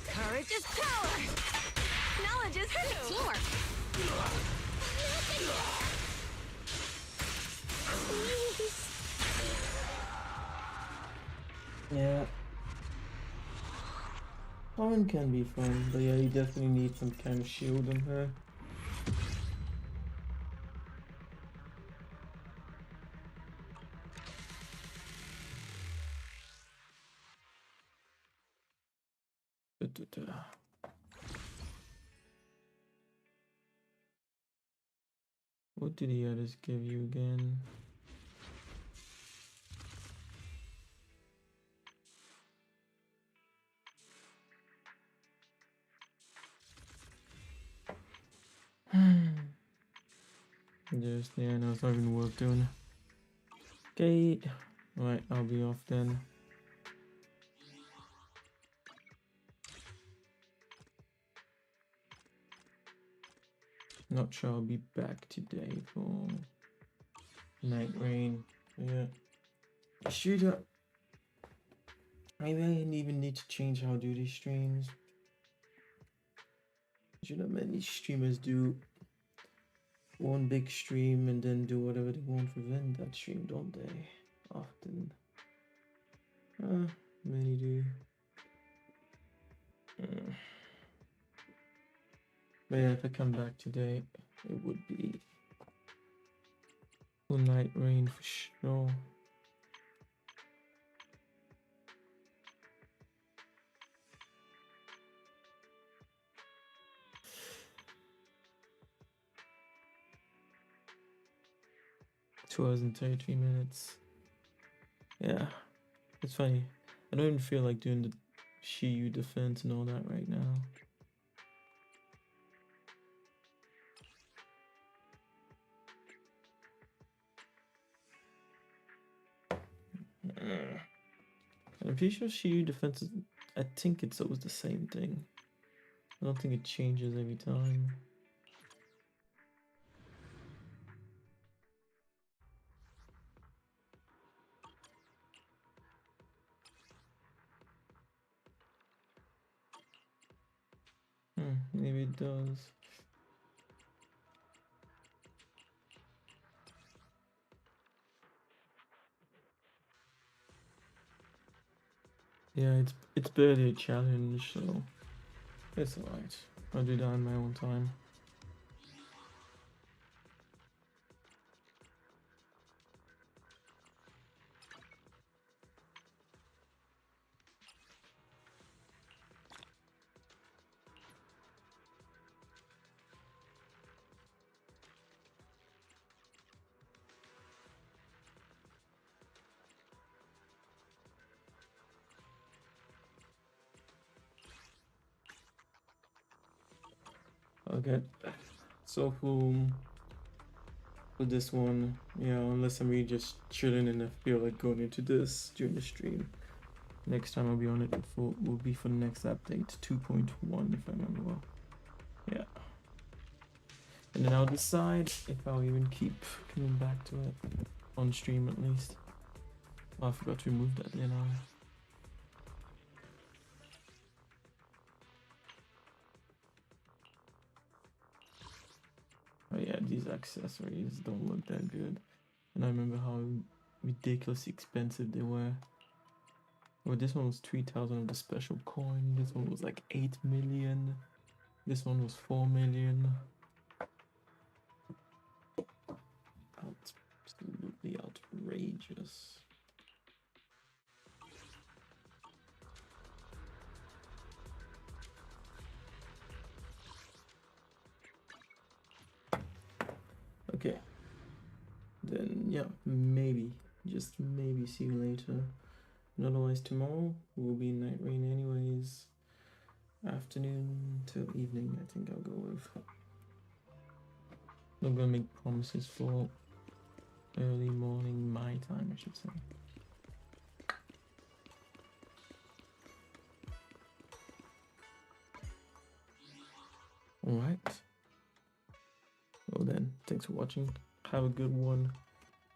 Courage is power. Knowledge is who. Teamwork. Yeah. Owen can be fun, but yeah, you definitely need some kind of shield on her. What did the others give you again? Just, yeah, no, it's not even worth doing. Okay, right, I'll be off then. Not sure I'll be back today for Night Rain. Yeah. Shoot up. Maybe I even need to change how I do these streams. You know, many streamers do one big stream and then do whatever they want within that stream, don't they? Often. Many do. But yeah, if I come back today, it would be full Night Rain for sure. $2 and 33 minutes. Yeah, it's funny. I don't even feel like doing the Shiyu defense and all that right now. I'm pretty sure Shiyu defense is, I think it's always the same thing. I don't think it changes every time. Maybe it does. Yeah, it's barely a challenge, so it's alright. I'll do that on my own time. Okay, so for this one, yeah, unless I'm really just chilling and I feel like going into this during the stream. Next time I'll be on it will be for the next update, 2.1 if I remember well. Yeah. And then I'll decide if I'll even keep coming back to it on stream at least. Oh, I forgot to remove that, didn't I? Oh yeah, these accessories don't look that good. And I remember how ridiculously expensive they were. Well, this one was 3,000 of the special coin. This one was like 8 million. This one was 4 million. Absolutely outrageous. Okay. Then, yeah, maybe, just maybe see you later. otherwise tomorrow will be night rain anyways. Afternoon till evening, I think I'll go with. Not gonna make promises for early morning my time, I should say. Alright. Well then, thanks for watching. Have a good one.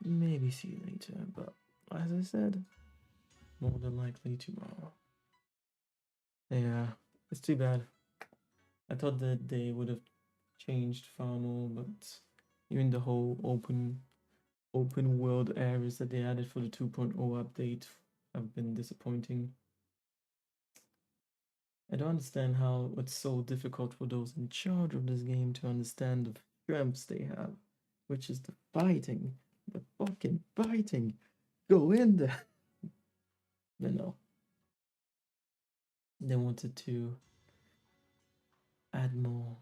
Maybe see you later, but as I said, more than likely tomorrow. Yeah, it's too bad. I thought that they would have changed far more, but even the whole open world areas that they added for the 2.0 update have been disappointing. I don't understand how it's so difficult for those in charge of this game to understand the strengths they have, which is the fighting, the fucking fighting. Go in there. But no. They wanted to add more.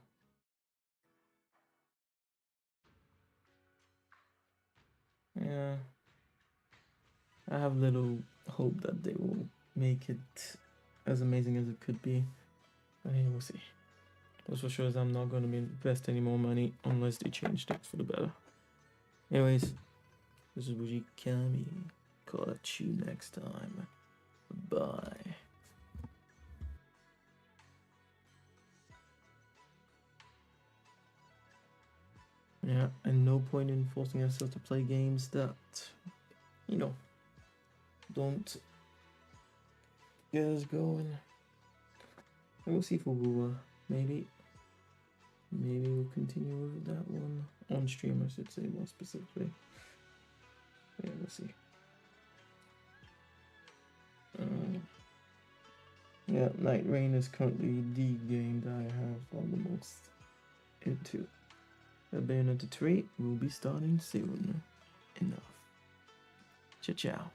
Yeah. I have little hope that they will make it as amazing as it could be. But hey, we'll see. What's for sure is I'm not going to invest any more money unless they change things for the better. Anyways, this is Wuji Kami. Call at you next time. Bye. Yeah, and no point in forcing ourselves to play games that, you know, don't get us going. And we'll see for Wua. Maybe we'll continue with that one on stream, I should say more specifically. Yeah, we'll see. Yeah, Night Rain is currently the game that I have gone the most into. Bayonetta 3 will be starting soon. Enough. Ciao, ciao.